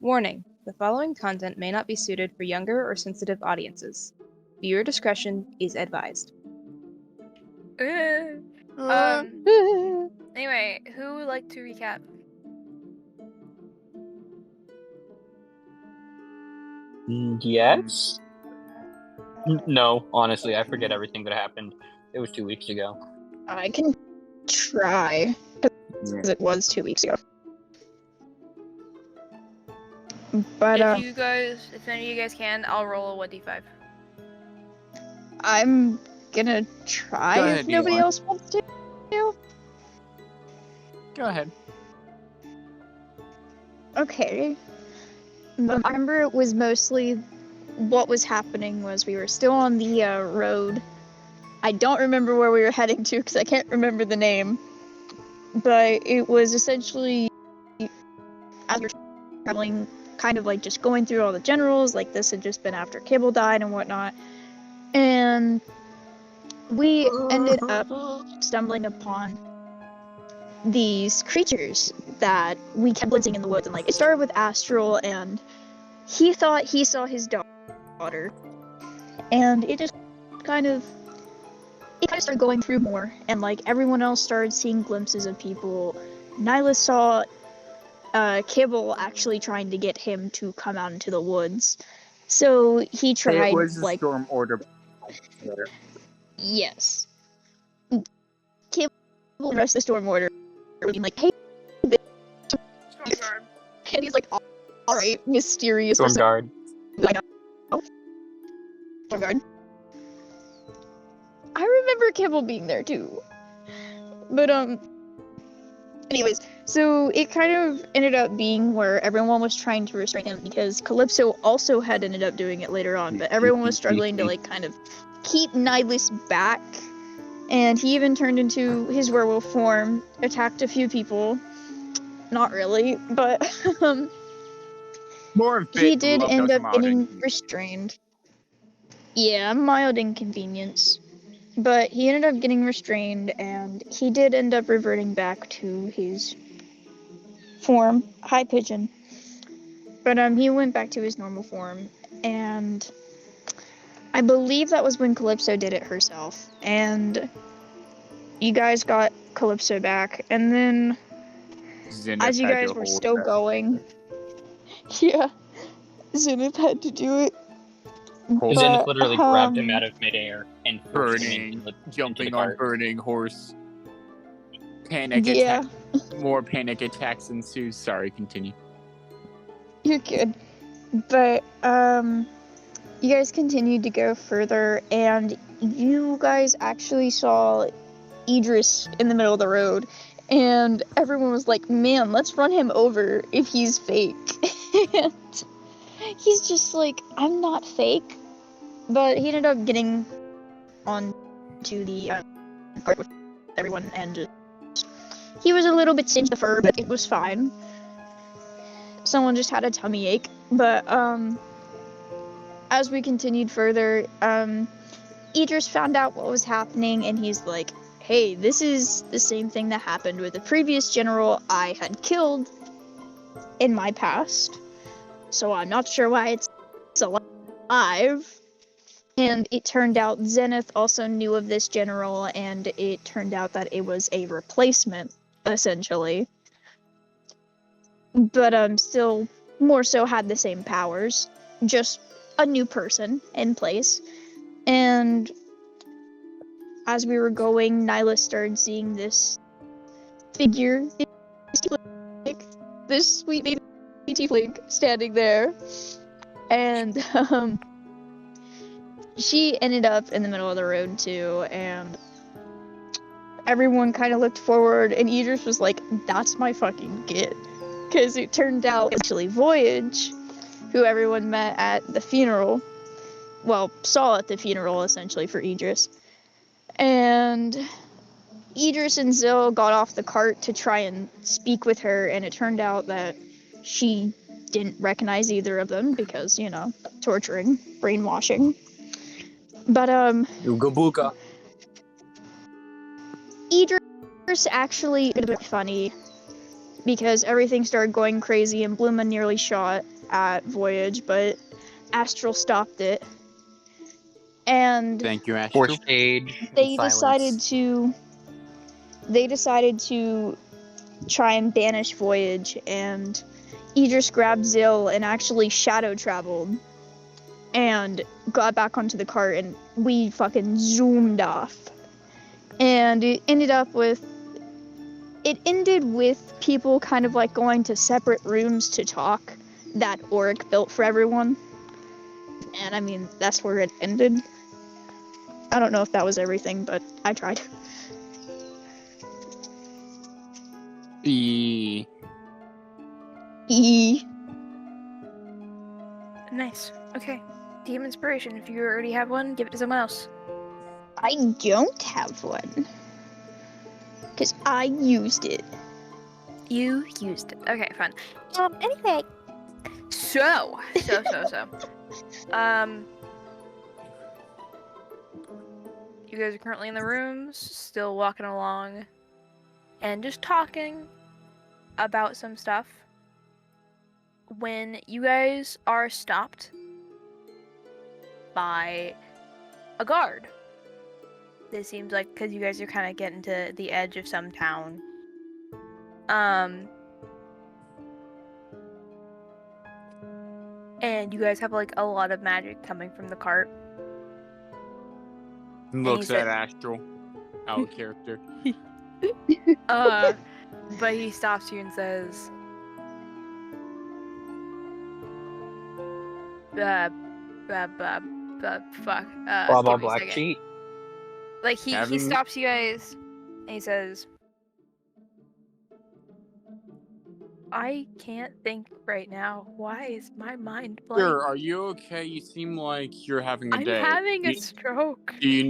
Warning: the following content may not be suited for younger or sensitive audiences. Viewer discretion is advised. Anyway, who would like to recap? Yes? No, honestly, I forget everything that happened. It was 2 weeks ago. I can try, because it was 2 weeks ago. But, if any of you guys can, I'll roll a 1d5. I'm gonna try Go if ahead, nobody Elon. else wants to. Go ahead. Okay. I remember it was mostly what was happening was we were still on the road. I don't remember where we were heading to because I can't remember the name. But it was essentially as we were traveling, kind of like just going through all the generals, like this had just been after Cable died and whatnot. And we ended up stumbling upon these creatures that we kept blitzing in the woods, and like it started with Astral, and he thought he saw his daughter, and it kind of started going through more, and like everyone else started seeing glimpses of people. Nyla saw Kibble actually trying to get him to come out into the woods, so he tried. It was a like storm order. Yes. Kibble and the rest of the storm order being like, hey, Stormguard. and he's like, alright, mysterious Stormguard. I know. Stormguard. I remember Kibble being there too. But, anyways, so it kind of ended up being where everyone was trying to restrain him because Calypso also had ended up doing it later on, but everyone was struggling to, like, kind of keep Nihilus back. And he even turned into his werewolf form, attacked a few people. Not really, but More of he it, did love end does up mild getting inconvenience. restrained. Yeah, mild inconvenience. But he ended up getting restrained, and he did end up reverting back to his form, High Pigeon. But he went back to his normal form, and I believe that was when Calypso did it herself. And you guys got Calypso back, and then Zenith as you had guys to were hold still that. going, yeah, Zenith had to do it. Hold Zenith literally grabbed him um, out of midair and forced him burning, into the jumping on cart. burning horse. Panic Yeah. attack. More panic attacks ensue. Sorry, continue. You're good. But, you guys continued to go further, and you guys actually saw Idris in the middle of the road, and everyone was like, man, let's run him over if he's fake. And he's just like, I'm not fake. But he ended up getting on to the cart with everyone, and he was a little bit singed the fur, but it was fine. Someone just had a tummy ache. But, as we continued further, Idris found out what was happening, and he's like, hey, this is the same thing that happened with the previous general I had killed in my past, so I'm not sure why it's alive. And it turned out Zenith also knew of this general, and it turned out that it was a replacement, essentially. But still more so had the same powers, just a new person in place. And as we were going, Nyla started seeing this figure, this sweet baby tiefling standing there. And she ended up in the middle of the road too, and everyone kind of looked forward, and Idris was like, that's my fucking kid. Because it turned out actually Voyage, who everyone met at the funeral, well, saw at the funeral essentially for Idris. And Idris and Zil got off the cart to try and speak with her, and it turned out that she didn't recognize either of them because, you know, torturing, brainwashing. But, Ooga booga. Idris actually, a bit funny, because everything started going crazy and Bluma nearly shot at Voyage, but Astral stopped it. And Thank you, Astral. Forced age. they silence. decided to try and banish Voyage, and Idris grabbed Zill and actually shadow traveled and got back onto the cart, and we fucking zoomed off. And it ended with people kind of like going to separate rooms to talk that Auric built for everyone. And I mean, that's where it ended. I don't know if that was everything, but I tried. E. Nice. Okay. DM inspiration. If you already have one, give it to someone else. I don't have one. Because I used it. You used it. Okay, fine. Anyway. So. You guys are currently in the rooms, still walking along, and just talking about some stuff. When you guys are stopped by a guard. It seems like because you guys are kind of getting to the edge of some town. And you guys have like a lot of magic coming from the cart. Looks at Astral, our character. But he stops you and says, fuck. Blah Give me a black second. sheet. Like he stops you guys and he says, I can't think right now. Why is my mind blank? Sir, are you okay? You seem like you're having a I'm day. having a stroke. Do you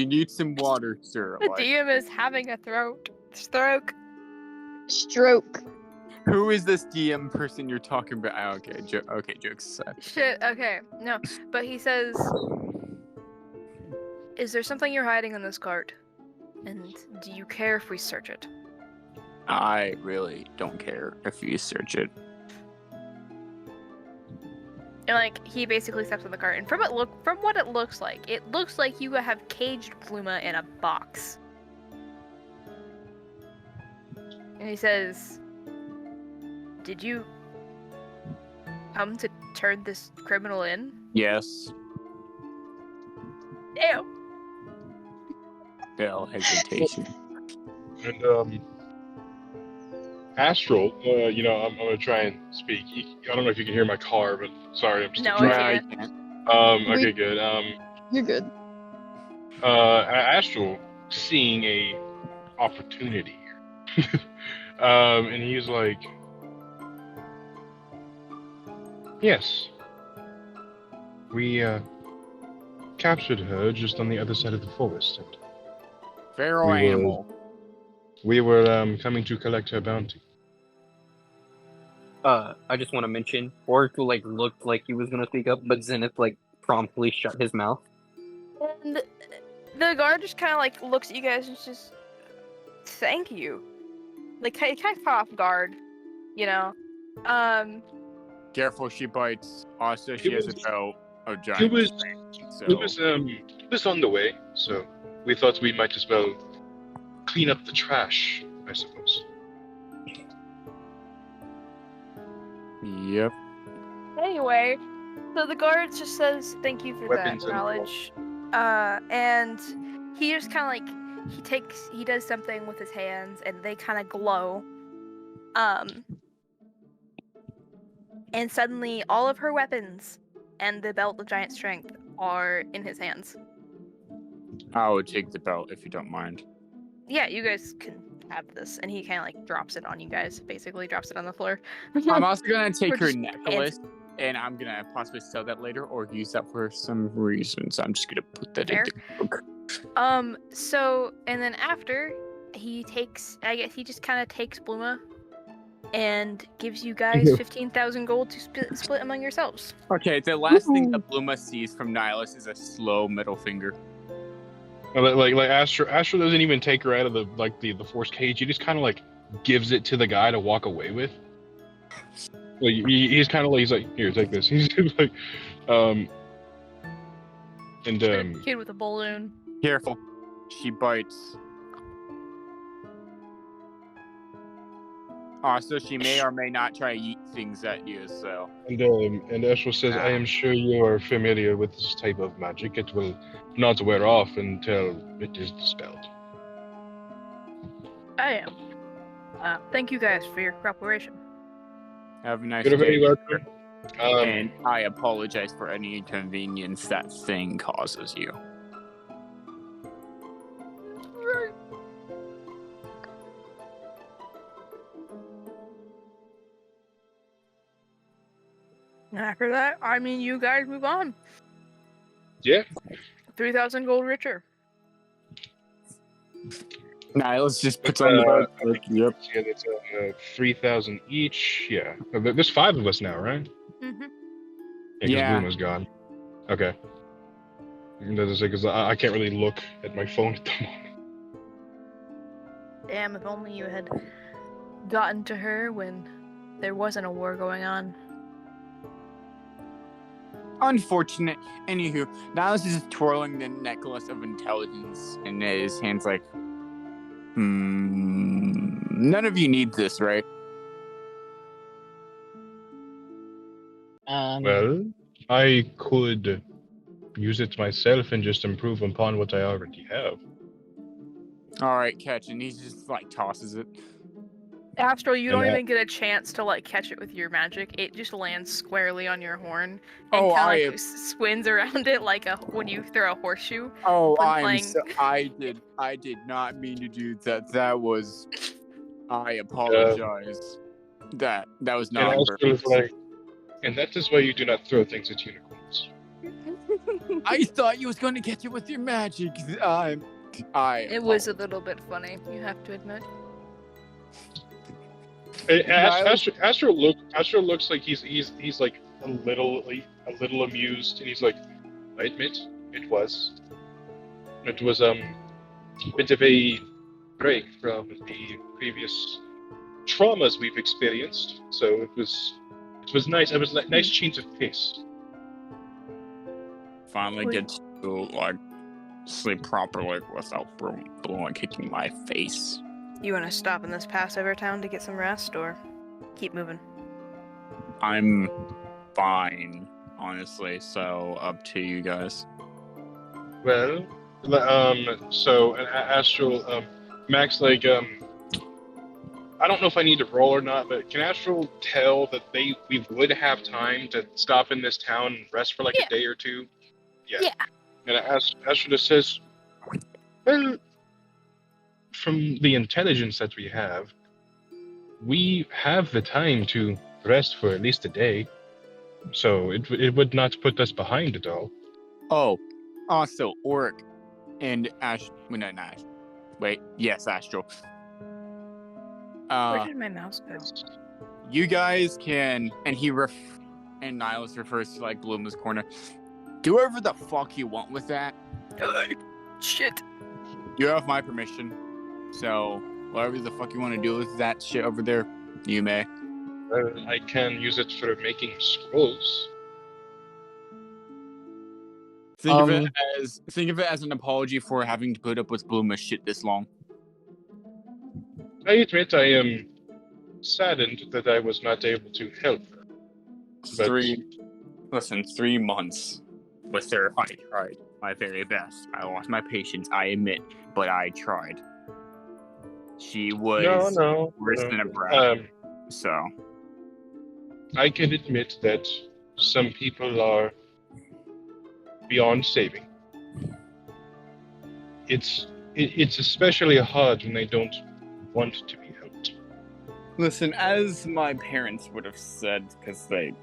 need some water, sir? The Like, DM is having a stroke. Stroke. who is this DM person you're talking about? Oh, okay, jokes aside. Shit, okay. No, but he says, is there something you're hiding in this cart? And do you care if we search it? I really don't care if you search it. And like he basically steps on the cart, and from what it looks like you have caged Bluma in a box. And he says, did you come to turn this criminal in? Yes. Ew. Bell hesitation. And Astral, I'm gonna try and speak. I don't know if you can hear my car, but sorry, I'm just No, driving. I can't. Okay, good. You're good. Astral seeing a opportunity here, and he's like, "Yes, we captured her just on the other side of the forest, and Feral We will- animal. we were coming to collect her bounty." I just want to mention, Oracle looked like he was gonna speak up, but Zenith promptly shut his mouth. And the guard just kind of looks at you guys and just, thank you. He kind of caught off guard, you know. Careful, she bites. Also, she It has was- a bow of giant. it was- strength, so. It was on the way, so we thought we might as well clean up the trash, I suppose. Yep. Anyway, so the guard just says thank you for Weapons that and knowledge. And he just kind of he does something with his hands and they kind of glow. And suddenly all of her weapons and the belt of giant strength are in his hands. I would take the belt if you don't mind. Yeah, you guys can have this. And he kind of drops it on you guys, basically drops it on the floor. I'm also gonna take Or her just necklace, and I'm gonna possibly sell that later or use that for some reason. So I'm just gonna put that Fair. in the book. So, and then after, he just kind of takes Bluma and gives you guys 15,000 gold to split among yourselves. Okay, the last thing that Bluma sees from Nihilus is a slow middle finger. Like Astral doesn't even take her out of the force cage. He just kind of gives it to the guy to walk away with. Like he's kind of like he's like, here, take this. He's like, Kid with a balloon. Careful. She bites. Also, she may or may not try to eat things at you, so. And Astral says, I am sure you are familiar with this type of magic. It will not wear off until it is dispelled. I am. Thank you guys for your cooperation. Have a nice You're very day. welcome. And I apologize for any inconvenience that thing causes you. And after that, I mean, you guys move on. Yeah. 3,000 gold richer. Niles just puts on the boat. Like, yep. Yeah, that's 3,000 each. Yeah. There's 5 of us now, right? Mm-hmm. Yeah. Because Boomer's gone. Okay. Because I can't really look at my phone at the moment. Damn, if only you had gotten to her when there wasn't a war going on. Unfortunate. Anywho, Niles is just twirling the necklace of intelligence in his hands like, none of you need this, right? Well, I could use it myself and just improve upon what I already have. Alright, catch. And he just, like, tosses it. Astral, you don't And, even get a chance to, like, catch it with your magic. It just lands squarely on your horn and Oh, kind of like spins around it like when you throw a horseshoe. Oh, when I did not mean to do that. I apologize. That was not on purpose. And that is why you do not throw things at unicorns. I thought you was going to catch it with your magic. It was a little bit funny, you have to admit. Astro looks like he's like a little amused, and he's like, I admit it was a bit of a break from the previous traumas we've experienced. So it was nice. It was a nice change of pace. Finally get to like sleep properly without blowing kicking my face. You want to stop in this Passover town to get some rest, or keep moving? I'm fine, honestly, so up to you guys. Well, so an Astral, Max, like, I don't know if I need to roll or not, but can Astral tell that we would have time to stop in this town and rest for like a day or two? Yeah. And Astral just says, well, from the intelligence that we have the time to rest for at least a day. So it would not put us behind at all. Oh, also, Oric and Astral. Where did my mouse go? You guys can, and Niles refers to like Bloomer's corner. Do whatever the fuck you want with that. Shit. You have my permission. So, whatever the fuck you want to do with that shit over there, you may. I can use it for making scrolls. Think of it as an apology for having to put up with Bloomer's shit this long. I admit I am saddened that I was not able to help her. 3 months with her. I tried my very best. I lost my patience, I admit, but I tried. She was worse than a brat. So I can admit that some people are beyond saving. It's especially hard when they don't want to be helped. Listen, as my parents would have said, because they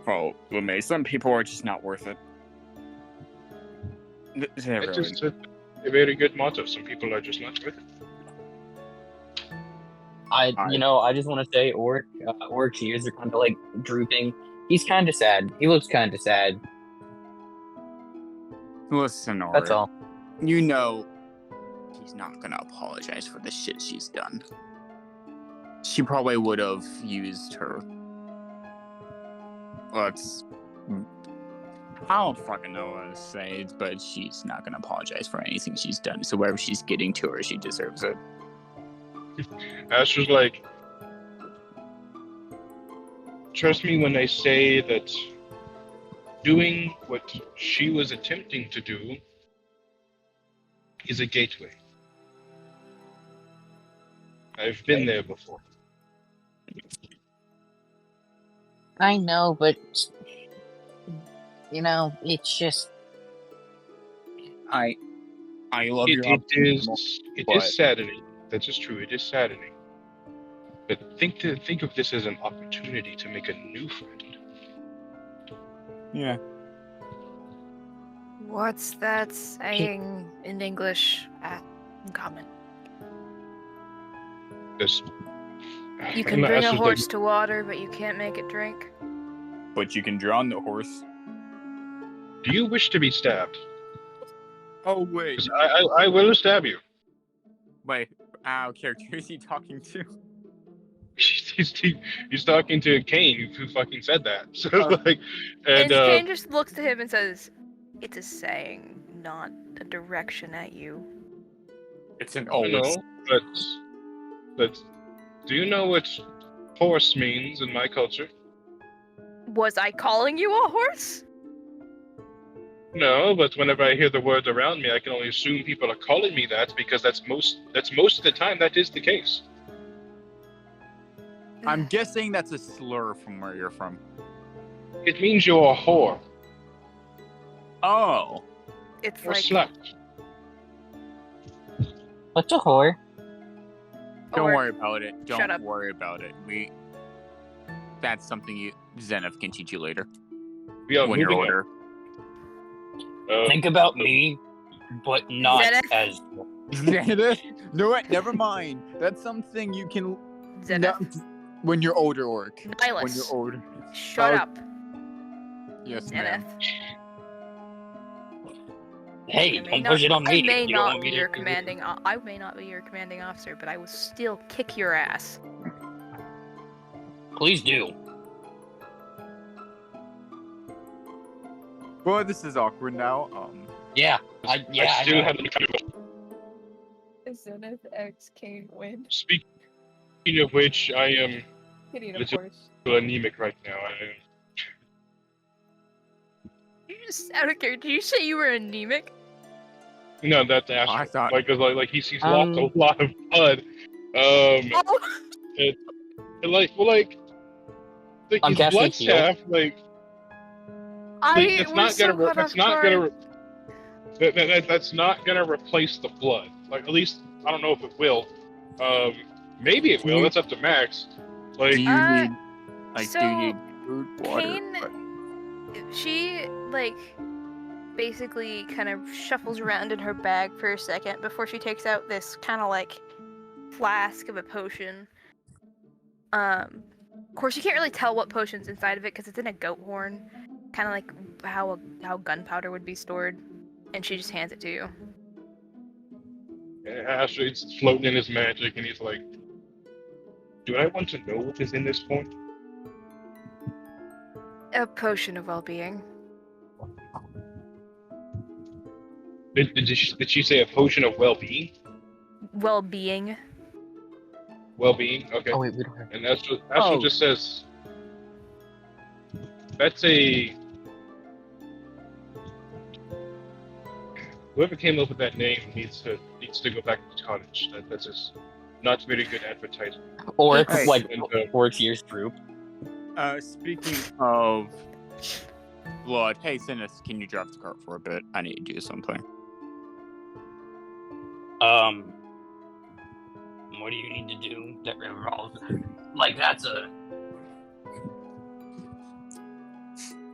follow LeMay, some people are just not worth it. It's just a very good motto. Some people are just not worth it. I just want to say, Oric's ears are kind of like drooping. He's kind of sad. He looks kind of sad. Listen, Oric. That's all. You know, he's not gonna apologize for the shit she's done. She probably would have used her. Let's. I don't fucking know what to say, but she's not gonna apologize for anything she's done. So wherever she's getting to her, she deserves it. Astra's like, trust me when I say that doing what she was attempting to do is a gateway. I've been there before. I know, but it's just I love It your is optimism, it but- is saddening. That is true. It is saddening. But think of this as an opportunity to make a new friend. Yeah. What's that saying in English? Common. This. You can bring a horse to water, but you can't make it drink. But you can drown the horse. Do you wish to be stabbed? Oh wait. 'Cause I will stab you. Wait. What character is he talking to? He's talking to Kane, who fucking said that. So like, And and Kane just looks to him and says, "It's a saying, not a direction at you." It's an I old. know, but do you know what horse means in my culture? Was I calling you a horse? No, but whenever I hear the words around me, I can only assume people are calling me that because that's most of the time that is the case. I'm guessing that's a slur from where you're from. It means you're a whore Oh. It's or like, slut. what's a whore? Don't or- worry about it. Shut Don't up. worry about it. That's something Zenith can teach you later We are when you're moving older. on. Think about me, but not Zenith? as. Zenith? No, what? Never mind. That's something you can Zenith. when you're older, Orc. When you're Nihilus. older. Shut Oh, up. Yes, Zenith. ma'am. Hey, I may don't not- push it on me. I may You don't not want be me your to- commanding. I may not be your commanding officer, but I will still kick your ass. Please do. Boy, this is awkward now. Yeah, I I still know. haven't. Zenith X Kane win. Speaking of which, I am Hitting a Let's- horse. anemic right now. You just out of character. Did you say you were anemic? No, that's Astro. I thought- Like, 'cause, like he's lost a lot of blood. Oh. Like I'm his casting blood heal. staff, like I that's was not so gonna caught that's off not guard. gonna that's not gonna replace the blood. Like, at least I don't know if it will. Maybe it will. That's up to Max. Like, Do you Uh, need, do so, you need food, water? Kane- She, like, basically kind of shuffles around in her bag for a second before she takes out this kind of, like, flask of a potion. Of course, you can't really tell what potion's inside of it because it's in a goat horn. Kind of like how gunpowder would be stored. And she just hands it to you. Astrid's floating in his magic, and he's like, "Do I want to know what is in this point?" A potion of well-being. Did she say a potion of well-being? Well-being. Well-being. Okay. Oh wait, we don't have. And Astrid Oh. just says, "That's a." Whoever came up with that name needs to go back to college. That's just not very good advertising. Or Hey. like And, 4 years group. Speaking of blood, hey, Sinus, can you drive the cart for a bit? I need to do something. What do you need to do that involves? Like that's a.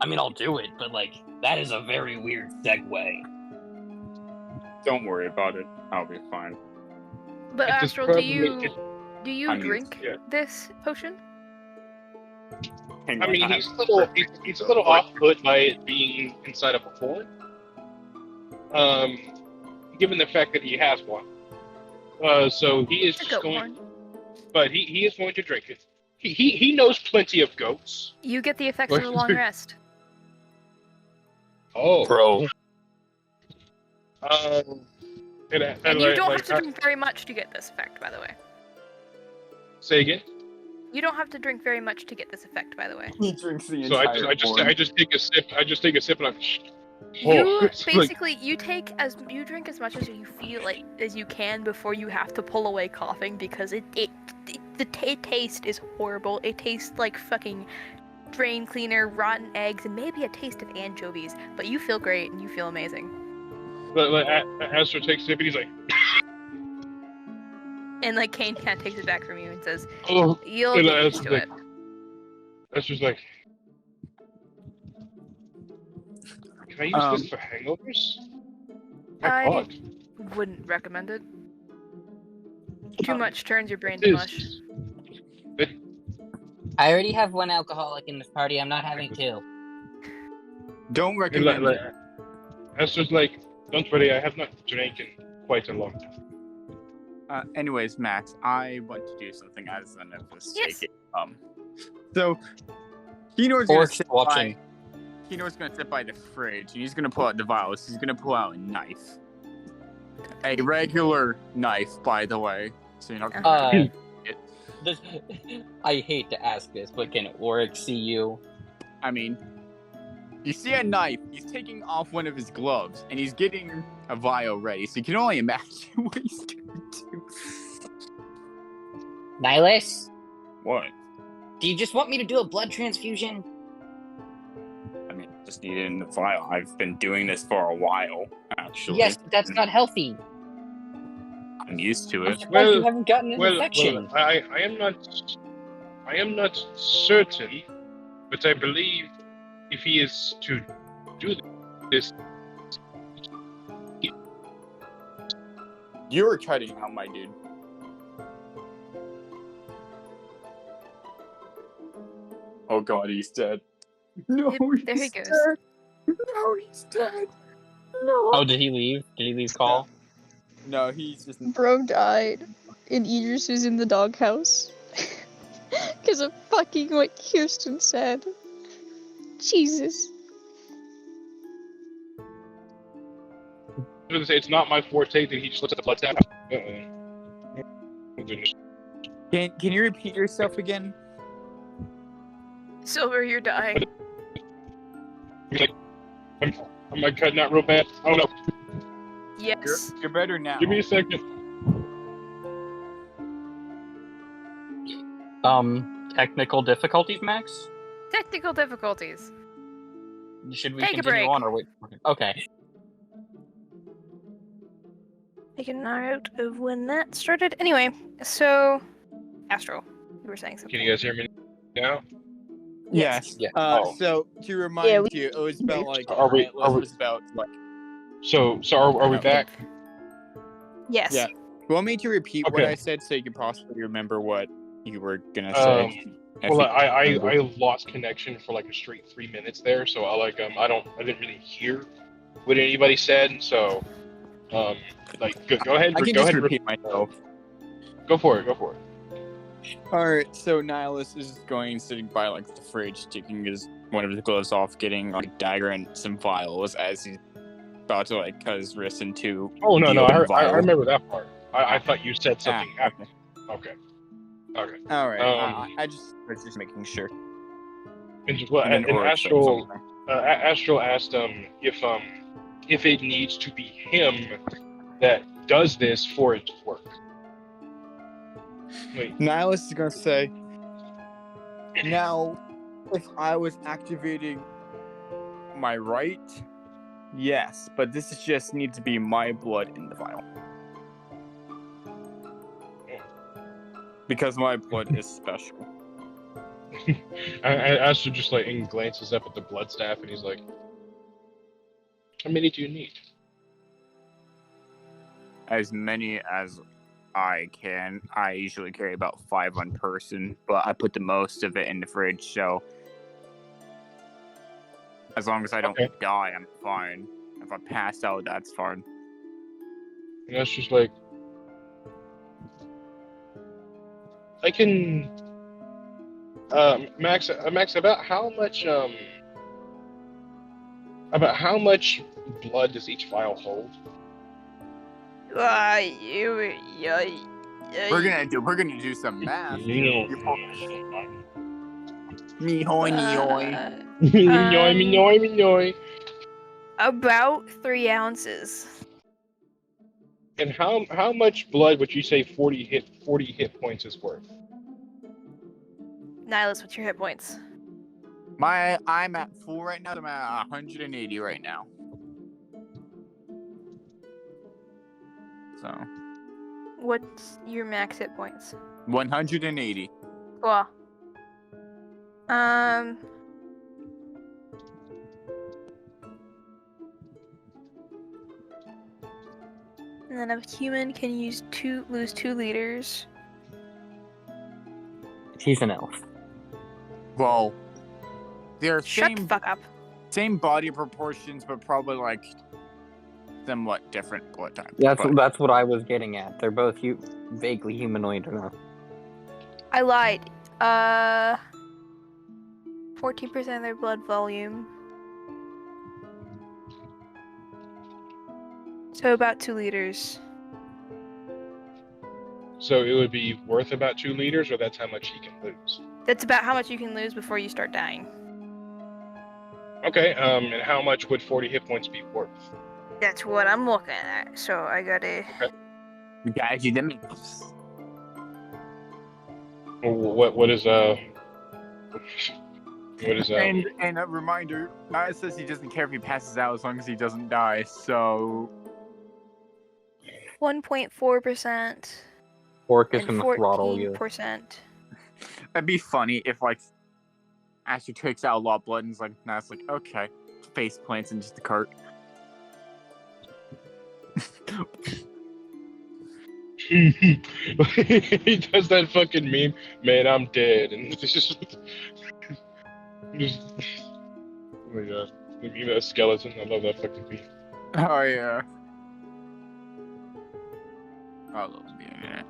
I mean, I'll do it, but like that is a very weird segue. Don't worry about it. I'll be fine. But It just Astral, do probably- you I mean, drink yeah. this potion? Hang I on, mean, have- he's a little off-put by it being inside of a horn. Given the fact that he has one. So he is A just goat going. horn. but he is going to drink it. He knows plenty of goats. You get the effects of a long rest. Oh, Bro. And you don't have to drink very much to get this effect, by the way. Say again. You don't have to drink very much to get this effect, by the way. He drinks the So entire I just take a sip. I just take a sip and I'm. You it's like- basically you drink as much as you feel like as you can before you have to pull away coughing because the taste is horrible. It tastes like fucking drain cleaner, rotten eggs, and maybe a taste of anchovies. But you feel great and you feel amazing. Like Astro takes a sip and he's like, And like Kane kind of takes it back from you and says, oh. "You'll And get used to it." Astra's like, can I use this for hangovers? My I God. wouldn't recommend it. Too much turns your brain to It mush. is. I already have one alcoholic in this party. I'm not having two. Don't And recommend like, it. Astra's like, don't worry, I have not drank in quite a long time. Anyways, Max, I want to do something as an Yes. mistake. So Kino's gonna Orc's sit watching. Kino's gonna sit by the fridge. And he's gonna pull out the vials. He's gonna pull out a knife, a regular knife, by the way. So you're not gonna This, I hate to ask this, but can Oric see you? I mean, you see a knife. He's taking off one of his gloves, and he's getting a vial ready. So you can only imagine what he's gonna do. Nihilus, What? do you just want me to do a blood transfusion? I mean, just need it in the vial. I've been doing this for a while, actually. Yes, but that's not healthy. I'm used to I'm it. surprised you haven't gotten an infection. I am not certain, but I believe if he is to do this, You were cutting out, my dude. Oh god, he's dead. No, Yep, there he goes. dead. No, he's dead. No. Oh, did he leave? Did he leave call? No, he's just. Bro died, and Idris was in the doghouse. Because of fucking what Kirsten said. Jesus. I was gonna say it's not my forte that he just lets the blood tap. Can you repeat yourself again? Silver, you're dying. Am I cutting out real bad? Oh no! Yes. You're better now. Give me a second. Technical difficulties, Max? Technical difficulties. Should we Take a continue break. on or wait? Okay. Make a note of when that started. Anyway, so Astro, you were saying something. Can you guys hear me now? Yes. Yeah. So to remind Yeah, we- you, it was about like Are we- it was about like. So are we back? Yes. Yeah. You want me to repeat what Okay. I said so you can possibly remember what you were gonna say? If Well, you- I lost connection for like a straight 3 minutes there, so I didn't really hear what anybody said. So, like, go ahead. I can Go just ahead. repeat myself. Go for it. Go for it. Alright, so Nihilus is going sitting by like the fridge, taking one of his gloves off, getting like a dagger and some vials as he's about to like cut his wrist into. Oh no, the no, open I vial. remember that part. I thought you said something Ah, happened. Okay. Okay. Alright, Um, I was just making sure. And Ulrich said Astral something. Astral asked if it needs to be him that does this for it to work. Wait. Nihilus is gonna say, now, if I was activating my right, yes, but this is just needs to be my blood in the vial. Because my blood is special. Astral just like and glances up at the blood staff and he's like, "How many do you need?" As many as I can. I usually carry about 5 on person, but I put the most of it in the fridge, so as long as I don't Okay. die, I'm fine. If I pass out, that's fine. And that's just like I can. Max, about how much blood does each vial hold? We're We're gonna do some math. No. Me hoy, me hoy. Minoy, minoy, minoy. About 3 ounces. And how much blood would you say 40 hit points is worth? Nihilus, what's your hit points? I'm at full right now. I'm at 180 right now. So What's your max hit points? 180. Cool. And then a human can lose 2 liters. He's an elf. Well, they're Shut the fuck up. same body proportions, but probably like somewhat different blood types. That's what I was getting at. They're both vaguely humanoid enough. I lied. 14% of their blood volume. So about 2 liters. So it would be worth about 2 liters, or that's how much he can lose. That's about how much you can lose before you start dying. Okay. And how much would 40 hit points be worth? That's what I'm looking at. So I gotta. You guys, you didn't. What is And a reminder, Naya says he doesn't care if he passes out as long as he doesn't die. So 1.4%. Orc is and gonna throttle you. 14%. that'd be funny if like Asher takes out a lot of blood and is like, nah, it's like okay, face plants into the cart. he does that fucking meme, man, I'm dead, and it's just oh my god, the meme of a skeleton. I love that fucking meme. Oh yeah. I love the internet.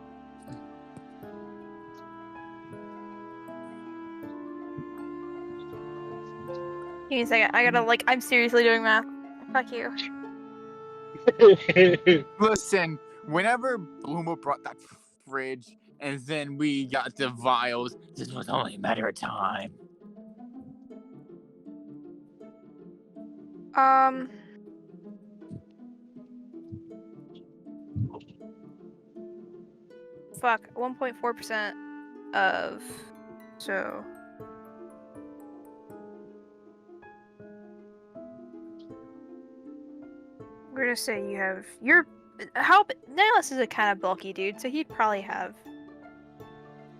Give me a second. I gotta I'm seriously doing math. Fuck you. Listen, whenever Bloomer brought that fridge and then we got the vials, this was only a matter of time. Fuck. 1.4% of. So. We're gonna say you have. Nihilus is a kind of bulky dude, so he'd probably have.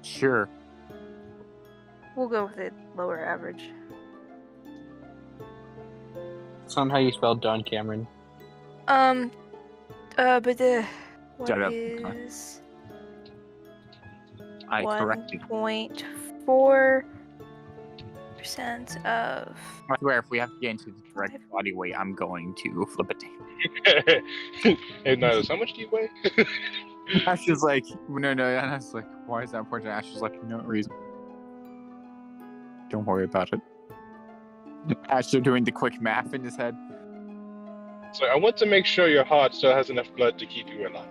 Sure. We'll go with the lower average. That's not how you spell John Cameron. But the. Shut up. What is. I corrected. 1.4% of. I swear, if we have to get into the correct body weight, I'm going to flip it. Hey, Nihilus, how much do you weigh? Ash is like, no, and I was like, why is that important? Ash is like, no reason. Don't worry about it. Ash is doing the quick math in his head. So I want to make sure your heart still has enough blood to keep you alive.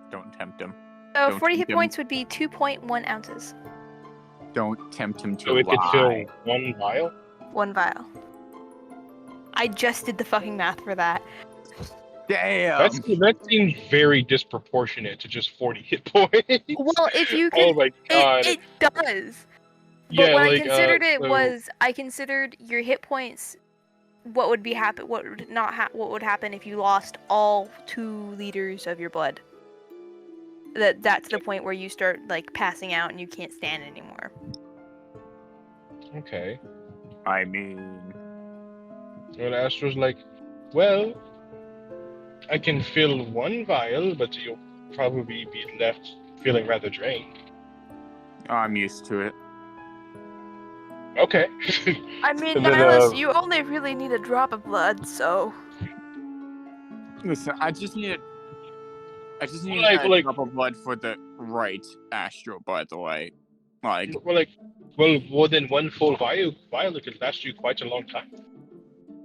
Don't tempt him. So Don't 40 hit tempt him. points would be 2.1 ounces. Don't tempt him to So it could lie. fill 1 vial? 1 vial. I just did the fucking math for that. Damn! That seems very disproportionate to just 40 hit points. Well, if you Oh could, my god. it does. But Yeah, what I like, considered it so- was I considered your hit points. What would happen if you lost all 2 liters of your blood? That's the point where you start passing out and you can't stand anymore. Okay. I mean, Well, Astro's like, well, I can fill 1 vial, but you'll probably be left feeling rather drained. I'm used to it. Okay. I mean, And then, Nihilus, you only really need a drop of blood, so. Listen, I just need a Like- drop of blood for the right, Astro, by the way. Like, Well, then one full vial could last you quite a long time.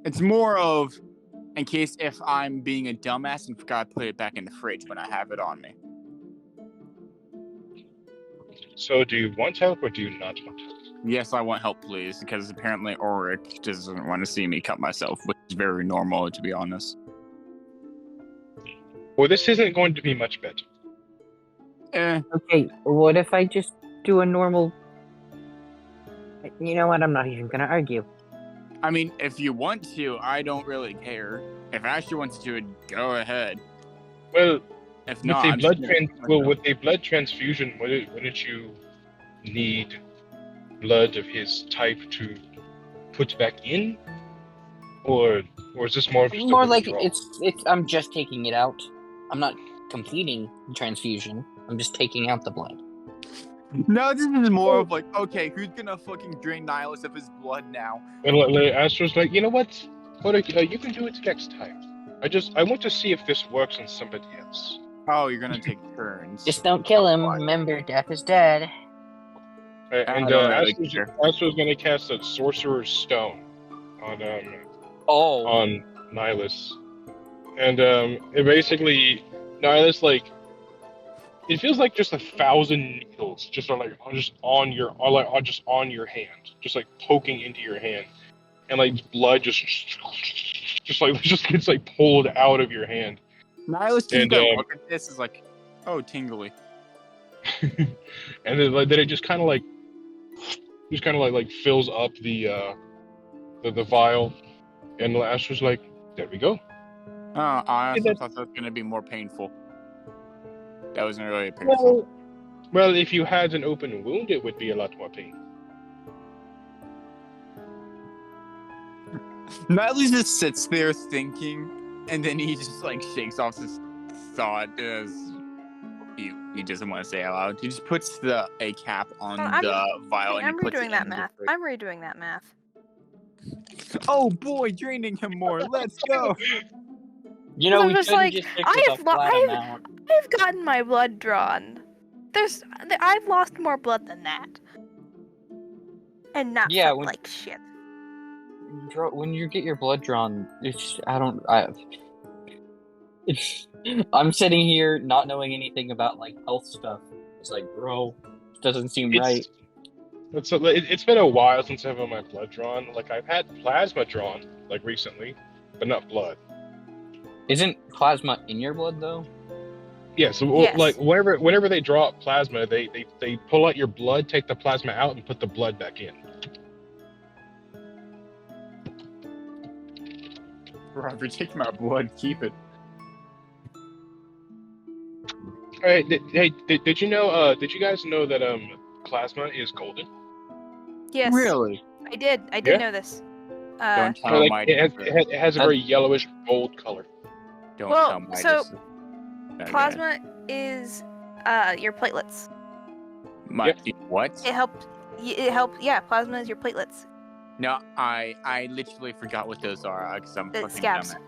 it's more of in case if I'm being a dumbass and forgot to put it back in the fridge when I have it on me. So, do you want help or do you not want help? Yes, I want help, please, because apparently Ulrich doesn't want to see me cut myself, which is very normal, to be honest. Well, this isn't going to be much better. Okay, what if I just do a normal... You know what, I'm not even gonna argue. I mean, if you want to, I don't really care. If Ashley wants to, go ahead. Well, If with not, a I'm blood just gonna- with a blood transfusion, wouldn't you need blood of his type to put back in, or is this more of just More a like withdrawal? it's. I'm just taking it out. I'm not completing the transfusion. I'm just taking out the blood. No, this is more of like, okay, who's gonna fucking drain Nihilus of his blood now? And Astro's like, you know what? You can do it next time. I want to see if this works on somebody else. Oh, you're gonna take turns. Just don't kill him. Remember, death is dead. And don't really care. Astro's gonna cast a Sorcerer's Stone Oh. on Nihilus, and it basically Nihilus it feels like just 1,000 needles just on your hand, just like poking into your hand, and like blood just gets like pulled out of your hand. Nihilus just And, gonna look at this is like, oh, tingly. And then it just kind of like fills up the vial, and Astro's like, there we go. I honestly thought that was gonna be more painful. That wasn't really painful. Well, if you had an open wound, it would be a lot more pain. Nihilus just sits there thinking, and then he just like shakes off this thought as he doesn't want to say out loud. He just puts a cap on the vial and he I'm puts it redoing that in the math. fridge. I'm redoing that math. Oh boy, draining him more. Let's go. You know, I'm we just could like, just stick I with a have flat I've- amount. I've gotten my blood drawn. I've lost more blood than that, and not Yeah, felt when- like shit. When you get your blood drawn, I'm sitting here not knowing anything about like health stuff. It's like, bro, it doesn't seem right. It's been a while since I've had my blood drawn. Like, I've had plasma drawn, like, recently, but not blood. Isn't plasma in your blood though? Yeah, so, Yes. like, whenever they draw plasma, they pull out your blood, take the plasma out, and put the blood back in. Bro, if you're taking my blood, keep it. Alright, did you know, did you guys know that, plasma is golden? Yes, Really? I did. I Yeah? did know this. Don't tell Or, like, my it has a very yellowish gold color. Don't Well, tell my so, Okay. Plasma is your platelets. My what? It helped. Yeah, plasma is your platelets. No, I literally forgot what those are because I'm The fucking scabs. dumb.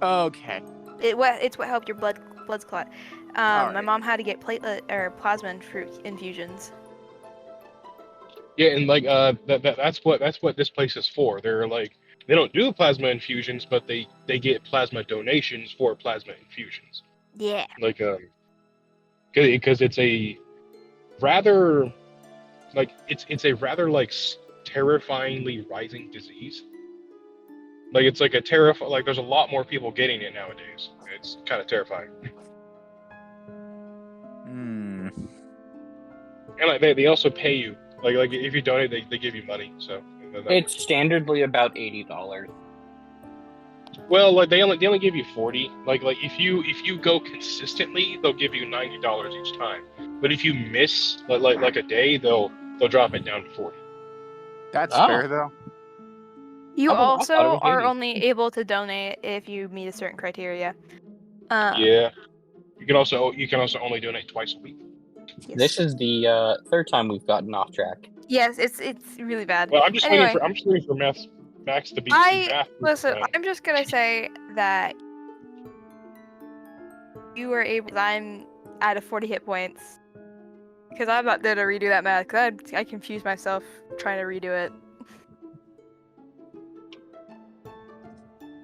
Okay. It's what helped your bloods clot. My Alright. mom had to get plasma infusions. Yeah, and like that's what this place is for. They're like, they don't do plasma infusions, but they get plasma donations for plasma infusions. Yeah. Like because it's a rather like it's a rather like terrifyingly rising disease. Like it's like there's a lot more people getting it nowadays. It's kind of terrifying. Hmm. And like they also pay you. Like if you donate, they give you money. So It's standardly about $80. well, like they only give you 40. Like if you go consistently, they'll give you $90 each time. But if you miss like a day, they'll drop it down to 40. That's Oh. fair though. You I thought it also was are 80. only able to donate if you meet a certain criteria. Yeah. You can also only donate twice a week. Yes. This is the third time we've gotten off track. Yes, it's really bad. Well, I'm just Anyway. waiting for Max to be. Listen, I'm just gonna say that you were able. I'm out of 40 hit points. Because I'm not there to redo that math, because I confused myself trying to redo it.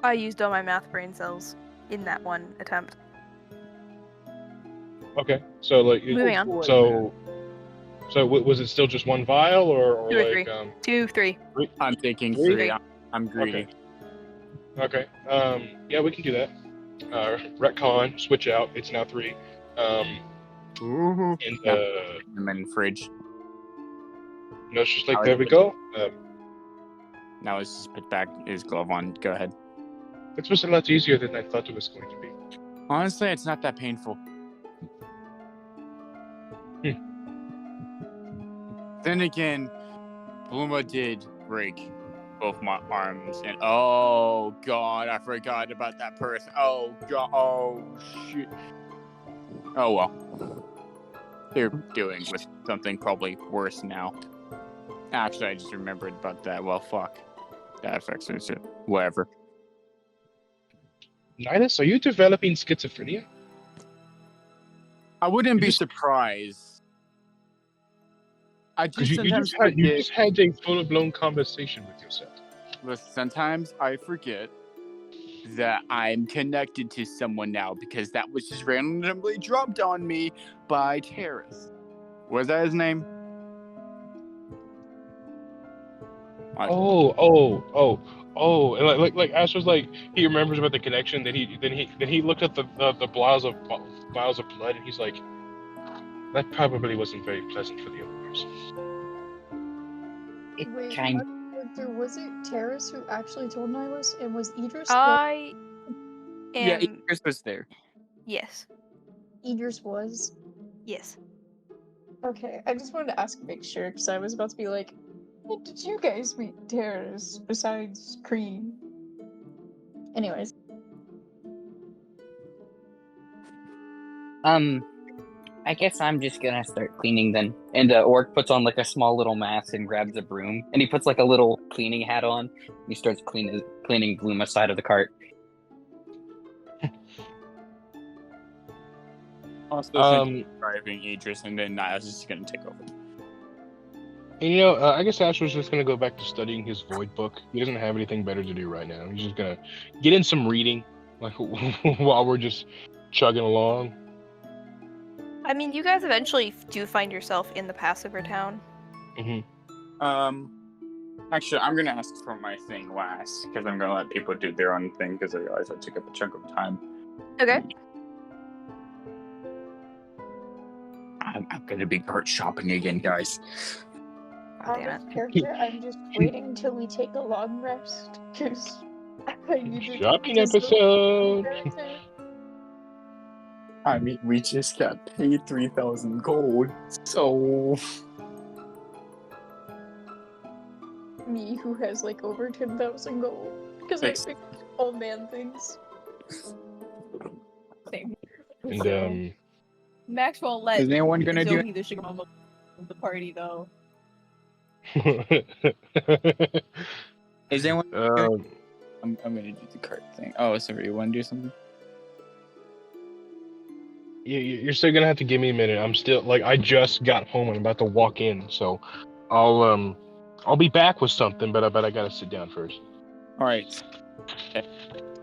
I used all my math brain cells in that one attempt. Okay, so like, Moving on. was it still just one vial or 2 or like 3. 2, 3. I'm thinking Three? 3. I'm greedy. Okay. Yeah, we can do that. Retcon, switch out. It's now 3. Ooh. And I'm in the fridge. no, it's just like there we go. Now let's just put back his glove on. Go ahead. This was a lot easier than I thought it was going to be. Honestly, it's not that painful. Then again, Bluma did break both my arms, and oh god, I forgot about that person. Oh god, oh shit. Oh well. They're dealing with something probably worse now. Actually, I just remembered about that. Well, fuck. That affects her, so whatever. Nidus, are you developing schizophrenia? I wouldn't You be just- surprised. I just Because you sometimes just forget. had a full-blown conversation with yourself. Listen, sometimes I forget that I'm connected to someone now because that was just randomly dropped on me by Terrace. Was that his name? Oh, and like Ash was like, he remembers about the connection. Then he looked at the vials of blood, and he's like, that probably wasn't very pleasant for the owners. Wait, Kind. was it Terrace who actually told Nihilus, and was Idris I Yeah, am... Chris was there. Yes. there? Idris was? Yes. Okay, I just wanted to ask to make sure, because I was about to be like, when did you guys meet Terrace besides Cream? Anyways. I guess I'm just gonna start cleaning then. And Orc puts on like a small little mask and grabs a broom, and he puts like a little cleaning hat on. And he starts cleaning Bluma's side of the cart. Driving Idris, and then I was just gonna take over. And I guess Ash was just gonna go back to studying his Void book. He doesn't have anything better to do right now. He's just gonna get in some reading, like while we're just chugging along. I mean, you guys eventually do find yourself in the Passiver town. Actually, I'm gonna ask for my thing last because I'm gonna let people do their own thing because I realized I took up a chunk of time. Okay. I'm gonna be cart shopping again, guys. Oh, damn it. Character, I'm just waiting till we take a long rest, because I need to Shopping to sleep. episode. I mean, we just got paid 3,000 gold, so Me, who has like over 10,000 gold, because I Thanks. picked old man things. Same. And Max won't let is anyone gonna do it? Zoe the sugar mama of the party though. Is anyone? um, I'm gonna do the cart thing. Oh, sorry, you want to do something? you're still gonna have to give me a minute. I'm still like, I just got home and I'm about to walk in, so I'll be back with something, but I gotta sit down first. All right. Okay.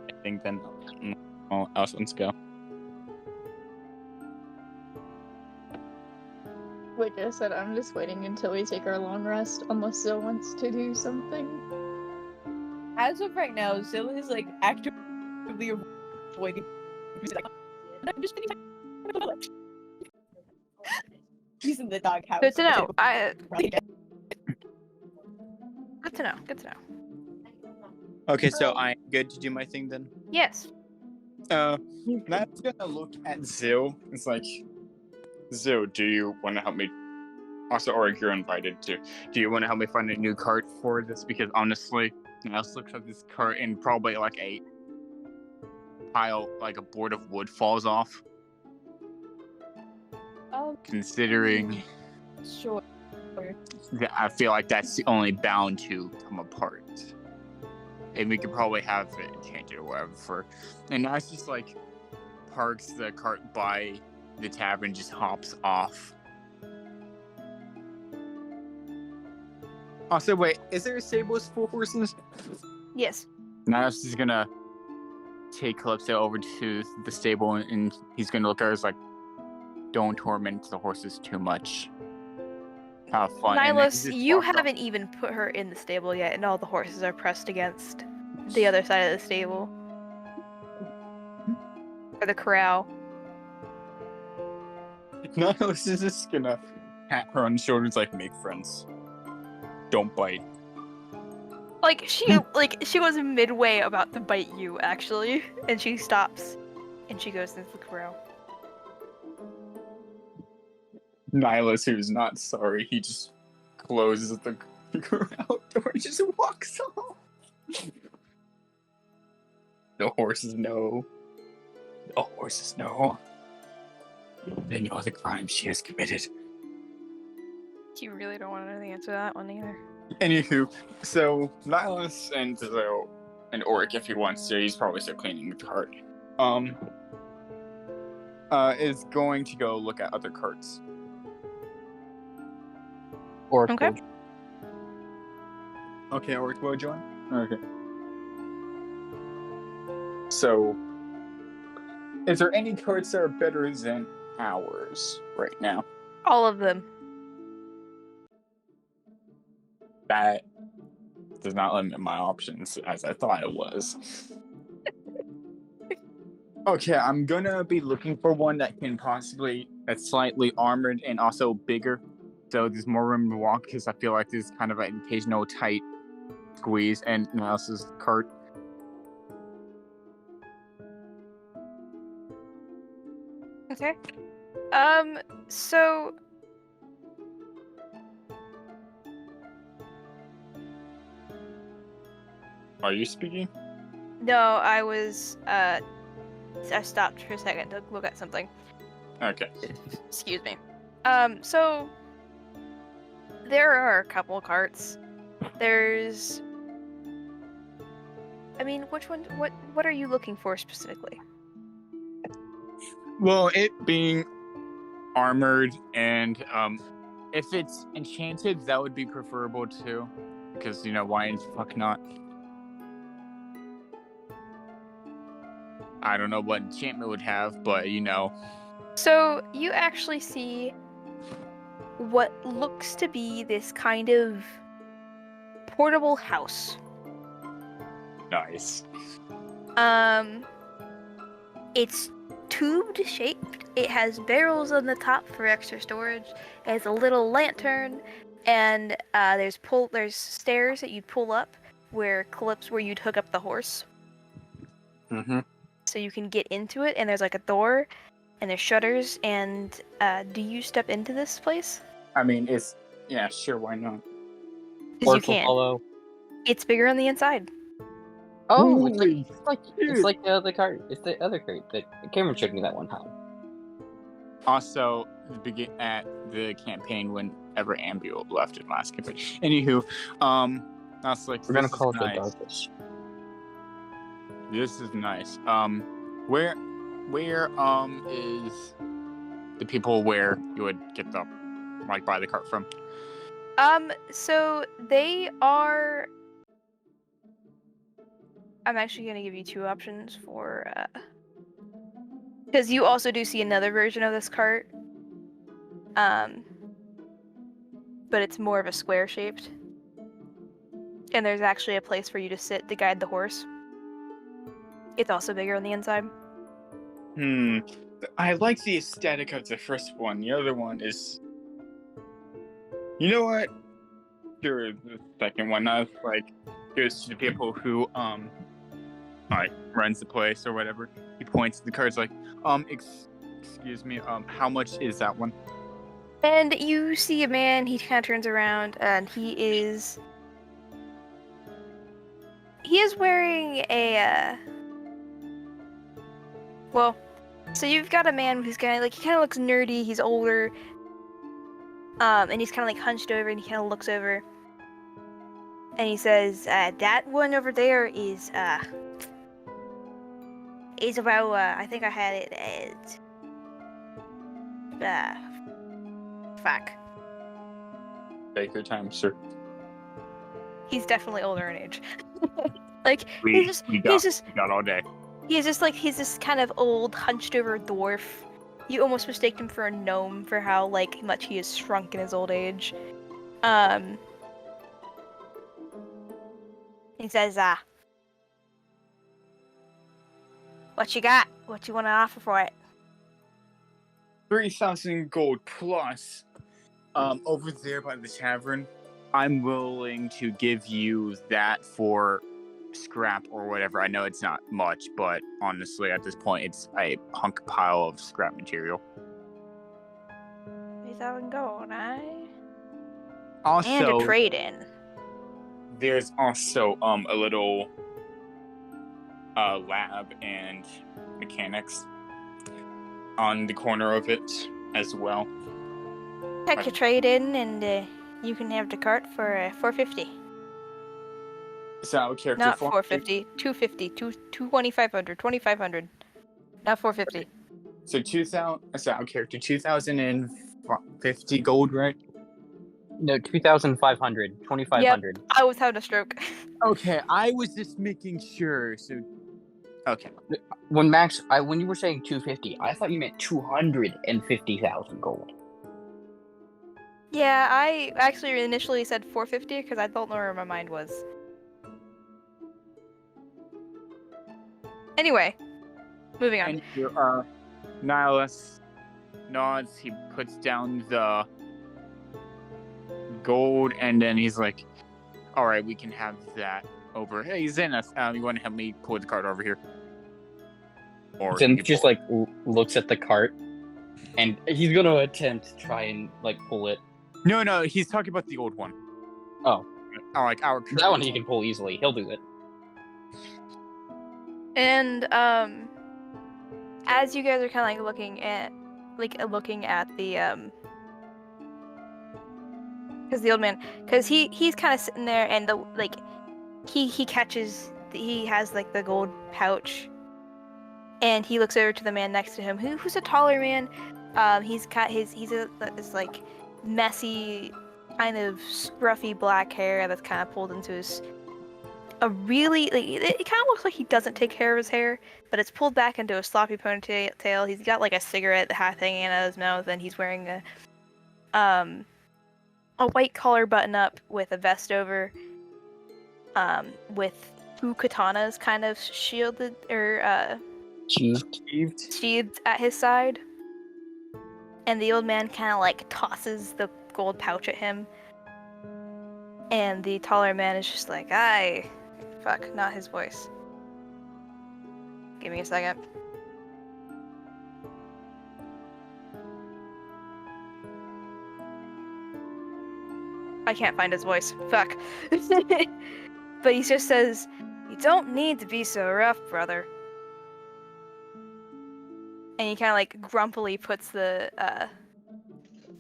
I think then. Oh, else, let's go. Like I said, I'm just waiting until we take our long rest, unless Zill wants to do something. As of right now, Zill is like actively avoiding. He's like, I'm just spending time with the village. He's in the doghouse. Good to know. Good to know. Good to know. Okay, so I'm good to do my thing then. Yes. Matt's gonna look at Zill. It's like, Zill, do you want to help me? Also, Orig, you're invited too. Do you want to help me find a new cart for this? Because honestly, Nels looks at this cart and probably like a pile, like a board of wood falls off. Considering Sure. that I feel like that's only bound to come apart. And we could probably have it change it or whatever. And Nice just like parks the cart by the tavern, just hops off Also, wait, is there a stable with 4 horses? Yes. Nihilus is gonna take Calypso over to the stable and he's gonna look at her as like, don't torment the horses too much. Have fun. And then he Nihilus, just you walks off. haven't even put her in the stable yet, and all the horses are pressed against the other side of the stable. Or the corral. Nihilus is just gonna pat her on the shoulders like, make friends. Don't bite. Like she was midway about to bite you, actually, and she stops, and she goes into the corral. Nihilus, who's not sorry, he just closes the corral door and just walks off. The horses know. The horses know. They know the crime she has committed. You really don't want to know the answer to that one either. Anywho, so Nihilus and Oric, if he wants to, he's probably still cleaning the cart. Is going to go look at other carts. Or Okay. Okay, Oric will join. Okay. So, is there any carts that are better than ours right now? All of them. That does not limit my options as I thought it was. Okay, I'm gonna be looking for one that can possibly that's slightly armored and also bigger, so there's more room to walk. Because I feel like there's kind of an occasional tight squeeze, and Nihilus' cart. Okay. So Are you speaking? no, I was I stopped for a second to look at something. Okay. Excuse me. So there are a couple carts. There's I mean, which one what are you looking for specifically? Well, it being armored and if it's enchanted, that would be preferable too, because why in fuck not? I don't know what enchantment would have, but So you actually see what looks to be this kind of portable house. nice. It's tubed shaped. It has barrels on the top for extra storage. It has a little lantern, and there's stairs that you'd pull up where you'd hook up the horse, Mm-hmm. so you can get into it. And there's like a door, and there's shutters. And do you step into this place? I mean, sure, why not? Because you Orc will can. follow. It's bigger on the inside. Oh, Holy it's like the other cart. It's the other cart that Cameron showed me that one time. Also, at the campaign whenever Ambu left in last campaign. Anywho, I was like, We're gonna this is call it the nice. Darkish. This is nice. Where is the people where you would get the buy the cart from? So they are. I'm actually gonna give you 2 options for, because you also do see another version of this cart. But it's more of a square shaped. And there's actually a place for you to sit to guide the horse. It's also bigger on the inside. I like the aesthetic of the first one. The other one is. You know what? Sure, the second one. I was like, goes to the people who runs the place or whatever. He points to the cards like, excuse me, how much is that one? And you see a man, he kind of turns around, and he is wearing a, well, so you've got a man who's kind of he kind of looks nerdy, he's older, and he's kind of hunched over, and he kind of looks over, and he says, that one over there is about, I think I had it at, fuck. Take your time, sir. He's definitely older in age. Like We he's got just all day. he's this kind of old, hunched over dwarf. You almost mistake him for a gnome for how like much he has shrunk in his old age. He says, what you got? What you want to offer for it? 3,000 gold plus. Over there by the tavern, I'm willing to give you that for scrap or whatever. I know it's not much, but honestly, at this point, it's a hunk pile of scrap material. 3,000 gold, eh? Also, And a trade-in. there's also a little lab and mechanics on the corner of it as well. Take your trade-in, and you can have the cart for 450. Is that what character Not form? 450, 250, 2,500, 2,500. Not 450. So 2,000. Is that what character? 2,050 gold, right? No, 2,500, 2,500. I was having a stroke. Okay, I was just making sure. So, okay. When when you were saying 250, I thought you meant 250,000 gold. Yeah, I actually initially said 450 because I don't know where my mind was. Anyway, moving on. And Nihilus nods. He puts down the gold, and then he's like, "All right, we can have that over." Hey, Zenith, you want to help me pull the cart over here? Or Zen you just pull- like looks at the cart, and he's gonna attempt to try and like pull it. No, he's talking about the old one. Oh, like our that one he can pull easily. He'll do it. And as you guys are kind of looking at the because the old man, because he's kind of sitting there, and he catches, he has like the gold pouch, and he looks over to the man next to him, who's a taller man. He's got this like messy, kind of scruffy black hair that's kind of pulled into his it kind of looks like he doesn't take care of his hair, but it's pulled back into a sloppy ponytail. He's got like a cigarette half hanging out of his mouth, and he's wearing a white collar button up with a vest over, with two katanas kind of shielded or sheathed at his side. And the old man kind of like tosses the gold pouch at him, and the taller man is just like, "Aye, fuck, not his voice. Give me a second." I can't find his voice. Fuck. But he just says, "You don't need to be so rough, brother." And he kind of like grumpily puts the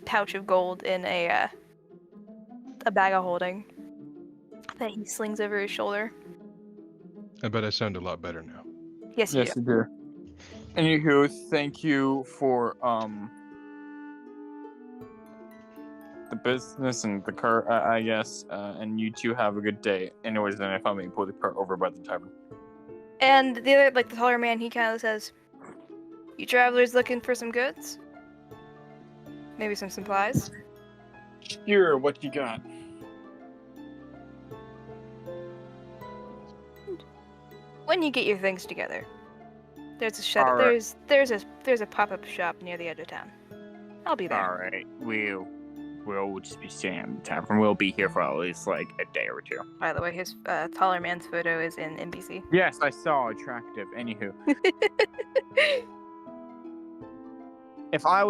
pouch of gold in a bag of holding that he slings over his shoulder. I bet I sound a lot better now. Yes, you do. you do. Anywho, thank you for the business and the cart, I guess. And you two have a good day. Anyways, then I found me pull the cart over by the tavern. And the other, like the taller man, he kind of says, "You travelers looking for some goods? Maybe some supplies?" Sure, what you got? When you get your things together, there's a shut. All right. There's a pop-up shop near the edge of town. I'll be there. All right, we'll just be staying at the tavern. We'll be here for at least like a day or two. By the way, his taller man's photo is in NBC. Yes, I saw attractive. Anywho, if I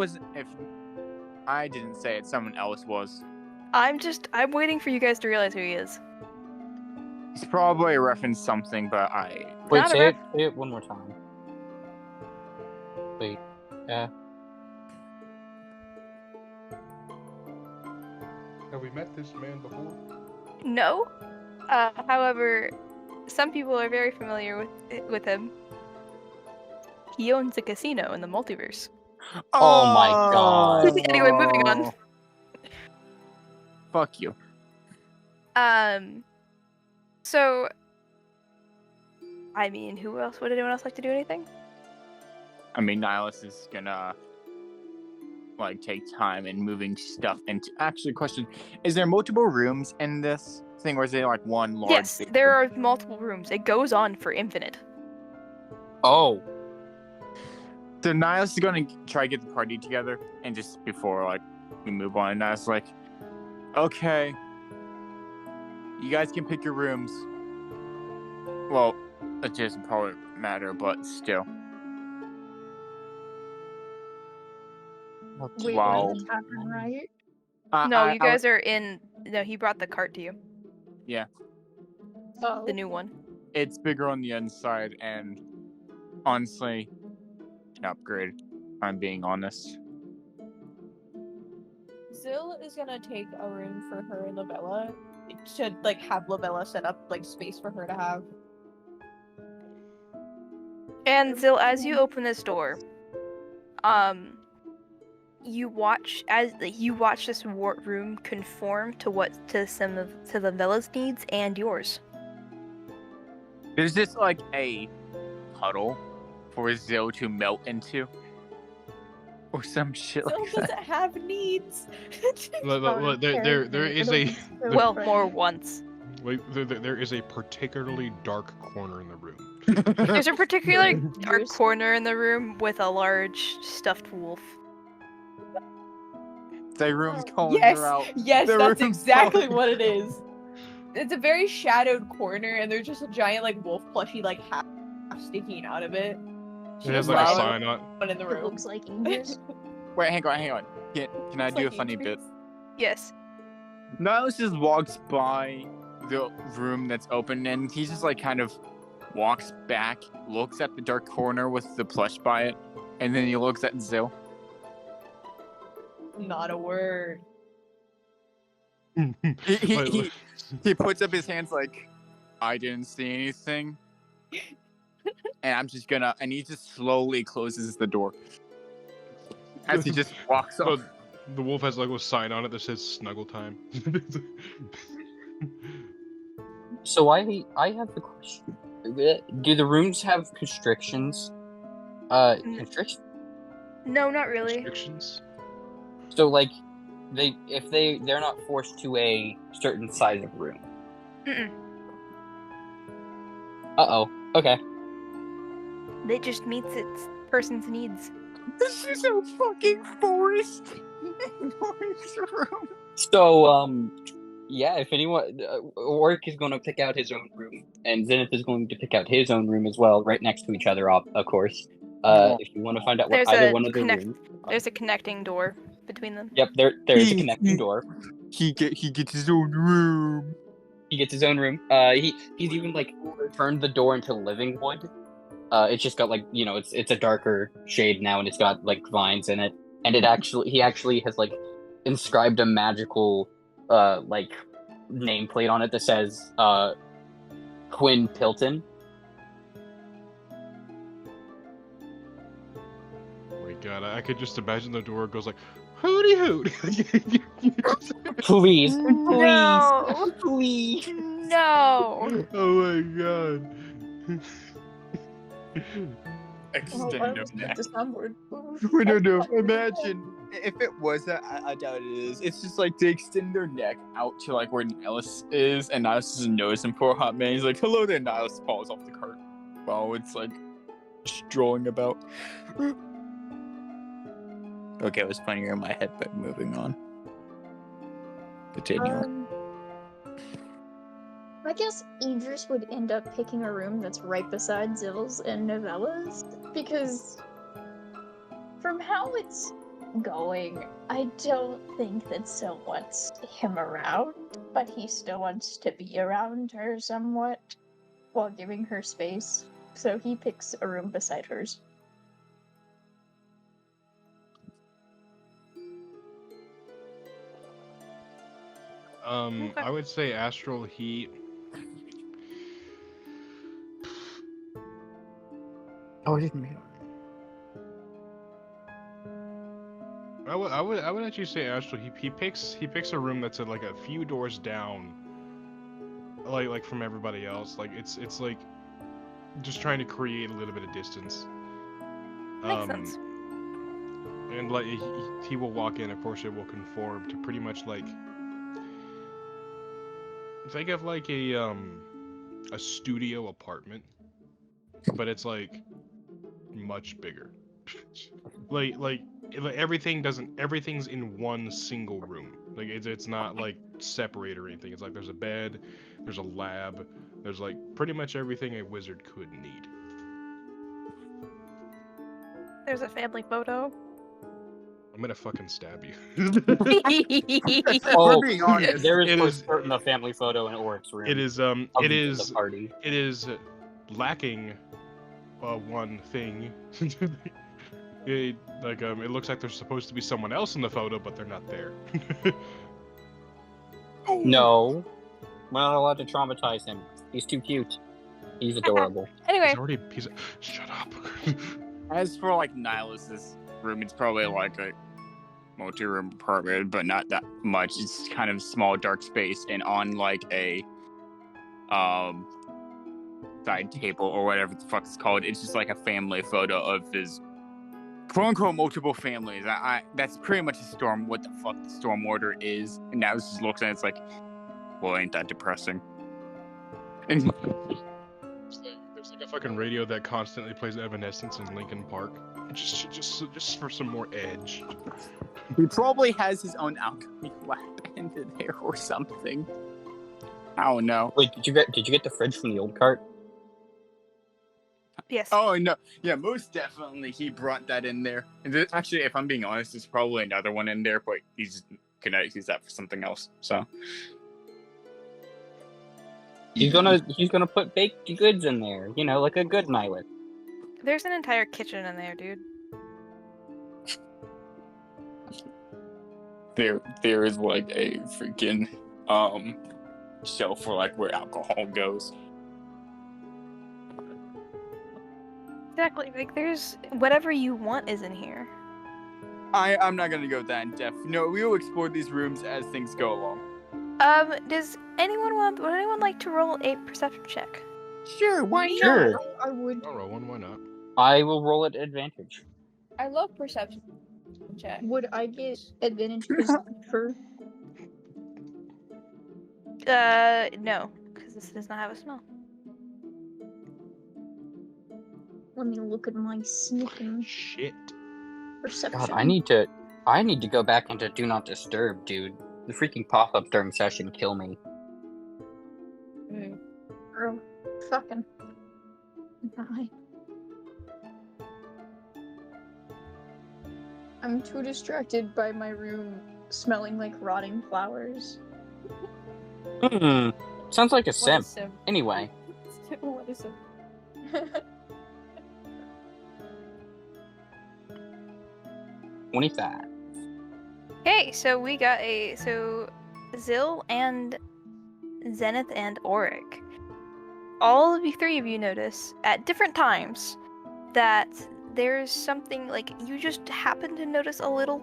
didn't say it, someone else was. I'm waiting for you guys to realize who he is. He's probably referenced something, but I. Wait, Not a say it one more time. Wait, Have we met this man before? No. However, some people are very familiar with him. He owns a casino in the multiverse. Oh my god. Anyway, moving on. Fuck you. So, I mean, who else? Would anyone else like to do anything? I mean, Nihilus is gonna like take time in moving stuff into. Actually, question: is there multiple rooms in this thing, or is it like one large? Yes, big there room? are multiple rooms. It goes on for infinite. Oh. So Nihilus is gonna try to get the party together, and just before like we move on, Nihilus like, okay, you guys can pick your rooms. Well, it doesn't probably matter, but still. Wait, Wow. we're in the tavern, right? No, you guys are in. No, he brought the cart to you. Yeah, Oh. The new one. it's bigger on the inside, and honestly, an upgrade. I'm being honest. Zill is gonna take a room for her and Lavella. It should like have Lavella set up like space for her to have. And Zil, as you open this door, you watch this wart room conform to the villa's needs and yours. There's just like a puddle for Zill to melt into, or some shit Zill like that. doesn't have needs. Look, there is a Well, more once. wait, there is a particularly dark corner in the room. There's a particular dark corner in the room with a large stuffed wolf. The room's calling Yes, her out. yes, The that's room's exactly calling- what it is. It's a very shadowed corner, and there's just a giant like wolf plushie like half sticking out of it. She It has just like a left sign on. one in the It room. looks like English. Wait, hang on. Can I It's do like a funny Idris. bit? Yes. Nihilus just walks by the room that's open, and he just like kind of walks back, looks at the dark corner with the plush by it, and then he looks at Zill. Not a word. He puts up his hands like, I didn't see anything, and I'm just gonna, and he just slowly closes the door as he just walks off. The wolf has like a sign on it that says "Snuggle Time." So I have the question: do the rooms have constrictions? Constriction. No, not really. Restrictions? So like, they're not forced to a certain size of room. Mm-mm. Okay. It just meets its person's needs. This is a fucking forest room. So yeah. If anyone, Orc is going to pick out his own room, and Zenith is going to pick out his own room as well, right next to each other, of course. If you want to find out what There's either a one of the rooms. There's a connecting door between them. Yep, there is a connecting door. He gets his own room. He gets his own room. He's even like turned the door into living wood. It's just got like, it's a darker shade now, and it's got like vines in it. And he actually has like inscribed a magical like nameplate on it that says Quinn Pilton. Oh my god, I could just imagine the door goes like, hooty hoot. Please, No. please. No. Oh my god. Extendo neck. The soundboard. No. Imagine if it was that. I doubt it is. It's just like they extend their neck out to like where Nihilus is, and Nihilus doesn't notice him for a hot minute. He's like, "Hello there." Nihilus falls off the cart while it's like strolling about. Okay, it was funnier in my head, but moving on. Continue. I guess Idris would end up picking a room that's right beside Zill's and Novella's, because from how it's going, I don't think that Zill wants him around, but he still wants to be around her somewhat while giving her space, so he picks a room beside hers. I would say Astral Heat. Oh, I didn't mean. I would actually say Astral. He picks a room that's like a few doors down. like from everybody else. Like it's like just trying to create a little bit of distance. Makes sense. And like he will walk in. Of course, it will conform to pretty much like think of like a studio apartment, but it's like much bigger. like everything's in one single room. Like it's not like separated or anything. It's like there's a bed, there's a lab, there's like pretty much everything a wizard could need. There's a family photo. I'm gonna fucking stab you. Oh, being honest, there is it for is- certain a family photo in Oric's room. It is of the party. it is lacking one thing. it looks like there's supposed to be someone else in the photo, but they're not there. No, we're not allowed to traumatize him. He's too cute. He's adorable. Anyway, Shut up. As for like Nihilus's room, it's probably like a multi-room apartment, but not that much. It's kind of small, dark space, and on like a side table or whatever the fuck it's called, it's just like a family photo of his quote-unquote multiple families. That's pretty much what the fuck the storm order is. And now it just looks at it, it's like, well, ain't that depressing? And There's like a fucking radio that constantly plays Evanescence in Lincoln Park, just for some more edge. he probably has his own alchemy lab in there or something. I don't know. Wait, did you get the fridge from the old cart? yes. Oh no, yeah, most definitely he brought that in there. And actually, if I'm being honest, there's probably another one in there, but he's gonna use that for something else. So He's gonna put baked goods in there, like a good nihilist. There's an entire kitchen in there, dude. there is like a freaking shelf for like where alcohol goes. Exactly. Like, there's whatever you want is in here. I'm not gonna go that in depth. No, we will explore these rooms as things go along. Would anyone like to roll a perception check? Sure, why Sure. not? I would. I'll roll one. Why not? I will roll at advantage. I love perception check. Would I get advantage because for No, because this does not have a smell. let me look at my sneaking Shit. perception. God, I need to go back into Do Not Disturb, dude. The freaking pop-ups during session kill me. Oh, fucking. Bye. I'm too distracted by my room smelling like rotting flowers. Sounds like a What simp. is sim? Anyway, What is sim? 25. Okay, so we got Zill and Zenith and Auric. All of the three of you notice at different times that there's something, like, you just happen to notice a little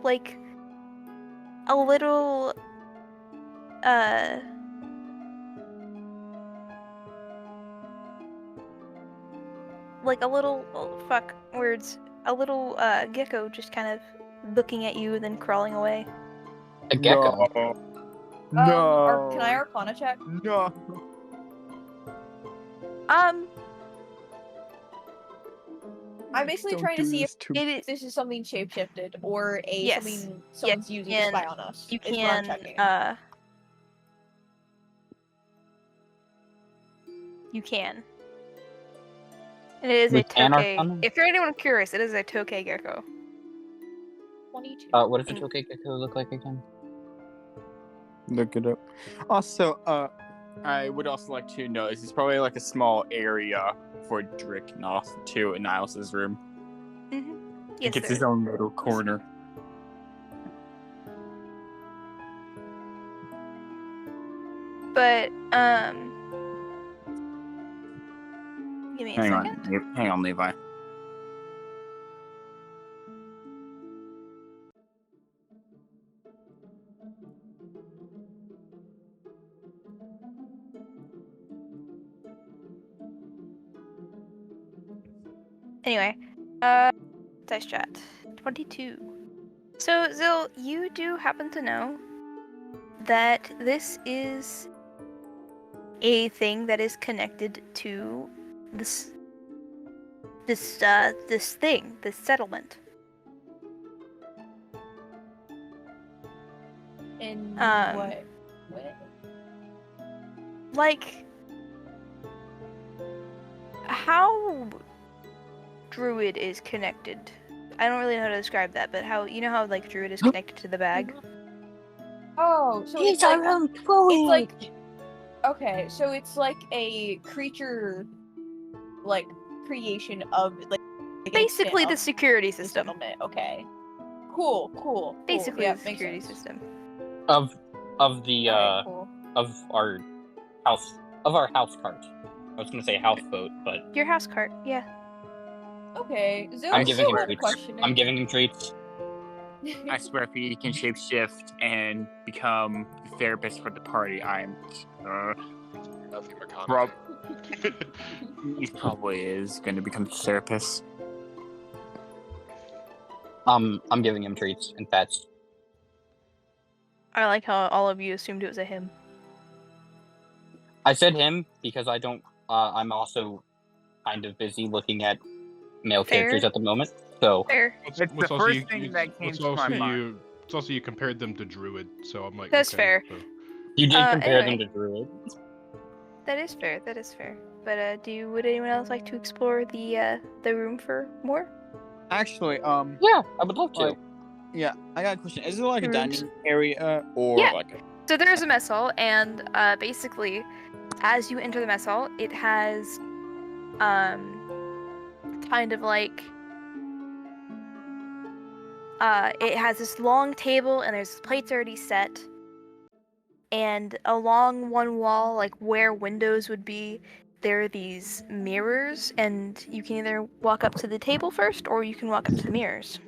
gecko just kind of looking at you and then crawling away. A gecko. No. Can I Arcana check? No. I'm basically Don't trying to do see this if to- this is something shapeshifted or Yes. something someone's using to can- spy on us. You is what I'm can, checking. you can. And it is We a can tokay. Arcana? If you're anyone curious, it is a tokay gecko. 22. What does a tokay gecko look like again? Look it up. Also, I would also like to know this is probably like a small area for Dricknoth too in Niles' room. Mm-hmm. He Yes, gets sir. his own little corner. But give me a Hang second. on, hang on, Levi. Anyway, dice chat. 22. So, Zil, you do happen to know that this is a thing that is connected to this settlement. In what? Like, how Druid is connected. I don't really know how to describe that, but how like Druid is connected to the bag. Oh, so it's like okay, so it's like a creature, like creation of like Basically, the of security the system. settlement. Okay, cool. Basically, Yeah, the makes security sense. system. Of the Alright, cool. of our house cart. I was gonna say houseboat, but Your house cart, yeah. Okay, Zil, I'm you giving him still treats. questioning. I'm giving him treats. I swear, if he can shapeshift and become the therapist for the party, I'm. Nothing but Rob, comment. he probably is going to become the therapist. I'm giving him treats and pets. I like how all of you assumed it was a him. I said him because I don't. I'm also kind of busy looking at male Fair. characters at the moment. So Fair. It's the first thing that came to my mind. It's also you compared them to Druid, so I'm like, That's okay, fair. so- you did compare Anyway. them to Druid. That is fair. But would anyone else like to explore the room for more? Actually, Yeah, I would love to. Like, yeah, I got a question. Is it like a Rooms. dining area or Yeah. like a... So there is a mess hall, and basically, as you enter the mess hall, it has kind of like it has this long table, and there's plates already set. And along one wall, like where windows would be, there are these mirrors, and you can either walk up to the table first, or you can walk up to the mirrors.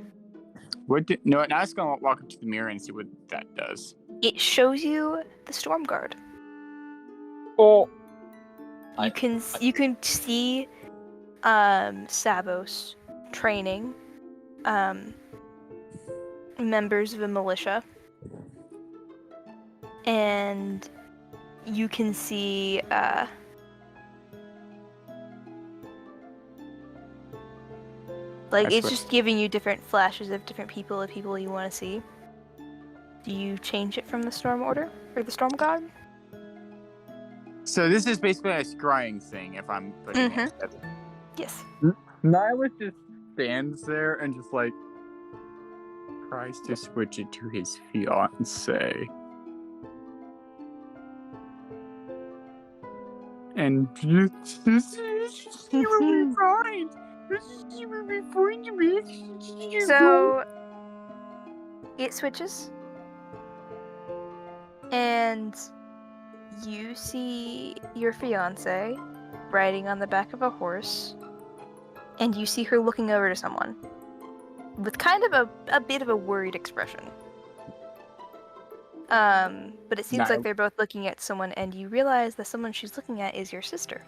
No, now I was going to walk up to the mirror and see what that does. It shows you the storm guard. Oh. You can see Savos training members of a militia. And you can see it's just giving you different flashes of different people you want to see. Do you change it from the storm order or the storm god? So this is basically a scrying thing, if I'm putting it together. Yes. Nihilus just stands there and just like tries to switch it to his fiance. And this will be fine. This will be fine to me. So it switches, and you see your fiance riding on the back of a horse, and you see her looking over to someone with kind of a bit of a worried expression. But it seems like they're both looking at someone, and you realize that someone she's looking at is your sister.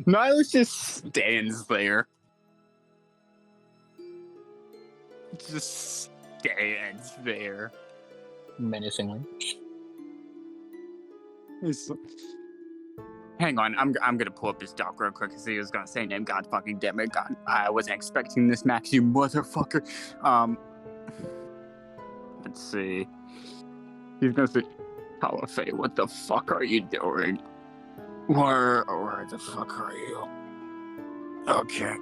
Nihilus just stands there. Just stands there. Menacingly. Hang on, I'm gonna pull up his doc real quick because he was gonna say name. God fucking damn it, God, I wasn't expecting this, Max, you motherfucker. Let's see. He's gonna say, Caliphate, what the fuck are you doing? Where the fuck are you? Okay.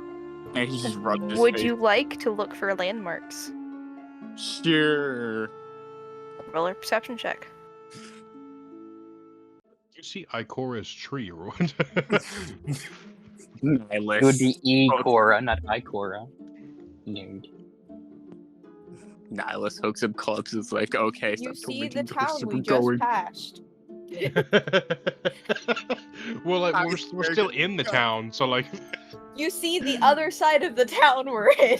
And he just rubbed his Would face. you like to look for landmarks? Sure. Roll a perception check. You see Ikora's tree or what? Nihilus. It would be E-Cora, not I-Cora. Nerd. Nihilus hooks up clubs. Is like, okay, You stop see the tormenting the town horse, we we're just going. passed. Well, like we're still in the town, so like. You see the other side of the town we're in.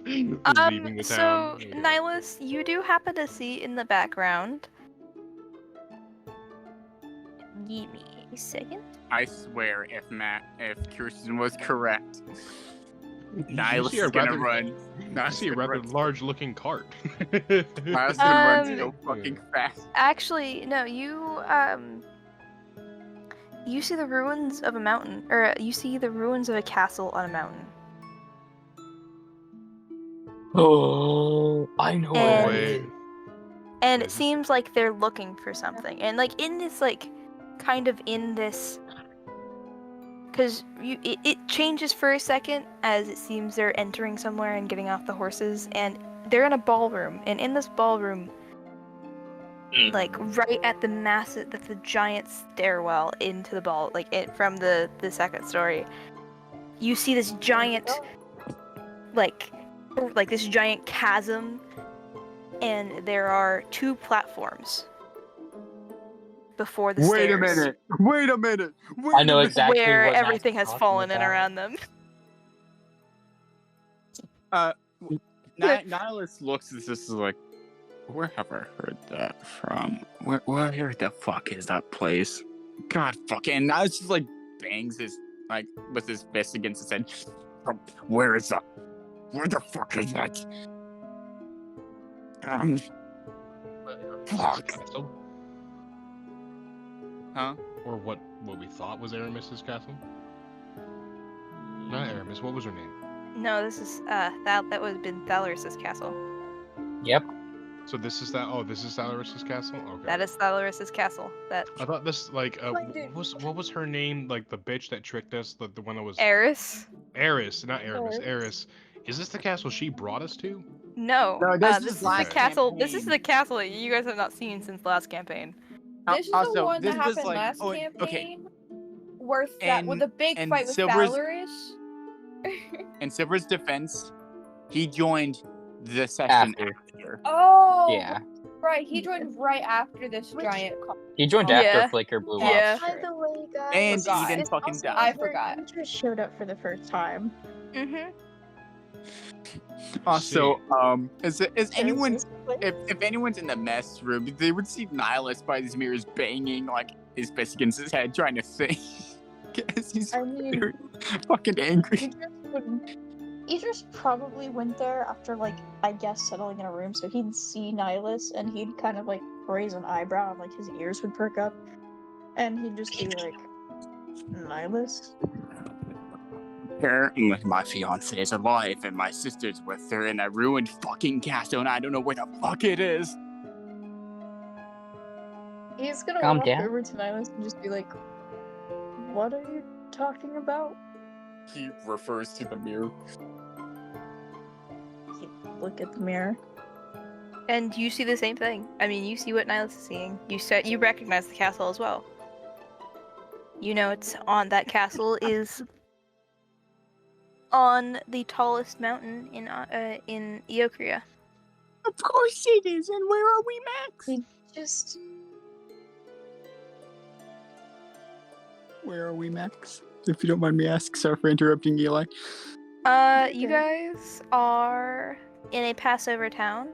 Leaving the So, town. Nihilus, you do happen to see in the background Give me a second. I swear, if Kirsten was correct, You Nihilus see a is gonna rather- run. I see a rather large-looking cart. Nihilus is gonna run Um, so fucking fast. Actually, no. You see the ruins of a mountain, or you see the ruins of a castle on a mountain. Oh, I know And- what it is. Wait. And Wait, it seems like they're looking for something. And like in this because it changes for a second as it seems they're entering somewhere and getting off the horses, and they're in a ballroom. And in this ballroom, like right at the giant stairwell into the ball, from the second story, you see this giant like this giant chasm. And there are 2 platforms before the Wait a stairs. minute! Wait a minute! Wait I know a minute. exactly where what Matt's everything has talking fallen in about. around them. Nihilus looks at this like, where have I heard that from? Where the fuck is that place? God fucking. Nihilus just like bangs his with his fist against his head. Where is that? Where the fuck is that? Fuck. Castle? Huh? Or what we thought was Aramis's castle? Not Aramis. What was her name? No, this is that would have been Thalorus's castle. Yep. So this is that. Oh, this is Salaris's castle. Okay. That is Thalorus's castle. That I thought this what was her name? Like the bitch that tricked us. The one that was Eris. Eris, not Aramis. Eris. Is this the castle she brought us to? No, No, this is this is the last castle. This is campaign. the castle that you guys have not seen since last campaign. This is the Also, one this that was, happened like, last okay. campaign. With the big and fight with Silver's- Valorous. In Silver's defense, he joined the session after. Oh, Yeah. right. He joined right after this giant. He joined Yeah. after Flicker blew Yeah. up. By the way, guys, And he didn't it's fucking also die. I where forgot. Idris showed up for the first time. Mm-hmm. Also, is anyone Seriously? if anyone's in the mess room, they would see Nihilus by his mirrors banging like his fist against his head, trying to think. Because he's I mean, very fucking angry. Idris probably went there after, like, I guess settling in a room, so he'd see Nihilus and he'd kind of like raise an eyebrow and like his ears would perk up, and he'd just be like, "Nihilus." My fiance is alive, and my sister's with her in a ruined fucking castle, and I don't know where the fuck it is. He's gonna Calm walk down. over to Nihilus and just be like, "What are you talking about?" He refers to the mirror. He'd look at the mirror. And you see the same thing. I mean, you see what Nihilus is seeing. You recognize the castle as well. You know it's on that castle is on the tallest mountain in Eokria. Of course it is, and where are we, Max? He just Where are we, Max? If you don't mind me asking, sorry for interrupting, Eli. You guys are in a Passover town,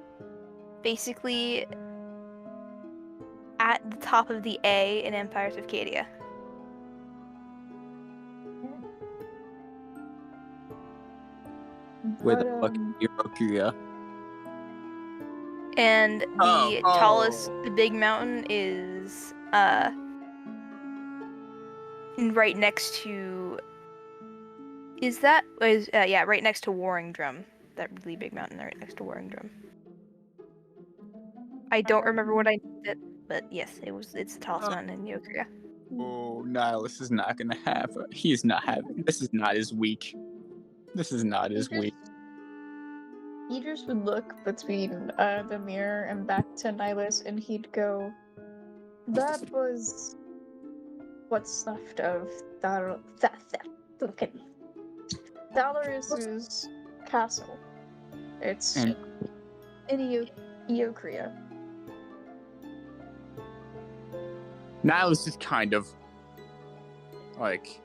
basically at the top of the A in Empires of Cadia. Where the but, fuck is Eokria? And the Oh. tallest, the big mountain is right next to. Right next to Warring Drum. That really big mountain right next to Warring Drum. I don't remember what I named it, but yes, it's the tallest mountain in Eokria. Oh, Nihilus is not gonna have. He's not having. This is not his week. This is not his week. Idris would look between the mirror and back to Nihilus, and he'd go, "That was what's left of Thalorus's castle. It's And- in Eokria." Nihilus just kind of like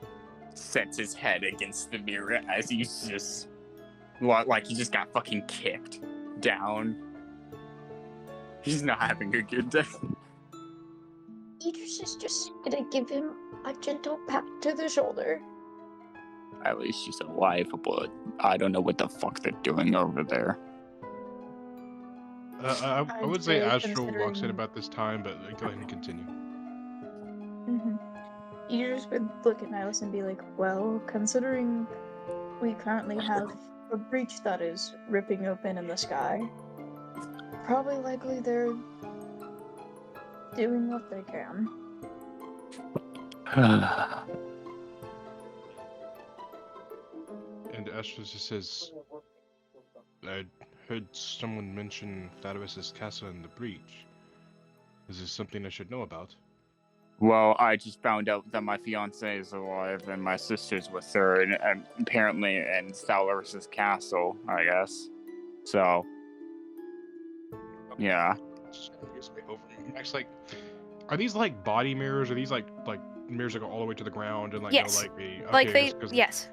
sets his head against the mirror as he's just like he just got fucking kicked down. He's not having a good day. Idris is just gonna give him a gentle pat to the shoulder. At least she's alive, but I don't know what the fuck they're doing over there. I would I'd say say Astral walks in considering- about this time, but go ahead and continue. Idris would look at Nihilus and be like, well, considering we currently have a breach that is ripping open in the sky, probably likely they're doing what they can. And Astral just says, I heard someone mention Thaddeus's castle in the breach. Is this something I should know about? Well, I just found out that my fiance is alive and my sister's with her, and apparently in Thalaris' castle, I guess. So, yeah. Max, like, are these like body mirrors? Are these like mirrors that go all the way to the ground and like Yes. go like the? Okay, Like they, 'cause- yes,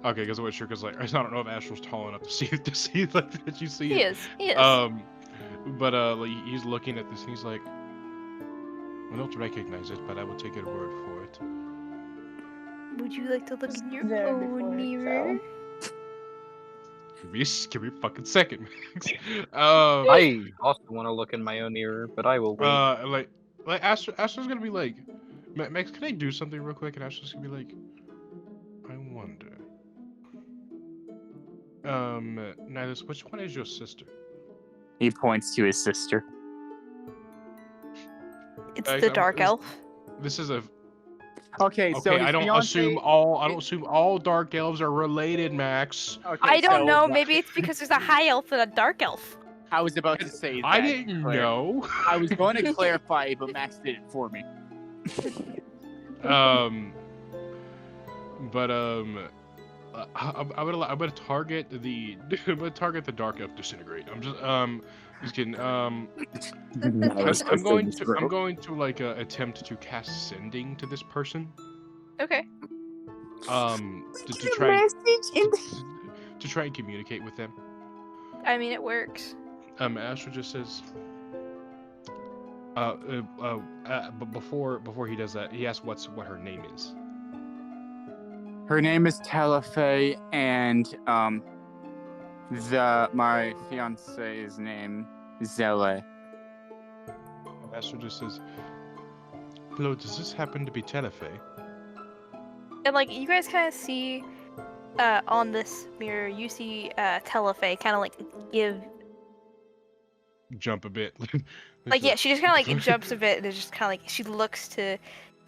Okay, because I wasn't sure because like I don't know if Astral's tall enough to see like that you see he it. is. He is. But like he's looking at this and he's like, I don't recognize it, but I will take your word for it. Would you like to look in your there before own it mirror? Give me a fucking second, Max. I also want to look in my own mirror, but I will wait. Like Astra's gonna be like, Max, can I do something real quick? And Astra's gonna be like, I wonder. Nihilus, which one is your sister? He points to his sister. It's Guys, the dark elf. This is a Okay, so okay. his I don't fiance- assume all dark elves are related, Max. Okay, I don't so know. wha- Maybe it's because there's a high elf and a dark elf. I was about to say that. I didn't Claire. know. I was going to clarify, but Max did it for me. I'm gonna target the dark elf disintegrate. Just kidding. I'm going to like attempt to cast sending to this person. Okay. To try to try and communicate with them. I mean, it works. Astro just says. But before he does that, he asks what her name is. Her name is Telefe, and my fiance's name Zele. Astro just says, "Hello, does this happen to be Telefe?" And like you guys kind of see on this mirror, you see Telefe kind of like give Jump a bit. like yeah, she just kind of like jumps a bit and it's just kind of like she looks to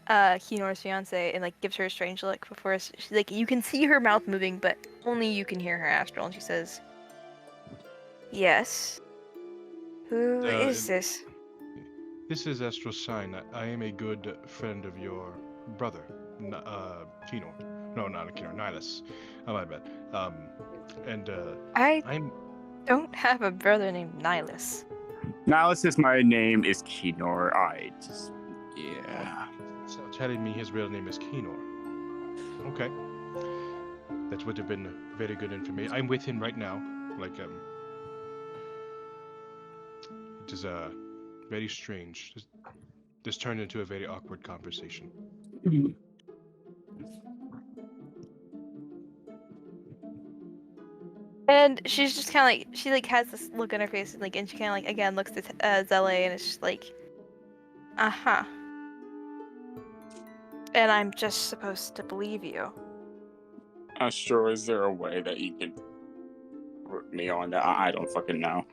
Kinor's fiance and like gives her a strange look before she, like you can see her mouth moving, but only you can hear her astral, and she says, "Yes. Who is this?" This is Astral Sign. I am a good friend of your brother, Kinor. No, not Kinor. Nihilus. Oh, my bad. I I'm. don't have a brother named Nihilus. Now, since my name is Kinor, yeah. So telling me his real name is Kinor. Okay. That would have been very good information. I'm with him right now. Like, it is, very strange. This turned into a very awkward conversation. And she's just kind of like she like has this look on her face, like, and she kind of like again looks at Zele, and it's just like, uh-huh. And I'm just supposed to believe you. Astro, is there a way that you can root me on that? I don't fucking know.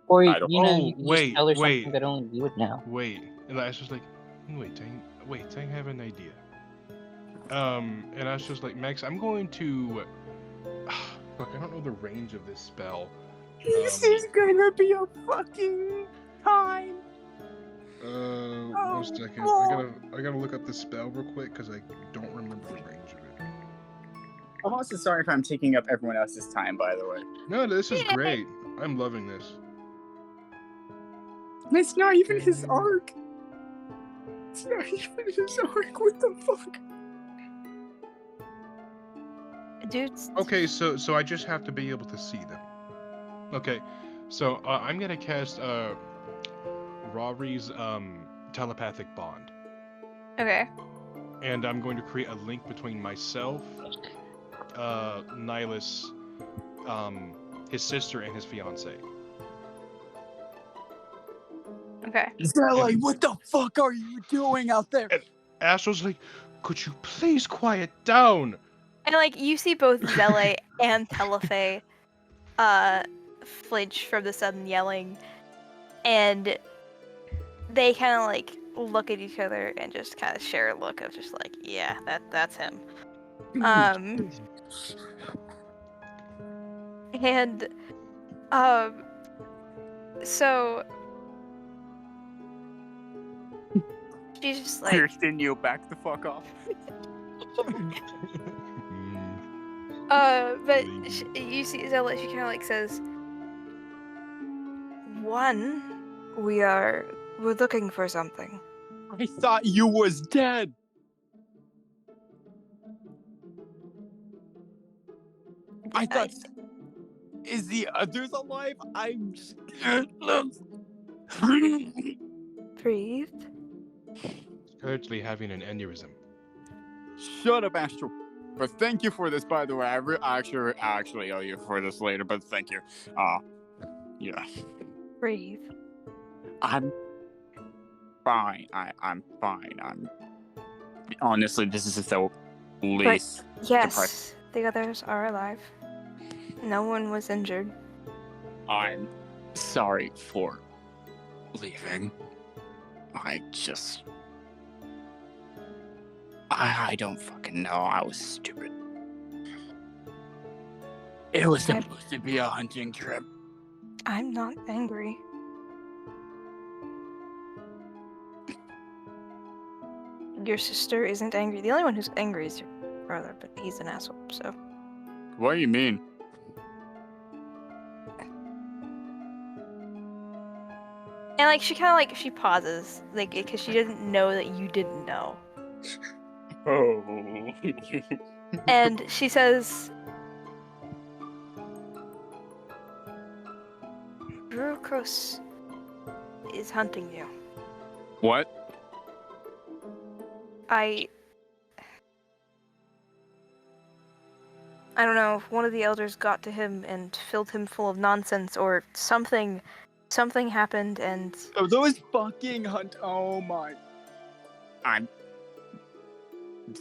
Or I don't- you know, Oh, you can wait, just tell her wait. something that only you would know. Wait. And I was just like, wait, I have an idea. And I was just like, Max, I'm going to... Look, I don't know the range of this spell. This is gonna be a fucking time. One second. I gotta look up the spell real quick because I don't remember the range of it. I'm also sorry if I'm taking up everyone else's time, by the way. No, this is great. I'm loving this. It's not even his arc. It's not even his arc. What the fuck? Dudes. Okay, so I just have to be able to see them. Okay, so I'm gonna cast Rory's telepathic bond. Okay. And I'm going to create a link between myself, Nihilus, his sister, and his fiance. Okay. Zelly, what the fuck are you doing out there? And Astral's like, could you please quiet down? And like you see both Zele and Telefe flinch from the sudden yelling, and they kind of like look at each other and just kind of share a look of just like, yeah, that's him. And so she's just like, Kirsten, you back the fuck off. but you see Zella, she kind of like says, we're looking for something. I thought you was dead. I thought. Is the others alive? I'm scared. Breathe. Currently having an aneurysm. Shut up, Astro. But thank you for this, by the way. I actually owe you for this later, but thank you. Yeah. Breathe. I'm fine. I'm fine. Honestly, this is the least. Yes, the others are alive. No one was injured. I'm sorry for leaving. I don't fucking know. I was stupid. It was supposed to be a hunting trip. I'm not angry. Your sister isn't angry. The only one who's angry is your brother, but he's an asshole, so. What do you mean? And like she kind of like she pauses, like because she didn't know that you didn't know. Oh. And she says, Brukos is hunting you. What? I don't know if one of the elders got to him and filled him full of nonsense or something happened and Oh, those fucking hunt. Oh my.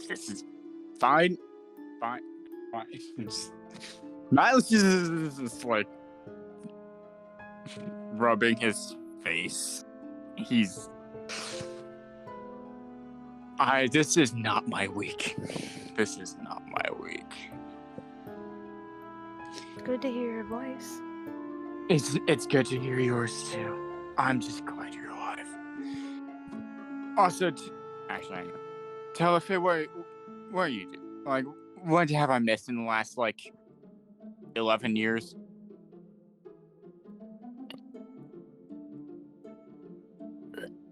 This is fine. Miles just like rubbing his face. This is not my week. This is not my week. it's good to hear your voice. It's good to hear yours too. I'm just glad you're alive. Also, actually, tell us, what are you doing? Like, what have I missed in the last 11 years?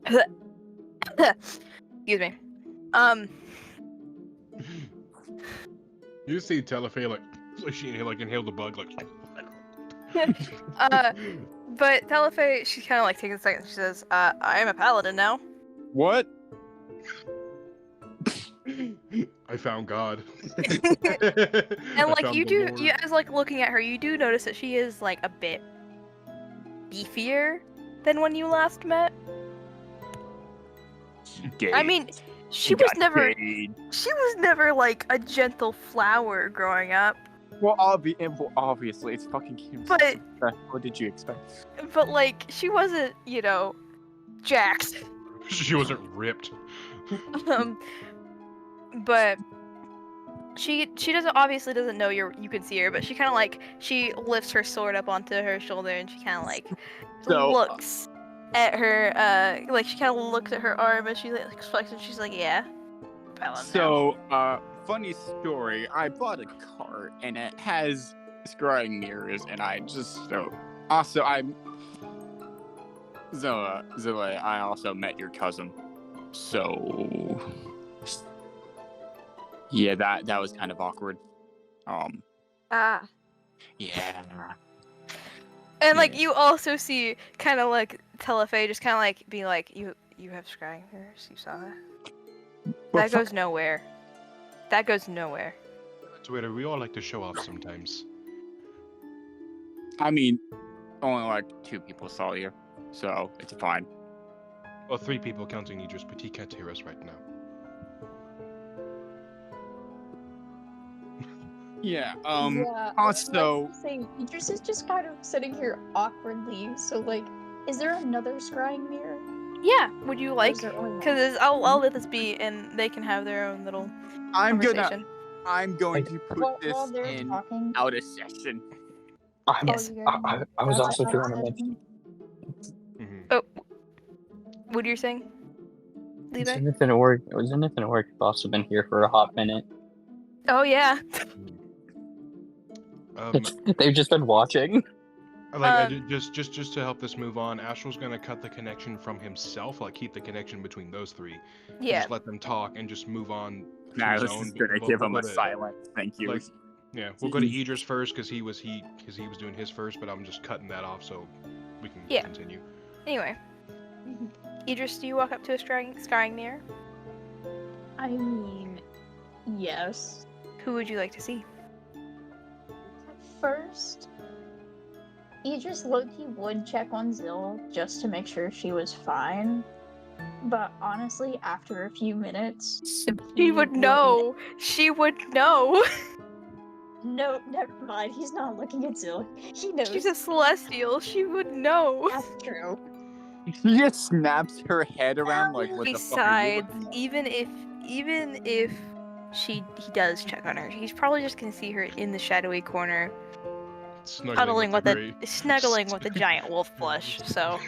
Excuse me. You see Telefe like she inhaled the bug But Telefe, she kind of like takes a second. She says, I am a paladin now. What? I found God. And like you as like looking at her, you do notice that she is like a bit beefier than when you last met. I mean, she was never like a gentle flower growing up. Well, obviously, it's fucking cute. But what did you expect? But like, she wasn't, jacked. She wasn't ripped. But she doesn't know you can see her, but she kind of like she lifts her sword up onto her shoulder and she kind of like looks at her like she kind of looks at her arm and she like flex and she's like, yeah, paladin now. Funny story. I bought a cart and it has scrying mirrors, and I just also Zilla, I also met your cousin. So yeah, that was kind of awkward. Yeah. And like you also see kind of like Telefe just kind of like being like, you have scrying mirrors, you saw that? That goes nowhere. That goes nowhere. Twitter, we all like to show off sometimes. I mean, only like 2 people saw you, so it's fine. Well, 3 people counting Idris, but he can't hear us right now. Yeah. Yeah, Also, saying Idris is just kind of sitting here awkwardly. So, like, is there another scrying mirror? Yeah, would you like? is there only one? Because I'll let this be, and they can have their own little I'm conversation. going to put While this they're in talking. out of session. Yes. you guys I was that's also out of trying to session. Mm-hmm. What are you saying, Levi? Zenith and Org have also been here for a hot minute. Oh yeah. They've just been watching. Just to help this move on, Astral's gonna cut the connection from himself, like keep the connection between those 3. Yeah. Just let them talk and just move on. Nah, his this own. is gonna We'll give go him a to- silence. Thank you. Like, yeah, we'll go to Idris first because he was doing his first, but I'm just cutting that off so we can Yeah. continue. Anyway, Idris, do you walk up to a scrying mirror? I mean, yes. Who would you like to see? First, Idris low-key would check on Zill just to make sure she was fine. But honestly, after a few minutes, She would know. She would know. No, never mind. He's not looking at Zill. He knows. She's a celestial. She would know. That's true. She just snaps her head around like, what the fuck are you Besides, looking at? even if he does check on her, he's probably just gonna see her in the shadowy corner, cuddling with snuggling with a giant wolf plush. So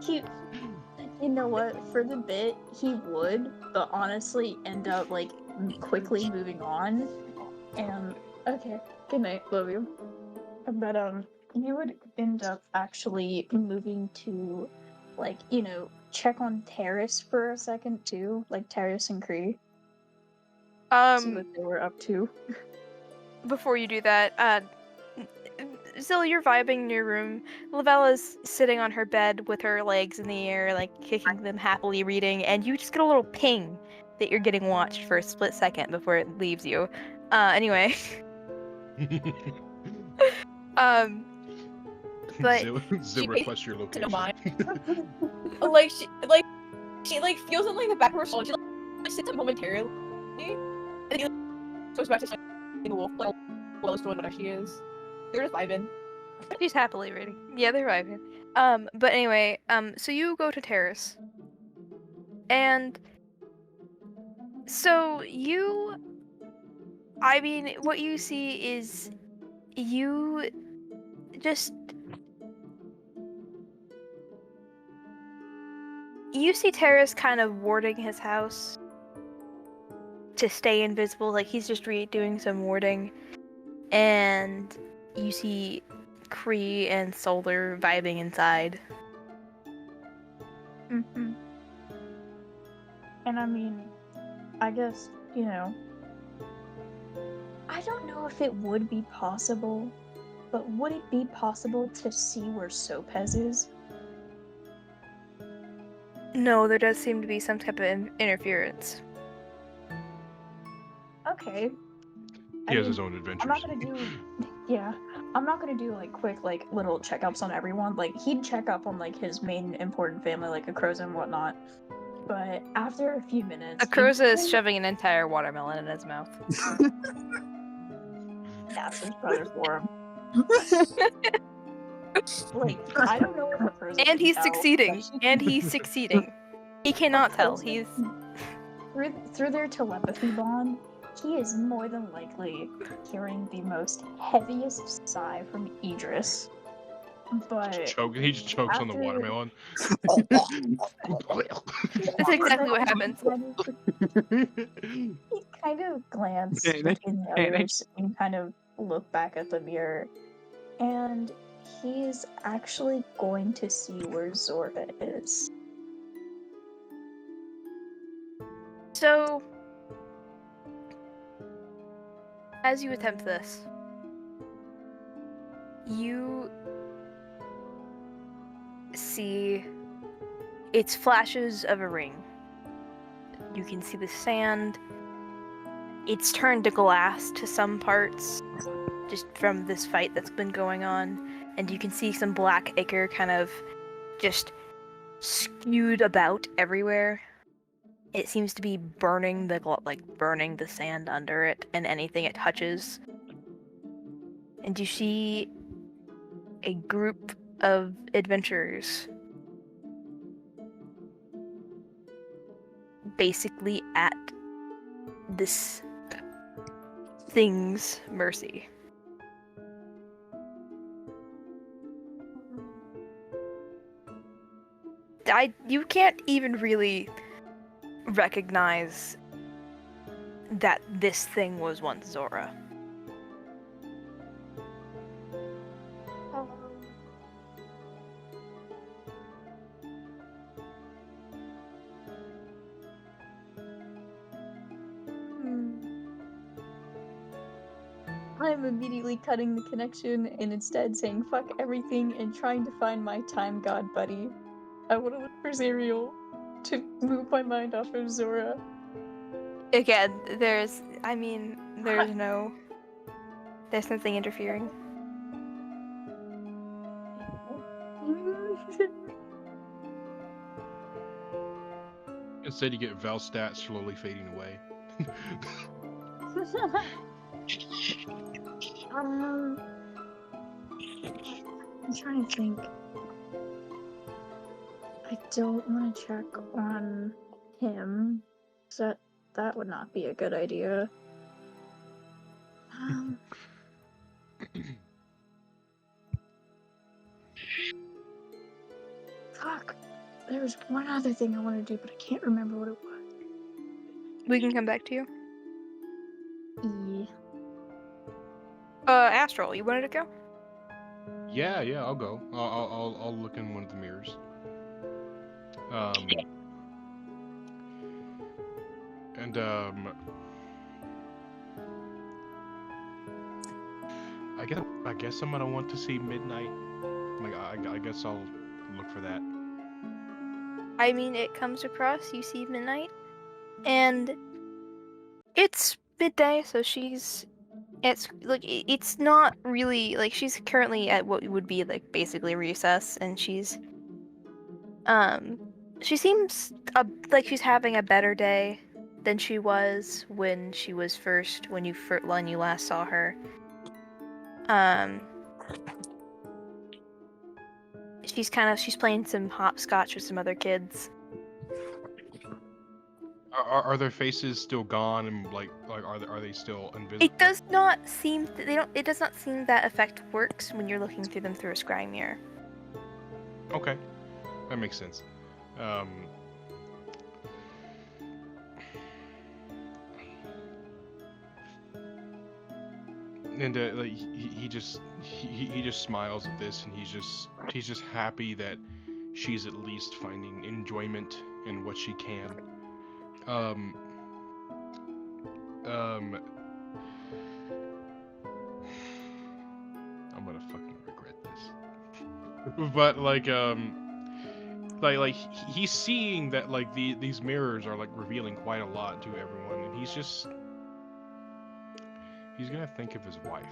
You know what? For the bit, he would, but honestly, end up like quickly moving on. And okay, good night, love you. But you would end up actually moving to, like, check on Terrace for a second too, like Terrace and Kree. See what they were up to. before you do that, Zill, you're vibing in your room. Lavella's sitting on her bed with her legs in the air, like kicking them happily, reading, and you just get a little ping that you're getting watched for a split second before it leaves you. Anyway. But Zill requests your location. She feels in the back of her soul. She sits up momentarily, and he goes back to the wolf, well as to whatever she is. They're just vibing. she's happily reading. Yeah, they're vibing. But anyway, so you go to Terrace. And so what you see is you see Terrace kind of warding his house to stay invisible, like he's just doing some warding, and you see Kree and Solar vibing inside. Mm-hmm. And I mean, I guess, I don't know if it would be possible, but would it be possible to see where Sopez is? No, there does seem to be some type of interference. Okay. He has his own adventures. I'm not gonna do quick little checkups on everyone. He'd check up on his main important family, like Akroza and whatnot. But after a few minutes, Akroza is shoving an entire watermelon in his mouth. That's his brother for him. I don't know what Akroza. And he's knows, succeeding. but And he's succeeding. He cannot tell. He's through their telepathy bond. He is more than likely hearing the most heaviest sigh from Idris. But He just chokes on the watermelon. That's exactly what happens. He kind of glanced between the others and kind of looked back at the mirror. And he's actually going to see where Zorba is. So, as you attempt this, you see it's flashes of a ring. You can see the sand. It's turned to glass to some parts, just from this fight that's been going on. And you can see some black ichor kind of just skewed about everywhere. It seems to be burning the sand under it and anything it touches. And you see a group of adventurers basically at this thing's mercy. You can't even really recognize that this thing was once Zora. I'm immediately cutting the connection and instead saying fuck everything and trying to find my time god buddy. I want to look for Zerial to move my mind off of Zora. Again, there's nothing interfering. Instead, you get Velstat slowly fading away. I'm trying to think. I don't want to check on him, so that would not be a good idea. Fuck. There was one other thing I wanted to do, but I can't remember what it was. We can come back to you. Yeah. Astral, you wanted to go? Yeah, I'll go. I'll look in one of the mirrors. I guess I'm gonna want to see Midnight. Like, I guess I'll look for that. I mean, it comes across, you see Midnight, and it's midday, so it's not really, like, she's currently at what would be, like, basically recess, and she seems like she's having a better day than she was when you last saw her. She's playing some hopscotch with some other kids. Are their faces still gone and like are they still invisible? It does not seem that effect works when you're looking through them through a scrying mirror. Okay, that makes sense. And like he just smiles at this, and he's just happy that she's at least finding enjoyment in what she can. I'm gonna fucking regret this. But like he's seeing that like these mirrors are like revealing quite a lot to everyone, and he's gonna think of his wife.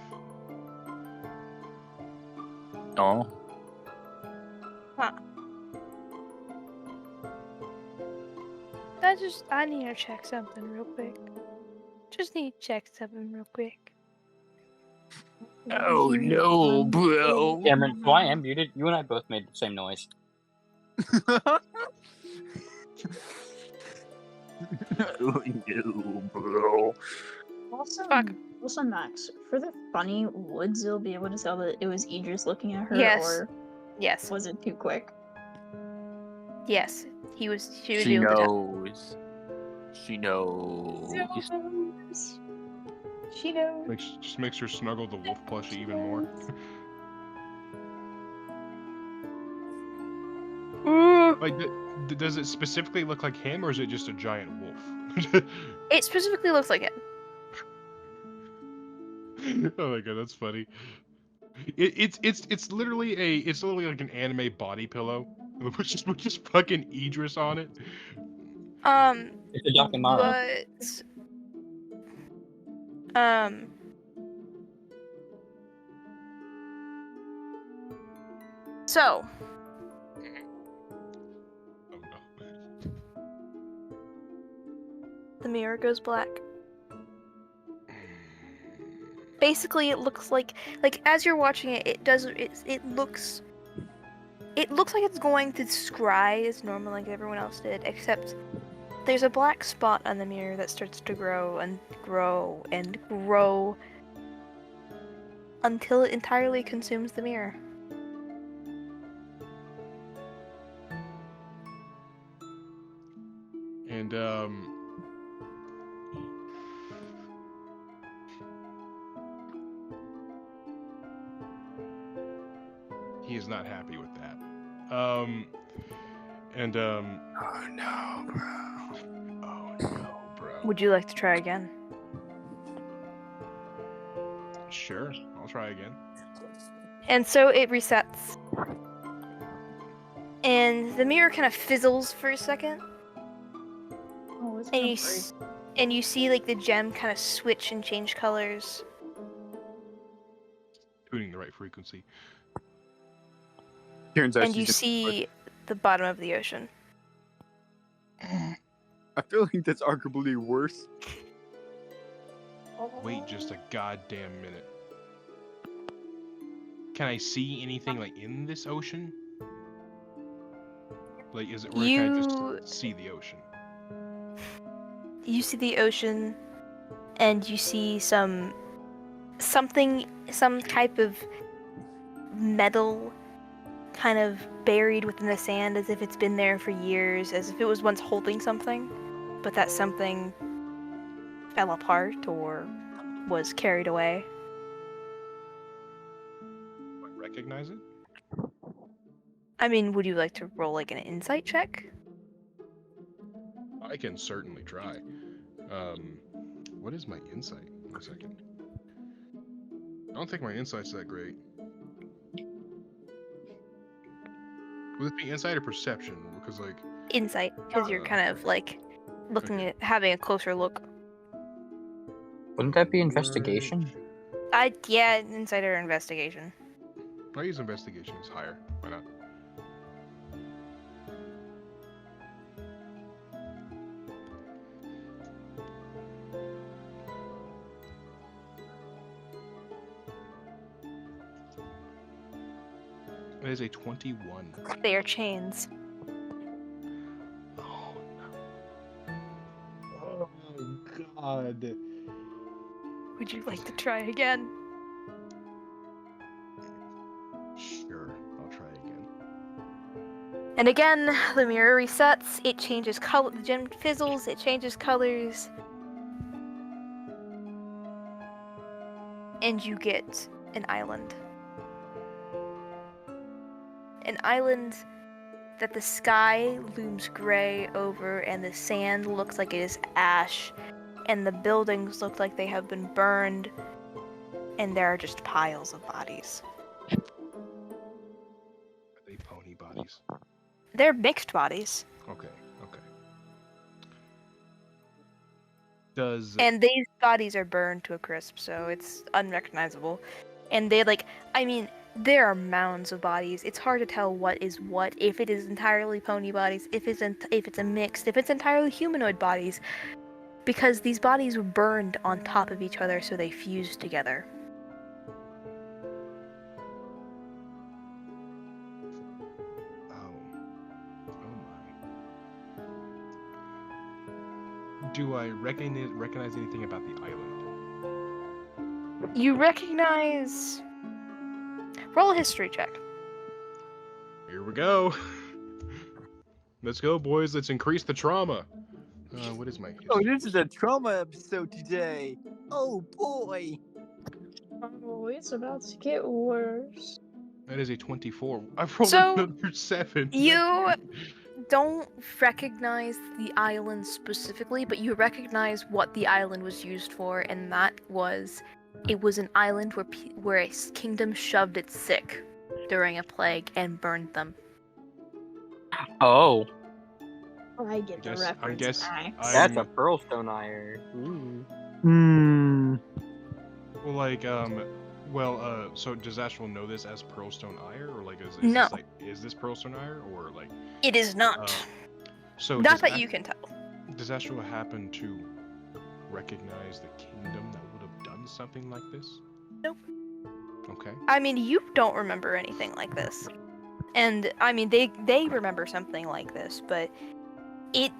Oh. Huh. I need to check something real quick. Just need to check something real quick. Oh no, bro. Cameron, so I am muted. You and I both made the same noise. Oh no, bro. Also, Max, for the funny, would Zil be able to tell that it was Idris looking at her, Yes. or Yes. was it too quick? Yes. She was She able to tell. knows. She knows. She knows. Just makes her snuggle the wolf plushie even more. Like, does it specifically look like him, or is it just a giant wolf? It specifically looks like it. Oh my god, that's funny. It's literally like an anime body pillow, which is fucking Idris on it. It's a Dakimaru. But so Oh no. the mirror goes black. Basically, it looks like as you're watching it, it looks like it's going to scry as normal like everyone else did, except there's a black spot on the mirror that starts to grow and grow and grow until it entirely consumes the mirror. And he is not happy with that. Oh no, bro. Oh no, bro. Would you like to try again? Sure, I'll try again. And so it resets. And the mirror kind of fizzles for a second. Oh, it's And gonna you, and you see like the gem kind of switch and change colors. Tuning the right frequency. Turns out And you she's see the bottom of the ocean. I feel like that's arguably worse. Wait just a goddamn minute. Can I see anything like in this ocean? Like, is it, or can I just see the ocean? You see the ocean, and you see some type of metal kind of buried within the sand, as if it's been there for years, as if it was once holding something, but that something fell apart or was carried away. Do I recognize it? I mean, would you like to roll like an insight check? I can certainly try. What is my insight? 1 second. I don't think my insight's that great. Would it be insight or perception? Because like Insight, because you're kind of like looking at having a closer look. Wouldn't that be investigation? Yeah, insight or investigation. I use investigation. It's higher. Why not? It is a 21. They are chains. Oh no. Oh god. Would you like to try again? Sure, I'll try again. And again, the mirror resets. It changes color. The gem fizzles. It changes colors. And you get an island. An island that the sky looms gray over, and the sand looks like it is ash, and the buildings look like they have been burned, and there are just piles of bodies. Are they pony bodies? They're mixed bodies. Okay, okay. Does And these bodies are burned to a crisp, so it's unrecognizable. And they there are mounds of bodies. It's hard to tell what is what, if it is entirely pony bodies, if it's a mixed, if it's entirely humanoid bodies, because these bodies were burned on top of each other, so they fused together. Do I recognize anything about the island? You recognize... Roll a history check. Here we go. Let's go, boys. Let's increase the trauma. What is my history? Oh, this is a trauma episode today. Oh boy. Oh, it's about to get worse. That is a 24. I've rolled So, another 7. You don't recognize the island specifically, but you recognize what the island was used for, and that was... It was an island where a kingdom shoved its sick during a plague and burned them. Oh. I get the reference, Max. That's a pearlstone ire. Ooh. Well, like, so does Astral know this as Pearlstone Ire, or like, No. this, like, is this Pearlstone Ire, or like? It is not. So Not that you can tell. Does Astral happen to recognize the kingdom that would have done something like this? Nope. Okay. I mean, you don't remember anything like this. And, I mean, they remember something like this, but it...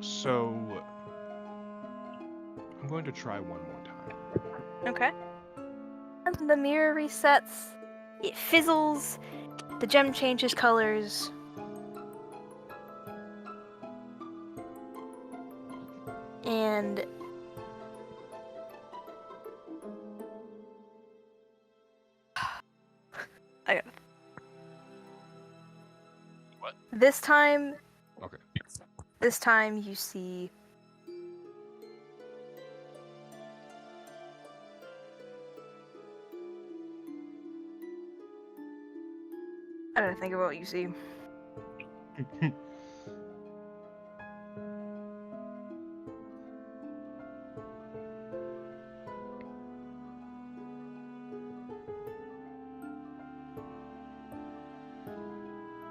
So, I'm going to try one more time. Okay. And the mirror resets. It fizzles. The gem changes colors. And... I got it. What? This time... Okay. This time you see... I gotta think about what you see.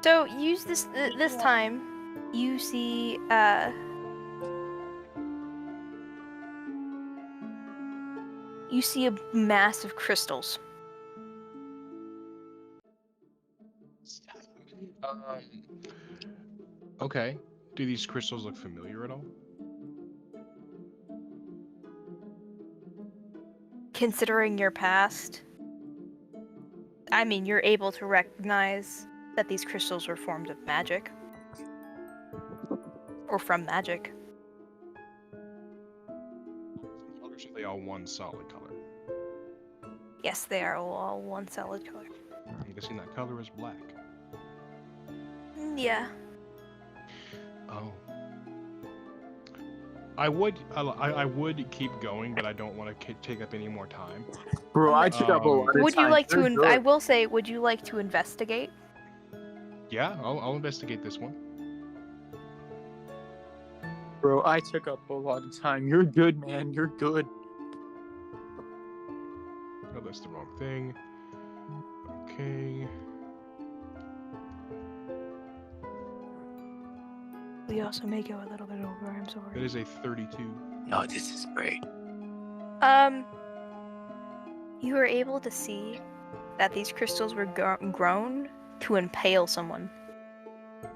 So use this this time. You see you see a mass of crystals. Okay. Do these crystals look familiar at all? Considering your past, I mean, you're able to recognize that these crystals were forms of magic. Or from magic. Colors, are they all one solid color? Yes, they are all one solid color. I'm guessing that color is black. Yeah. Oh. I would keep going, but I don't want to take up any more time. Bro, I took up a lot of Would you time. like to? You're good. I will say, would you like to investigate? Yeah, I'll investigate this one. Bro, I took up a lot of time. You're good, man. You're good. Oh, that's the wrong thing. Okay. We also may go a little bit over. I'm sorry. That is a 32. No, this is great. You were able to see that these crystals were grown to impale someone,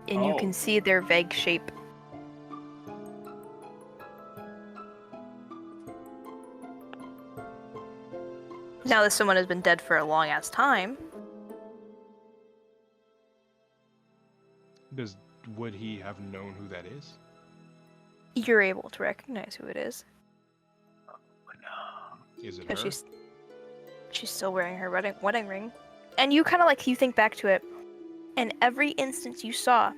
and you Oh. can see their vague shape. Now that someone has been dead for a long ass time, Would he have known who that is? you're able to recognize who it is. Is it her? Because she's still wearing her wedding ring. And you kind of like, you think back to it, and every instance you saw,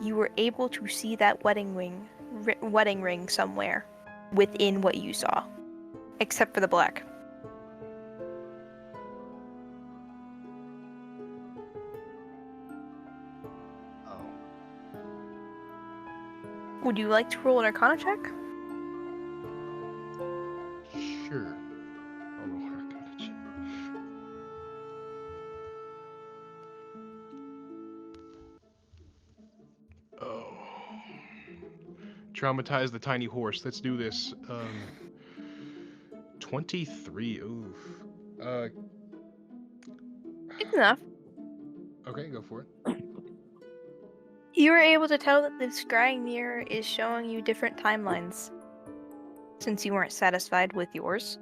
you were able to see that wedding ring somewhere within what you saw, except for the black. Oh. Would you like to roll an Arcana check? Sure. I'll roll her Arcana check. Oh. Traumatize the tiny horse. Let's do this. 23. Oof. It's enough. Okay, go for it. You were able to tell that the scrying mirror is showing you different timelines, since you weren't satisfied with yours.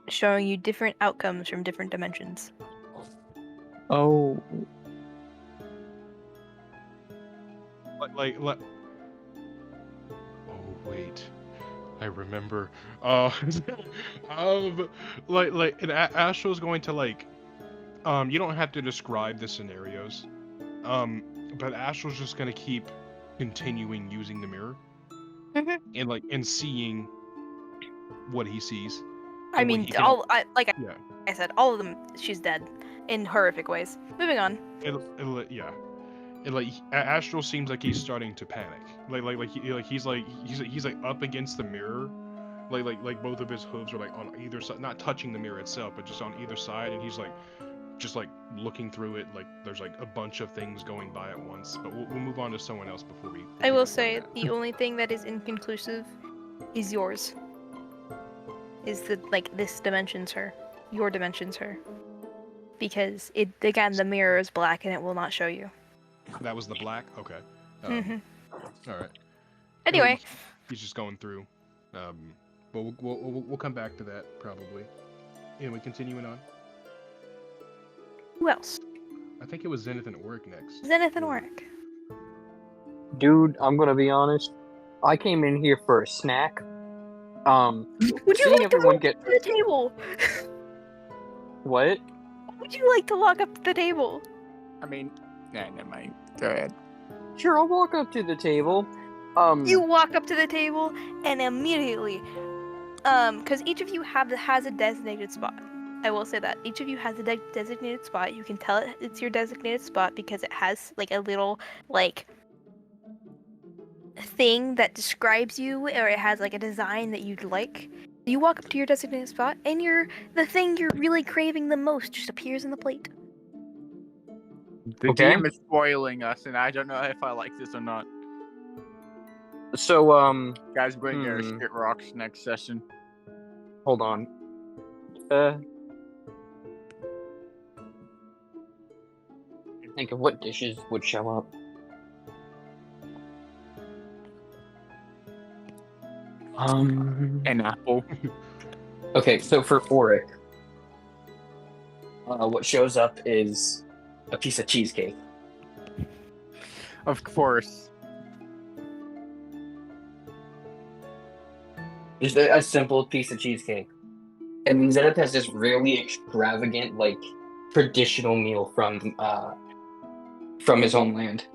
Showing you different outcomes from different dimensions. Oh. Oh, wait. I remember. And Astral's going to you don't have to describe the scenarios. But Astral's just gonna keep continuing using the mirror. Mhm. And seeing what he sees. I And what mean, he can- Yeah. I said, all of them, she's dead in horrific ways. Moving on. Yeah. And like Astral seems like he's starting to panic. He's up against the mirror. Like both of his hooves are like on either side, not touching the mirror itself, but just on either side, and he's like just like looking through it, like there's like a bunch of things going by at once. But we'll move on to someone else before we. I pick will up on say that. the only thing that is inconclusive is yours. Is that like this dimensions her, your dimensions her, because it again the mirror is black and it will not show you. That was the black. Okay. All right. Anyway, He's just going through. But we'll come back to that probably. Anyway, continuing on. who else? I think it was Zenith and Oric next. Zenith and Oric. Dude, I'm gonna be honest. I came in here for a snack. Would you seeing like to everyone walk get up to the table? what? Would you like to walk up to the table? I mean, nah, never mind. Go ahead. Sure, I'll walk up to the table. You walk up to the table and immediately, because each of you has a designated spot. I will say that each of you has a designated spot. You can tell it's your designated spot because it has like a little like thing that describes you, or it has like a design that you'd like. You walk up to your designated spot, and the thing you're really craving the most just appears on the plate. The Okay. DM is spoiling us, and I don't know if I like this or not. So, Guys, we're gonna get our shit rocks next session. hold on. Think of what dishes would show up. An apple. Okay, so for Oric, what shows up is a piece of cheesecake. Of course. Just a simple piece of cheesecake. And then Zenith has this really extravagant, like, traditional meal from his homeland.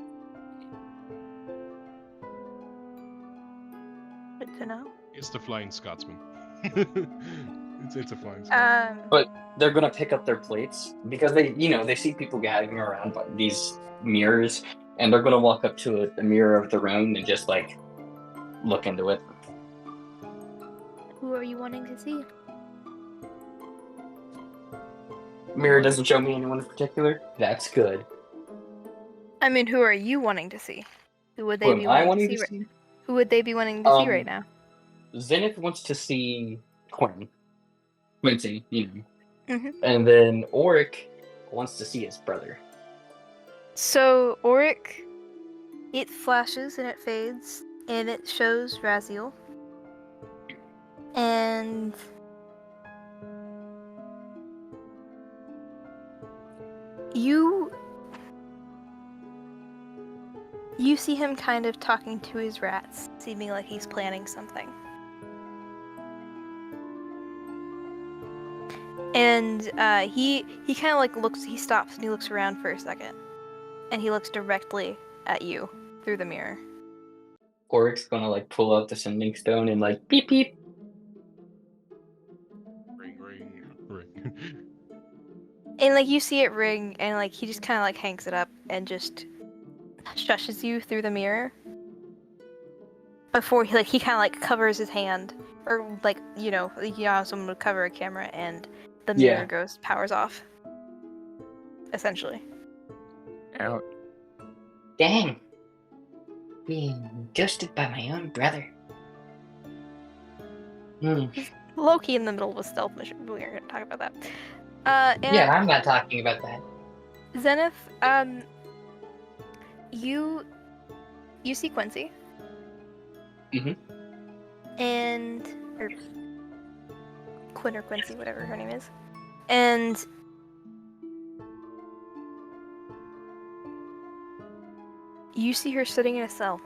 Good to know. It's the Flying Scotsman. it's a Flying Scotsman. But they're gonna pick up their plates because they see people gathering around by these mirrors, and they're gonna walk up to a mirror of their own and just like look into it. Who are you wanting to see? Mirror doesn't show me anyone in particular. That's good. I mean, who are you wanting to see? Who would they Who be am I wanting wanting to to see? see? Who would they be wanting to see right now? Zenith wants to see Quincy, Mhm. and then Oric wants to see his brother. So Oric, it flashes and it fades, and it shows Raziel. And you see him kind of talking to his rats, seeming like he's planning something. And he kind of like looks. He stops and he looks around for a second, and he looks directly at you through the mirror. Oric's gonna like pull out the sending stone and like beep beep. Ring, ring, ring. And like you see it ring, and like he just kind of like hangs it up and just shushes you through the mirror. Before he kind of like covers his hand, or like how someone would cover a camera and the mirror powers off. Essentially. Out. Dang. Being ghosted by my own brother. Loki in the middle of a stealth mission. We're gonna talk about that. And Yeah, I'm not talking about that. Zenith, you see Quincy. Mhm. And or Quinn or Quincy, whatever her name is. And you see her sitting in a cell.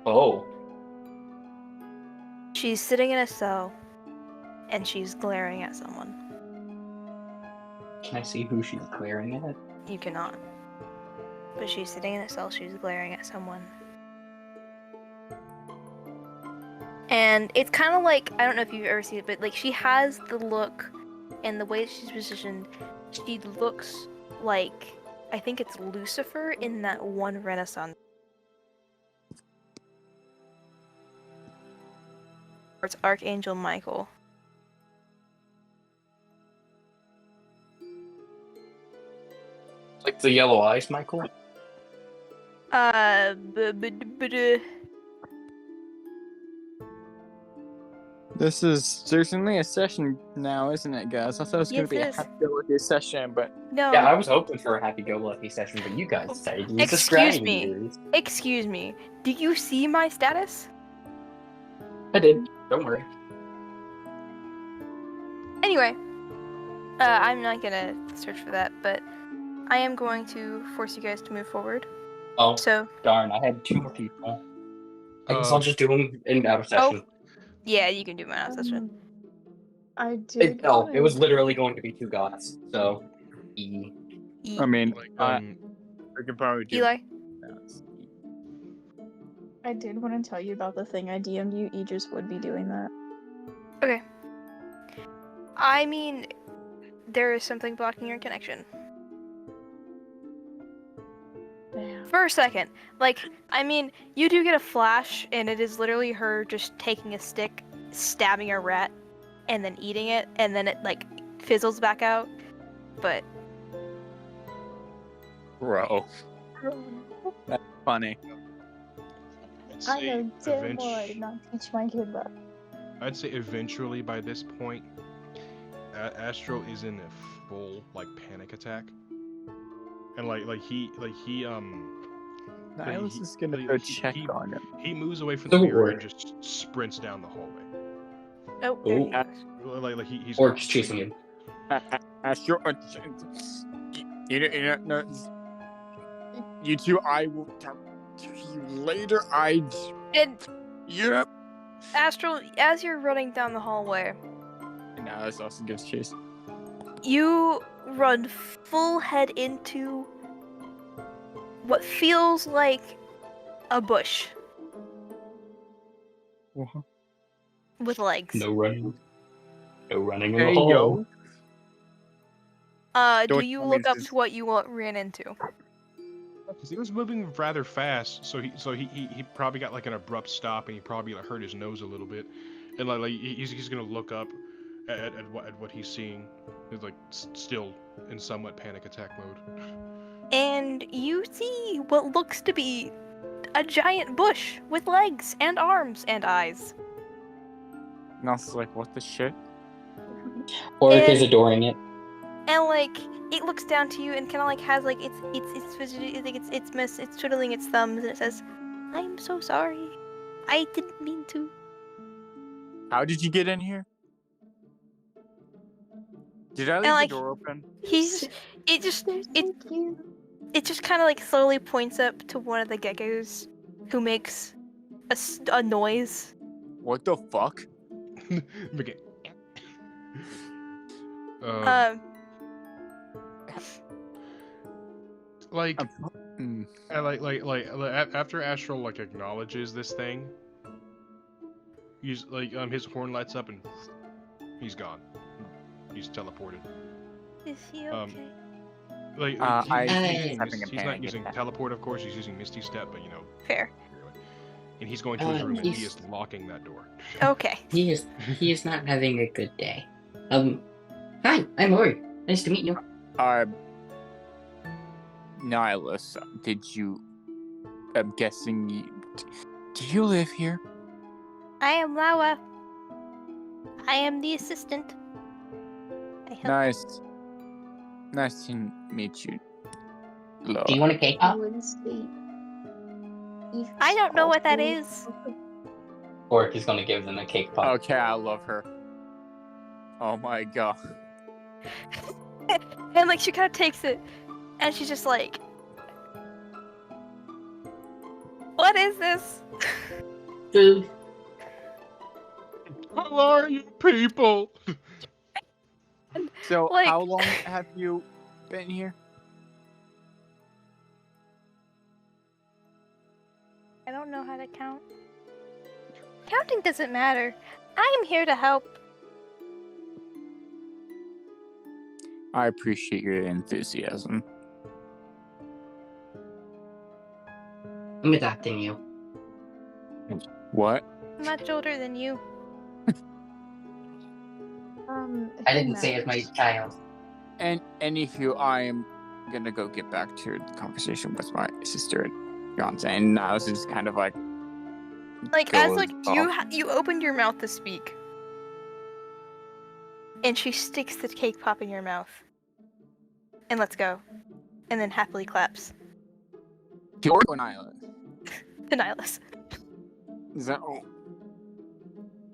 Oh. She's sitting in a cell, and she's glaring at someone. Can I see who she's glaring at? You cannot. But she's sitting in a cell, she's glaring at someone. And it's kind of like, I don't know if you've ever seen it, but like she has the look and the way that she's positioned, she looks like, I think it's Lucifer in that one Renaissance. Or it's Archangel Michael. Like the yellow eyes, Michael. This is certainly a session now, isn't it, guys? I thought it was going to be a Yes, it is. happy-go-lucky session, but No. Yeah, I was hoping for a happy-go-lucky session, but you guys decided to use the Excuse scrying me. meters. Excuse me. Do you see my status? I did. Don't worry. Anyway, I'm not gonna search for that, but I am going to force you guys to move forward. Oh, So, darn, I had 2 more people. I guess I'll just do them in out of session. yeah, you can do my session. I did. It was literally going to be 2 gods, so... E. I mean, Like, we can probably do. Eli? I did want to tell you about the thing I DM'd you. Idris would be doing that. Okay. I mean, there is something blocking your connection. Damn. For a second. Like, I mean, you do get a flash, and it is literally her just taking a stick, stabbing a rat, and then eating it, and then it, like, fizzles back out. But, Bro. That's funny. I'd I say know damn well I eventu- did not teach my kid that. I'd say eventually by this point, Astro is in a full like panic attack, and Nihilus he- is going to like, go he- check he- on him. he moves away from the So mirror weird. and just sprints down the hallway. oh, there Ooh. he is. Like he's Orc's chasing him. Astro, no, you two, I will talk to you later. And, Yep. Astral, as you're running down the hallway, And now this also gives chase. you run full head into what feels like a bush with legs. No running. No running in Hey, the hall. yo. Do Don't you tell me look up this is- to what you ran into? Because he was moving rather fast, so he probably got like an abrupt stop, and he probably like, hurt his nose a little bit, and he's gonna look up at what he's seeing. He's like still in somewhat panic attack mode. And you see what looks to be a giant bush with legs and arms and eyes. And I was like, what the shit? Orc is And- adoring it. And like it looks down to you and kind of like has like it's twiddling its thumbs and it says, "I'm so sorry. I didn't mean to." How did you get in here? Did I leave like, the door open? It just kind of like slowly points up to one of the geckos who makes a noise. What the fuck? Okay. Like, Mm. after Astral like acknowledges this thing, he's like his horn lights up and he's gone. He's teleported. Is he Um, okay? Like having a he's not panic using attack. teleport, of course. He's using Misty Step, but you know. Fair. And he's going to his room and he he's- is locking that door. Okay. He is not having a good day. Hi, I'm Ori. Nice to meet you. Nihilus, I'm guessing do you live here? I am Lawa. I am the assistant. I help. Nice to meet you. Loa. Do you want a cake pop? I don't know what that is. Orc is gonna give them a cake pop. Okay, I love her. Oh my god. And like she kind of takes it, and she's just like, "What is this?" Food. How are you, people? So, Like- how long have you been here? I don't know how to count. Counting doesn't matter. I am here to help. I appreciate your enthusiasm. I'm adopting you. What? I'm much older than you. I hey, didn't say as my Max. child. And anywho, I am gonna go get back to the conversation with my sister and fiance, and now this is kind of like As goes you opened your mouth to speak, and she sticks the cake pop in your mouth, and lets go, and then happily claps. to Oregon Island. To Nihilus. Is that oh?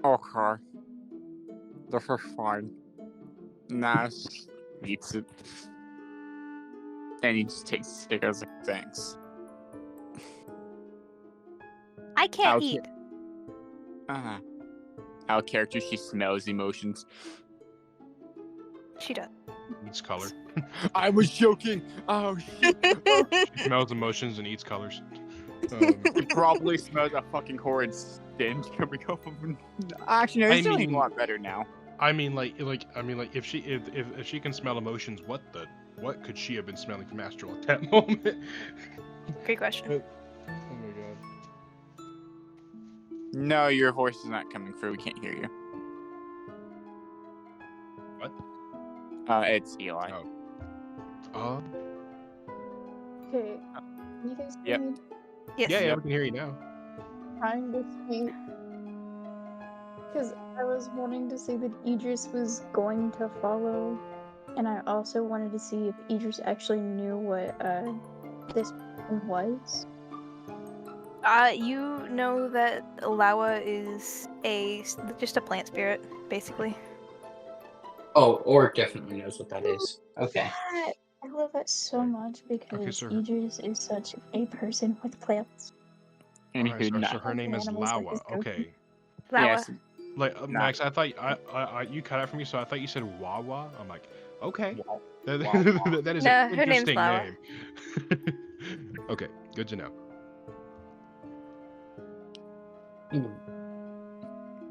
Okay, this is fine. Nice. Eats it, and he just takes it. He goes like, thanks. I can't Okay. eat. Out of character, she smells emotions. She does. Eats color. I was joking. Oh shit. She smells emotions and eats colors. It probably smells a fucking horrid stench coming off of him. Actually, no, it's I doing mean- a lot better now. I mean, if she can smell emotions, what could she have been smelling from Astral at that moment? Great question. Oh my god. No, your voice is not coming through. We can't hear you. What? It's Eli. Oh. Okay, you guys Yep. hear me? Yes. Yeah, we can hear you now. Trying to see. Because I was wanting to say that Idris was going to follow, and I also wanted to see if Idris actually knew what this person was. You know that Lawa is just a plant spirit, basically. Oh, Orc definitely knows what that is. Okay. That- I love that so much because so- Idris is such a person with plants. Anywho, Alright, so not. her name is Animals like Lawa. his goat. Okay. Lawa. Yes. Max, I thought you cut out for me, so I thought you said Wawa. I'm like, okay. Wow. That Wow. that is No, an her name's interesting Lawa. name. Okay, good to know.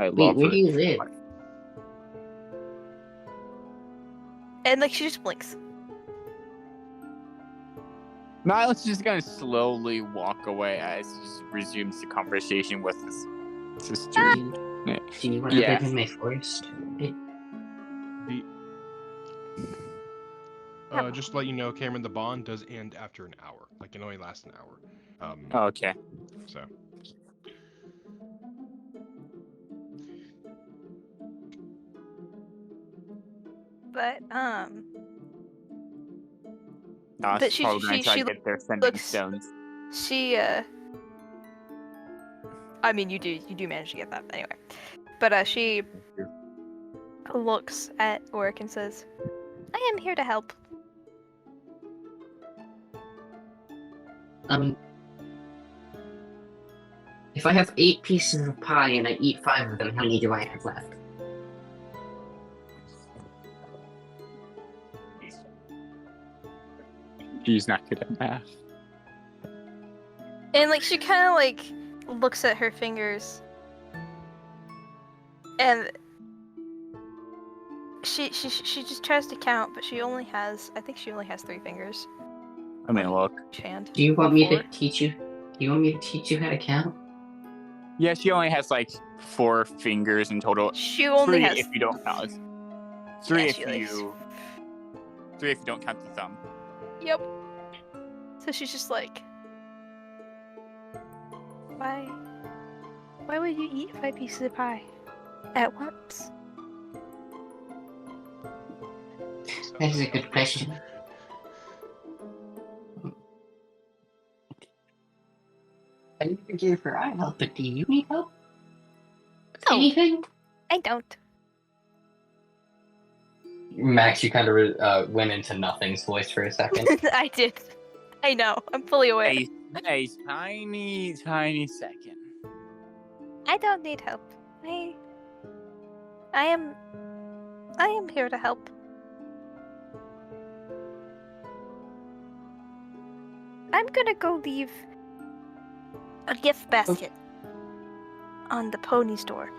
I Wait, love where her. do you live? And she just blinks. Niles just gonna slowly walk away as he just resumes the conversation with his sister. Do you want to Yeah. live in my forest? Just to let you know, Cameron, the bond does end after an hour. Like, it only lasts an hour. Okay. So. But Now But it's she- probably gonna she- try she to get their sending looks- stones. she I mean, you do manage to get that anyway. But she looks at Oric and says, "I am here to help." If I have 8 pieces of pie and I eat 5 of them, how many do I have left? She's not good at math. And she kind of looks at her fingers, and she just tries to count, but I think she only has 3 fingers. I mean, look. Each hand. Do you want me to 4? teach you? Do you want me to teach you how to count? Yeah, she only has 4 fingers in total. She only 3 has. if you don't count. 3 Yeah, if she likes- you. 3 if you don't count the thumb. Yep. So she's just why? Why would you eat 5 pieces of pie at once? That is a good question. I never gave her eye help, but do you need help? No. Anything? I don't. Max, you kind of went into Nothing's voice for a second. I did. I know. I'm fully aware. A tiny, tiny second. I don't need help. I am here to help. I'm gonna go leave a gift basket. on the pony store.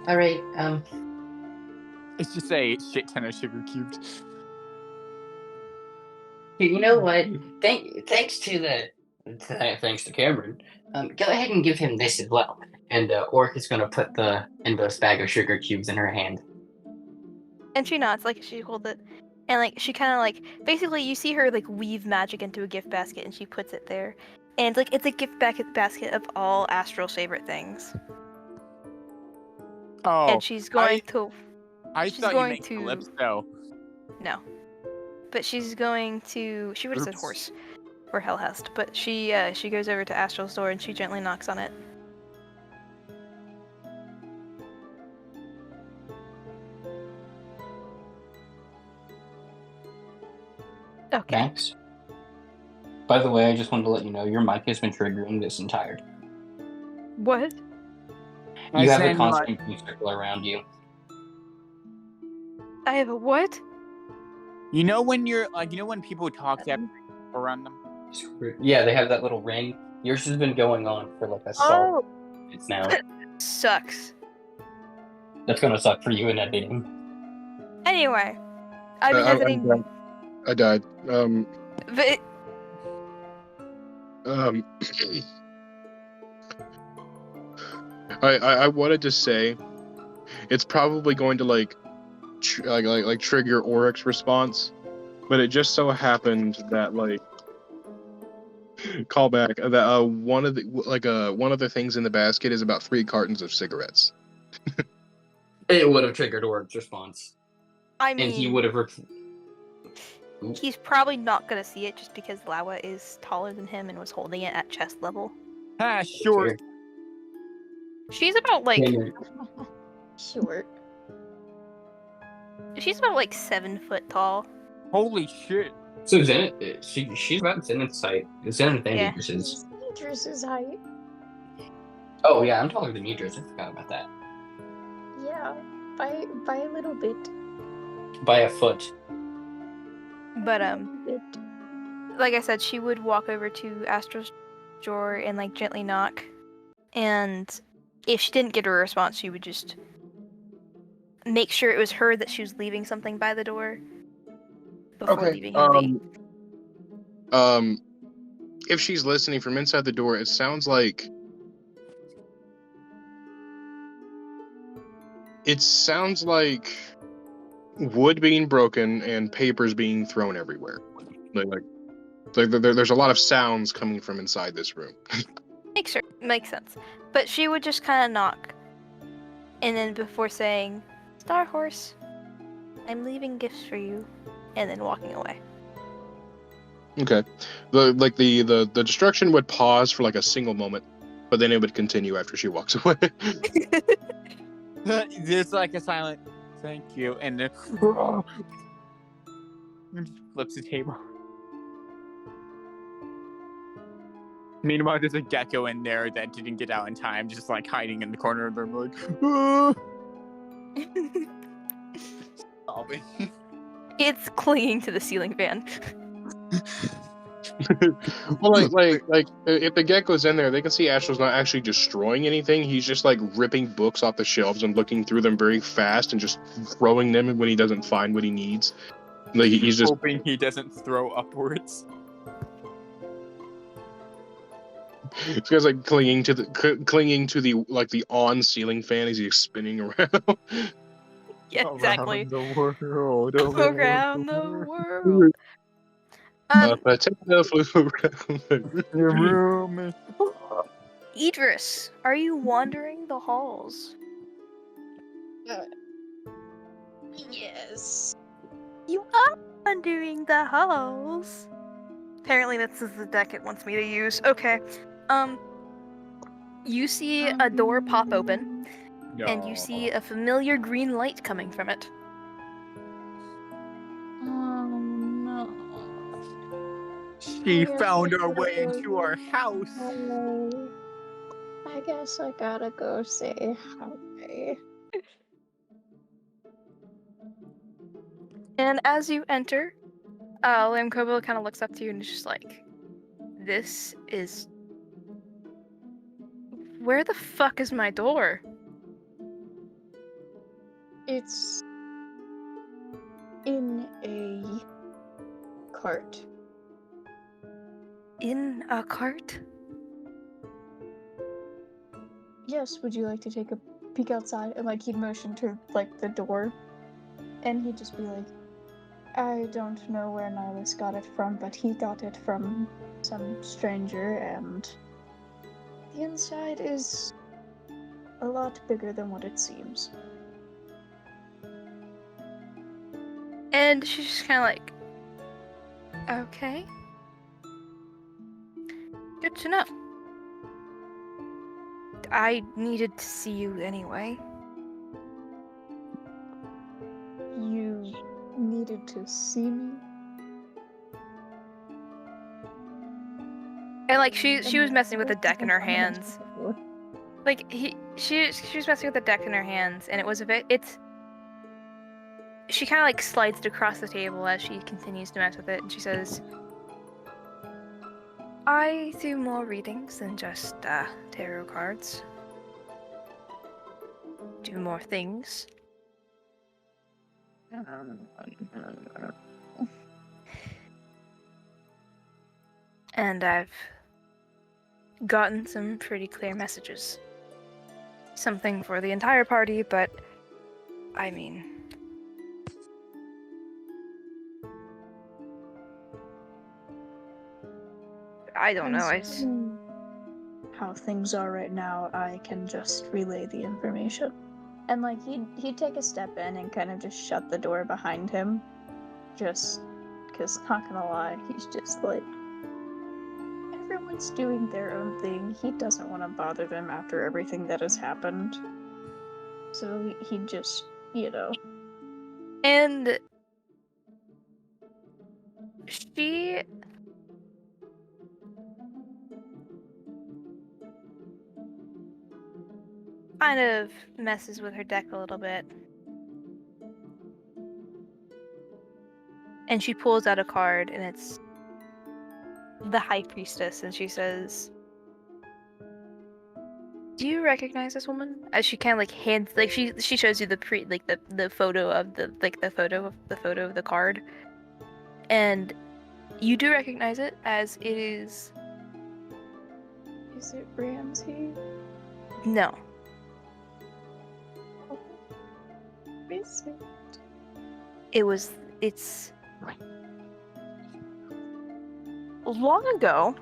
All right. It's just a shit ton of sugar cubes. You know what? Thanks to Cameron. Go ahead and give him this as well. And Orc is gonna put the endless bag of sugar cubes in her hand. And she nods, like she holds it. And like she kind of like basically you see her like weave magic into a gift basket and she puts it there. And like it's a gift basket of all Astral's favorite things. Oh, And she's going to I she's thought you going meant to- Calypso. No. But she's going to she would have said Oops. horse or Hellhest, but she goes over to Astral's door and she gently knocks on it. Okay. Max. By the way, I just wanted to let you know your mic has been triggering this entire time. What? You have a constant blue circle around you. I have a what? You know when you're like, when people talk that around them? Yeah, they have that little ring. Yours has been going on for like a solid minutes now. Sucks. That's gonna suck for you in editing. Anyway, I've been hesitating. I died. But I wanted to say, it's probably going to like trigger Oryx's response, but it just so happened that like callback that one of the things in the basket is about 3 cartons of cigarettes. It would have triggered Orc's response. I mean, And he would have. He's probably not gonna see it just because Lawa is taller than him and was holding it at chest level. Ah, sure. She's about like Short. she's about like 7 foot tall. Holy shit. So Zenith, she's about Zenith's height. Zenith and Yeah. Idris's. Idris's height. Oh yeah, I'm taller than Idris. I forgot about that. Yeah, by a little bit. By a foot. But Bit. like I said, she would walk over to Astra's door and like gently knock. And if she didn't get a response, she would just make sure it was her that she was leaving something by the door before leaving him be. If she's listening from inside the door, it sounds like wood being broken and papers being thrown everywhere. Like there's a lot of sounds coming from inside this room. Makes sense. But she would just kind of knock, and then before saying, "Star Horse, I'm leaving gifts for you," and then walking away. Okay. The destruction would pause for like a single moment, but then it would continue after she walks away. There's like a silent thank you, and then flips the table. Meanwhile, there's a gecko in there that didn't get out in time, just like hiding in the corner of the room, like, sobbing. It's clinging to the ceiling fan. Well, like if the gecko's in there, they can see Astral's not actually destroying anything. He's just like ripping books off the shelves and looking through them very fast and just throwing them when he doesn't find what he needs. Like he's just hoping he doesn't throw upwards. This guy's like clinging to the like the on ceiling fan as he's spinning around. Yeah, exactly. Around the world. Around the world. Potato flew around. Idris, are you wandering the halls? Yes. You are wandering the halls. Apparently this is the deck it wants me to use. Okay. You see a door pop open, and you see a familiar green light coming from it. Oh no. She found her way into our house. I guess I gotta go say hi. And as you enter, Lamb Kobo kind of looks up to you and is just like, this is Where the fuck is my door? It's in a cart. In a cart? Yes, would you like to take a peek outside? And like he'd motion to like the door, and he'd just be like, I don't know where Nihilus got it from, but he got it from some stranger, and the inside is a lot bigger than what it seems. And she's just kind of like, okay. Good to know. I needed to see you anyway. You needed to see me? And like she was messing with the deck in her hands. Like she was messing with the deck in her hands, and it was a bit. She kind of like slides it across the table as she continues to mess with it, and she says, "I do more readings than just tarot cards. Do more things." And I've gotten some pretty clear messages. Something for the entire party, but I mean, I don't know. How things are right now, I can just relay the information. And like he'd take a step in and kind of just shut the door behind him, just because, not gonna lie, he's just like, everyone's doing their own thing. He doesn't want to bother them after everything that has happened. So he'd just, And she kind of messes with her deck a little bit. And she pulls out a card, and it's the High Priestess, and she says, "Do you recognize this woman?" As she kind of like hands, like she shows you the photo of the photo of the card, and you do recognize it as it is. Is it Ramsey? No. Is it? It's long ago,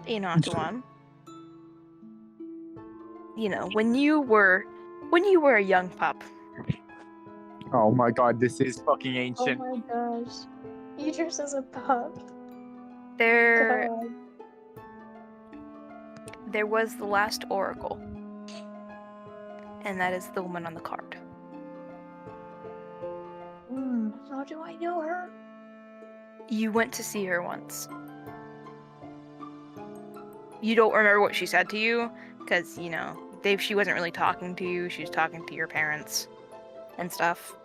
Enotuan. When you were a young pup. Oh my god, this is fucking Oh ancient. my gosh. Idris is a pup. There God. was the last oracle. And that is the woman on the card. How do I know her? You went to see her once. You don't remember what she said to you, because, she wasn't really talking to you, she was talking to your parents and stuff.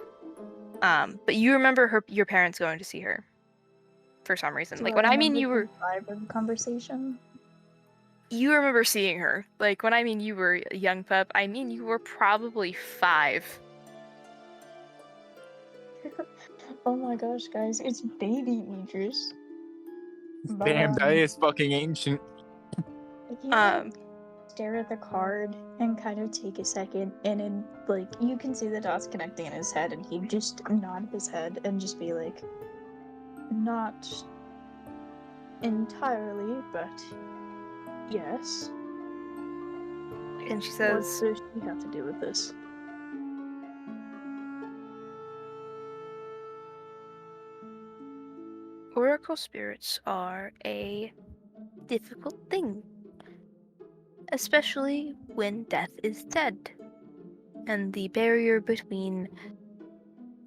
But you remember your parents going to see her for some reason. Do Like, I when I mean remember you were... the vibe of the conversation? You remember seeing her. Like, when I mean you were a young pup, I mean you were probably 5. Oh my gosh, guys, it's baby Idris. But, Damn, that is fucking ancient. you stare at the card and kind of take a second, and then, like, you can see the dots connecting in his head, and he'd just nod his head and just be like, not entirely, but yes. And she What says, does she have to do with this? Oracle spirits are a difficult thing. Especially when death is dead. And the barrier between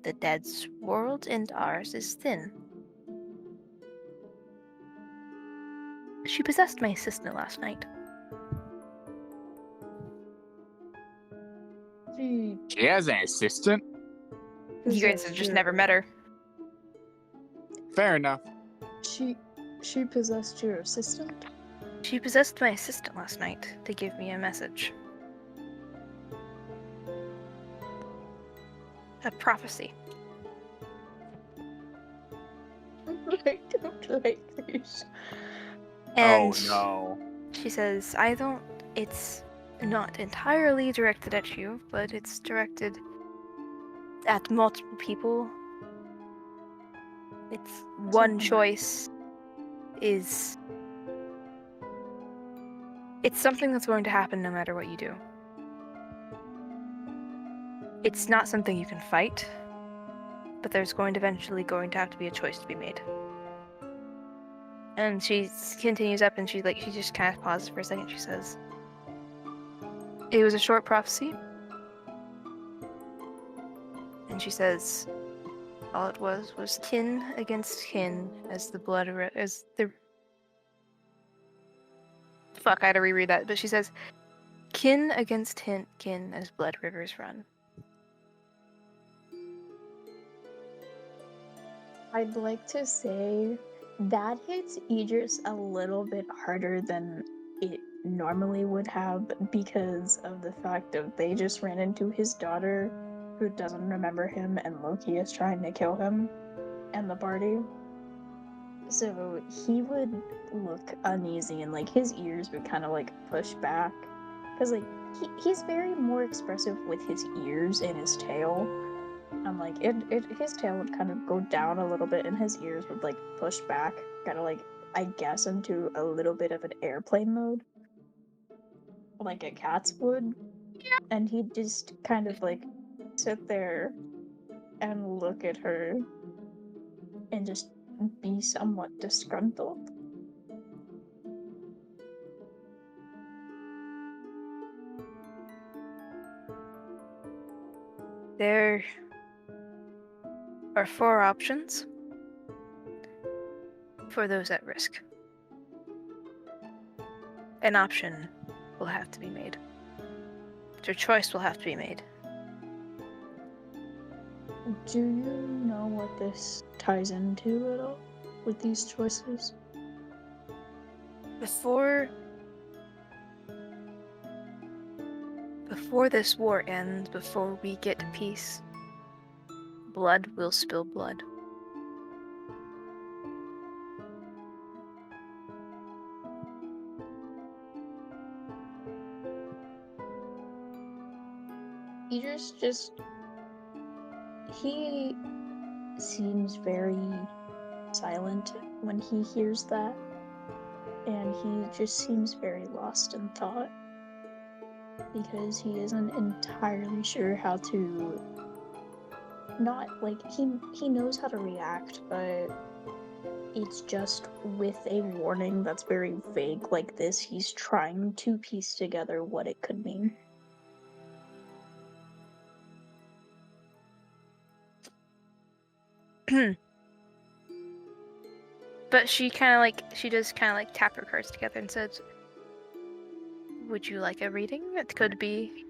the dead's world and ours is thin. She possessed my assistant last night. She has an assistant? You guys have just never met her. Fair enough. She possessed your assistant? She possessed my assistant last night to give me a message. A prophecy. I don't like this. And Oh no. she says, it's not entirely directed at you, but it's directed at multiple people. It's one choice is... It's something that's going to happen no matter what you do. It's not something you can fight, but there's eventually going to have to be a choice to be made. And she continues up and she just kind of pauses for a second. She says, it was a short prophecy. And she says, all it was kin against kin as the blood, as the... Fuck, I had to reread that. But she says, kin against kin as blood rivers run. I'd like to say that hits Idris a little bit harder than it normally would have because of the fact that they just ran into his daughter who doesn't remember him and Loki is trying to kill him and the party. So he would look uneasy and like his ears would kind of like push back because like he's very more expressive with his ears and his tail. And like his tail would kind of go down a little bit and his ears would like push back, kind of like I guess into a little bit of an airplane mode, like a cat's would. And he'd just kind of like sit there and look at her and just be somewhat disgruntled. There are 4 options for those at risk. An option will have to be made. Your choice will have to be made. Do you know what this ties into at all with these choices? Before this war ends, before we get to peace, blood will spill blood. Idris he seems very silent when he hears that, and he just seems very lost in thought because he isn't entirely sure how to not like he knows how to react, but it's just with a warning that's very vague like this. He's trying to piece together what it could mean. But she does kind of like tap her cards together and says, would you like a reading? It could be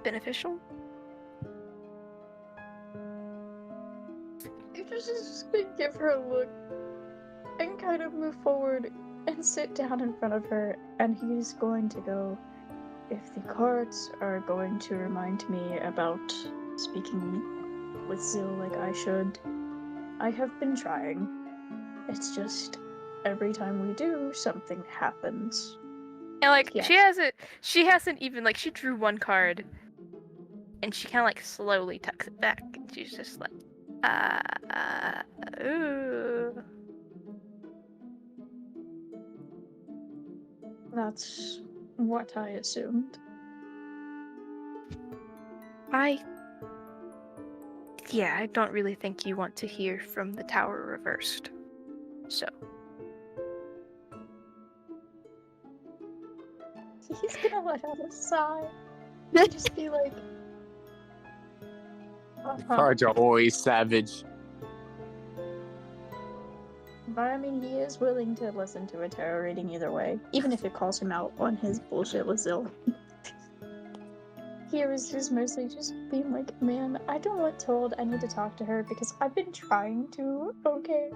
beneficial. Idris is just gonna give her a look and kind of move forward and sit down in front of her, and he's going to go, if the cards are going to remind me about speaking with Zil like I should, I have been trying. It's just every time we do, something happens. And like Yes. she hasn't even like she drew 1 card and she kind of like slowly tucks it back. And she's just like, ooh. That's what I assumed. I don't really think you want to hear from the tower reversed. So. He's gonna let out a sigh. And just be like, Cards are always savage. But I mean, he is willing to listen to a tarot reading either way, even if it calls him out on his bullshit with Zil. He was just mostly just being like, man, I don't want told I need to talk to her because I've been trying to, okay?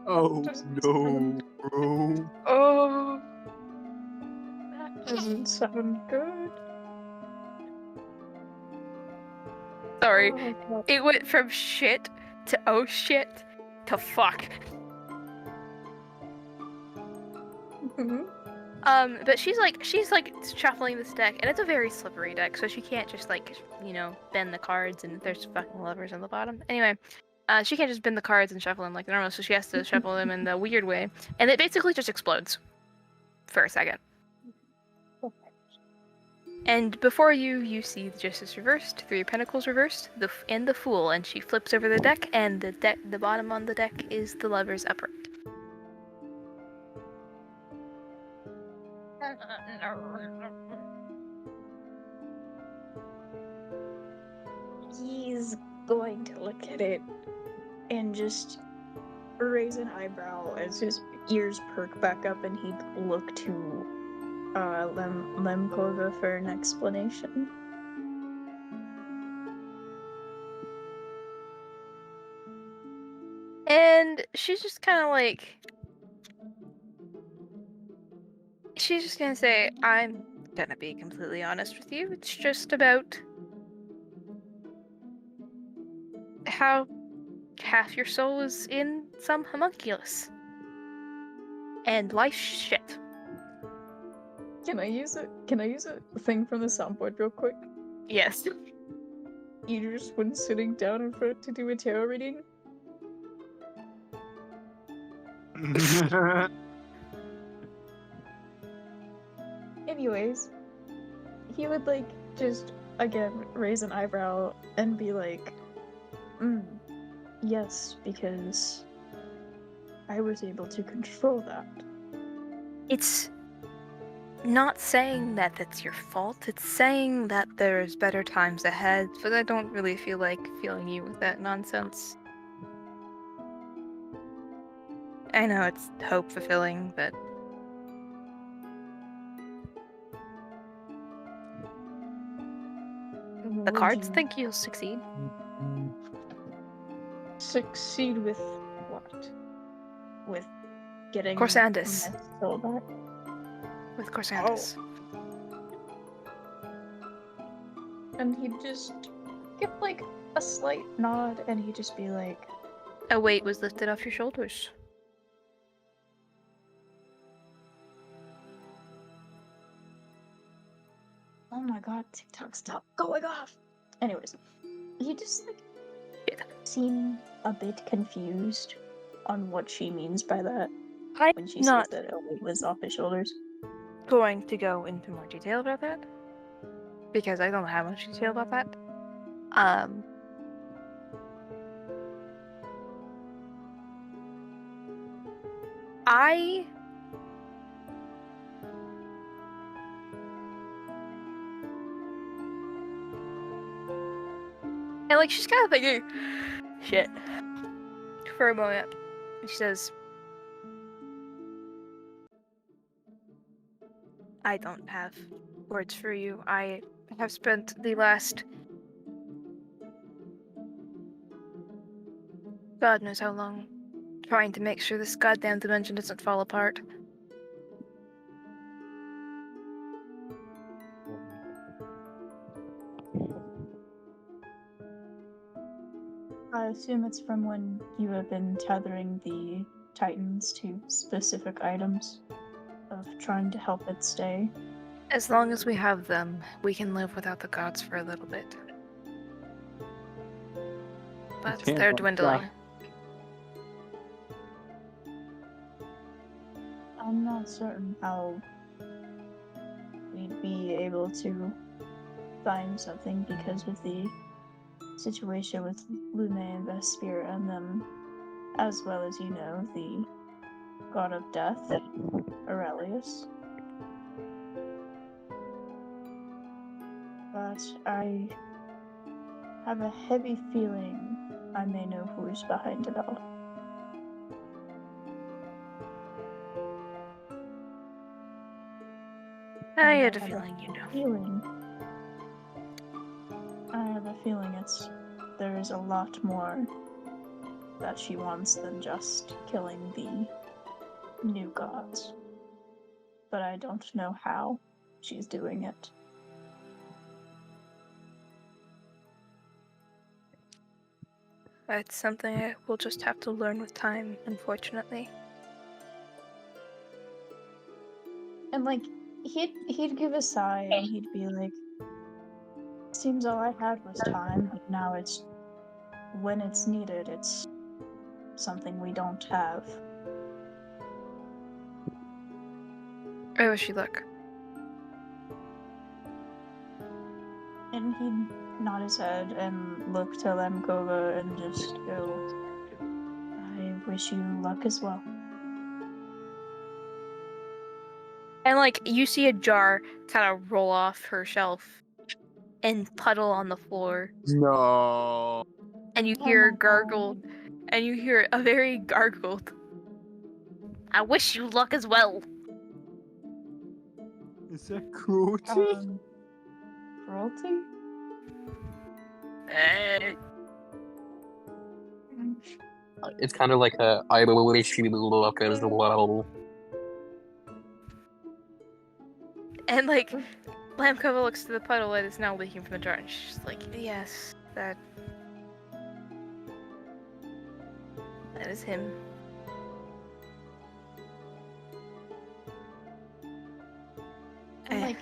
Oh Doesn't no, bro. Oh. That doesn't sound good. Sorry. Oh, God. It went from shit to oh shit to fuck. Mhm. But she's like shuffling this deck, and it's a very slippery deck, so she can't just like, bend the cards and there's fucking levers on the bottom. Anyway, she can't just bend the cards and shuffle them like normal, so she has to shuffle them in the weird way, and it basically just explodes for a second. And before you see the Justice reversed, 3 Pentacles reversed, and the Fool, and she flips over the deck, and the bottom on the deck is the Lovers upright. He's going to look at it and just raise an eyebrow as his ears perk back up, and he'd look to Lemkova for an explanation. And she's just kind of like, she's just gonna say, I'm gonna be completely honest with you. It's just about how half your soul is in some homunculus. And life's shit. Can I use a thing from the soundboard real quick? Yes. Idris, when sitting down in front to do a tarot reading, anyways, he would like just again raise an eyebrow and be like, yes, because I was able to control that. It's not saying that that's your fault. It's saying that there's better times ahead, but I don't really feel like feeling you with that nonsense. I know it's hope-fulfilling, but the Would cards you think you'll succeed. succeed with what? With getting Corsandus. my soul back? With Corsandus. And he'd just give like a slight nod, and he'd just be like, A weight was lifted off your shoulders. oh my god, TikTok, stop going off. Anyways, he just like seemed a bit confused on what she means by that I'm when she not says that a weight was off his shoulders. going to go into more detail about that, because I don't have much detail about that. And like she's kind of thinking shit for a moment. And she says, I don't have words for you. I have spent the last God knows how long trying to make sure this goddamn dimension doesn't fall apart. I assume it's from when you have been tethering the Titans to specific items of trying to help it stay. As long as we have them, we can live without the gods for a little bit. But can't they're let dwindling. I'm not certain how we'd be able to find something because of the situation with Lume and Vespira and them, as well as, the god of death, Aurelius. But I have a heavy feeling I may know who's behind it all. I And had a feeling you know. I have a feeling there is a lot more that she wants than just killing the new gods. But I don't know how she's doing it. That's something I will just have to learn with time, unfortunately. And like, he'd give a sigh and he'd be like, seems all I had was time, but now it's, when it's needed, it's something we don't have. I wish you luck. And he'd nod his head and look to Lemkova and just go, I wish you luck as well. And like, you see a jar kind of roll off her shelf and puddle on the floor. No. And you Oh hear my gargled, and you hear a very gargled, I wish you luck as well. Is that cruelty? Cruelty? It's kind of like a I wish you luck as well. And like, Lamkova looks to the puddle that is now leaking from the jar, and she's like, yes, that is him. And like,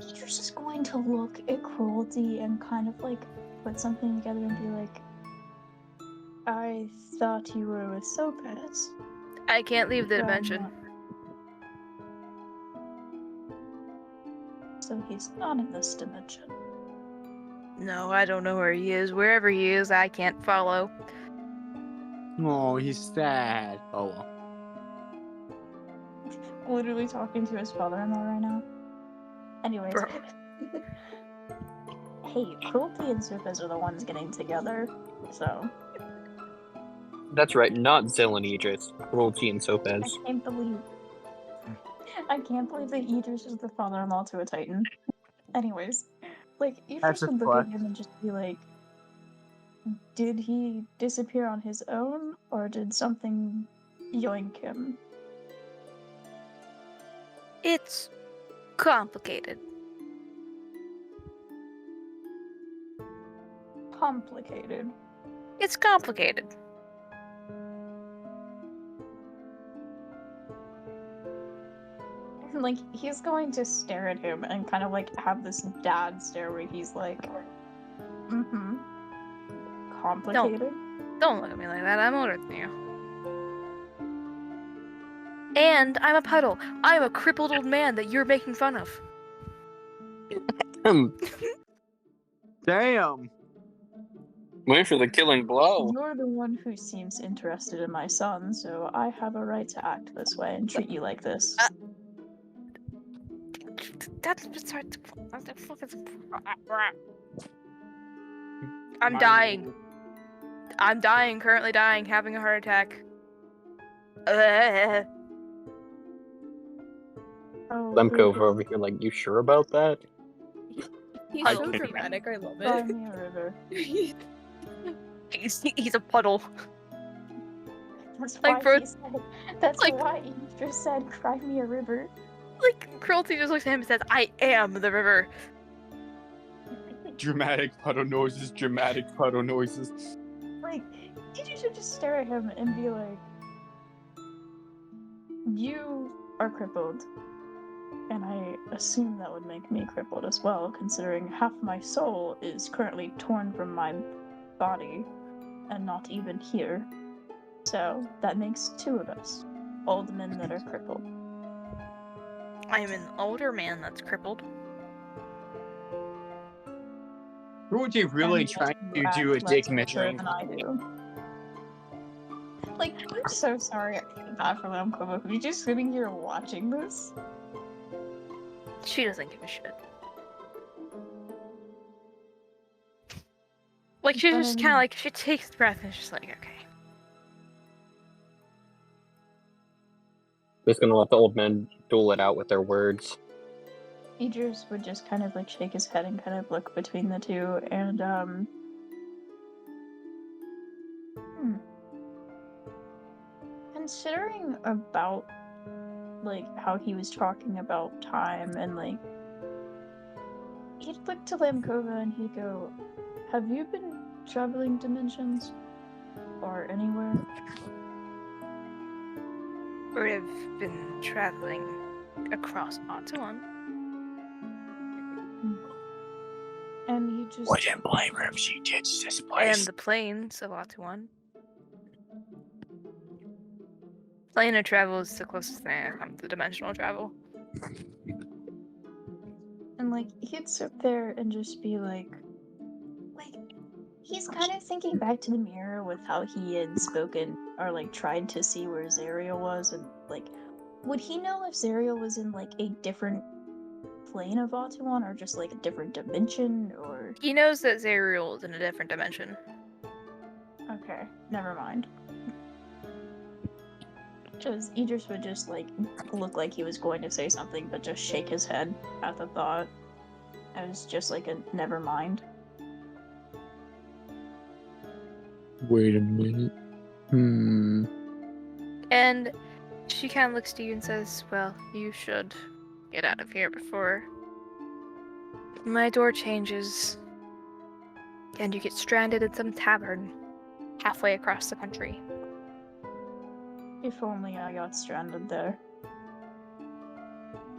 Idris is going to look at cruelty and kind of like put something together and be like, I thought you were with Sopaz. I can't leave the but I'm dimension. not." So he's not in this dimension. No, I don't know where he is. Wherever he is, I can't follow. Oh, he's sad. Oh well. Literally talking to his father-in-law right now. Anyways. Bro. Hey, Cruelty and Sopaz are the ones getting together, so... That's right, not Zill and Idris. Cruelty and Sopaz. I can't believe that Idris is the father-in-law to a Titan. Anyways, like, Idris That's a would look at flex. him and just be like, did he disappear on his own, or did something yoink him? It's complicated. Complicated. It's complicated. And, like, he's going to stare at him and kind of, like, have this dad stare where he's like, mm-hmm. Complicated? Don't look at me like that. I'm older than you. And I'm a puddle. I'm a crippled old man that you're making fun of. Damn. Wait for the killing blow. You're the one who seems interested in my son, so I have a right to act this way and treat you like this. That's beside the fucking. I'm dying. I'm dying. Currently dying. Having a heart attack. Oh, Lemkova over here, like, you sure about that? He's I so can't- dramatic. I love Cry it. me a river. He's a puddle. That's Like, why bro- he said. That's like- why he just said, "Cry me a river." Like, Cruelty just looks at him and says, I am the river. Dramatic puddle noises. Dramatic puddle noises. Like, you should just stare at him and be like, "You are crippled," and I assume that would make me crippled as well, considering half my soul is currently torn from my body and not even here. So that makes two of us, old men that are crippled. I'm an older man that's crippled. Cruelty really And trying you to act do a less dick mature measuring. than I do. Like, I'm so sorry. I feel bad for Lamkova, who's just sitting here watching this. She doesn't give a shit. Like, she's But I just kind of mean- like, she takes a breath and she's like, okay. Just gonna let the old men duel it out with their words. Idris would just kind of like shake his head and kind of look between the two, and Considering about, like, how he was talking about time and, like, he'd look to Lamkova and he'd go, have you been traveling dimensions? Or anywhere? Or have been traveling across Ottawan. And you just... Wouldn't blame her if she ditched this place. And the plains of Ottawan. Planar travel is the closest thing I come to dimensional travel. And, like, he'd sit there and just be like, he's kind of thinking back to the mirror with how he had spoken, or, like, tried to see where Zariel was, and, like, would he know if Zariel was in, like, a different plane of Ottawan, or just, like, a different dimension, or... He knows that Zariel is in a different dimension. Okay, never mind. Because Idris would just, like, look like he was going to say something, but just shake his head at the thought. It was just like a never mind. Wait a minute. And she kind of looks to you and says, well, you should get out of here before my door changes and you get stranded in some tavern halfway across the country. If only I got stranded there.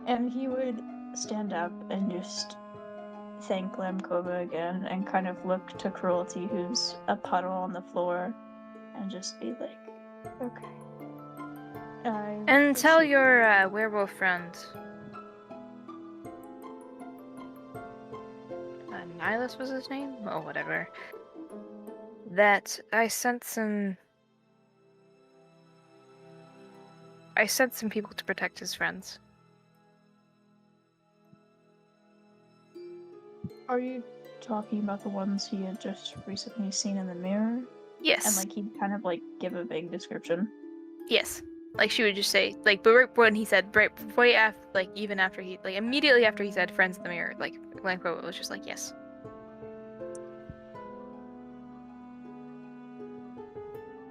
And he would stand up and just thank Lamkova again and kind of look to Cruelty, who's a puddle on the floor, and just be like, okay. And tell your werewolf friend, Nihilus was his name? Oh, whatever. That I sent some people to protect his friends. Are you talking about the ones he had just recently seen in the mirror? Yes. And, like, he'd kind of, like, give a vague description? Yes. Like, she would just say, like, but right when he said, right after, like, even after he, like, immediately after he said friends in the mirror, like, Lamco was just like, yes.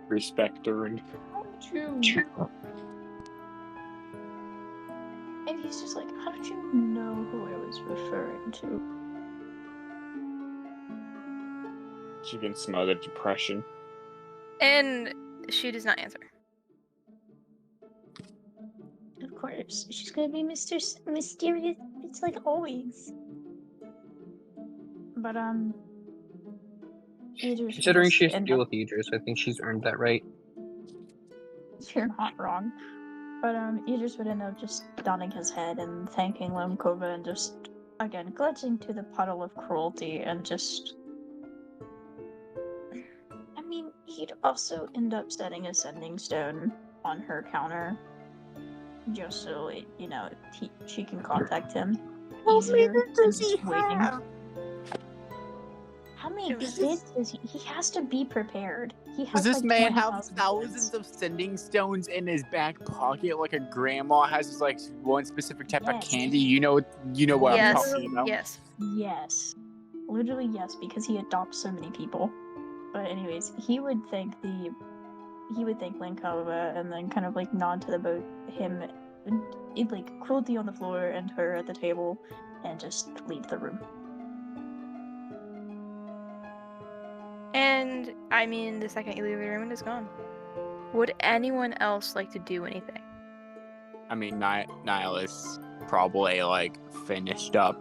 Respect her and... And he's just like, how did you know who I was referring to? She can smell the depression. And she does not answer. Of course, she's gonna be Mysterious. It's like always. But Idris Considering she has to end deal up- with Idris, I think she's earned that right. You're not wrong. But Idris would end up just nodding his head and thanking Lamkova and just again gliding to the puddle of Cruelty and just. I mean, he'd also end up setting a sending stone on her counter, just so it, she can contact him easier than just waiting. How many bits does he? He has to be prepared. He has. Does this like man 20,000 have thousands of sending stones in his back pocket, like a grandma has like one specific type of Yes. candy? You know what Yes. I'm talking about. Yes. Yes, literally yes, because he adopts so many people. But anyways, he would thank Lankova and then kind of like nod to the boat him, like Cruelty on the floor and her at the table, and just leave the room. And, I mean, the second you leave the room, it is gone. Would anyone else like to do anything? I mean, Nihilus probably like finished up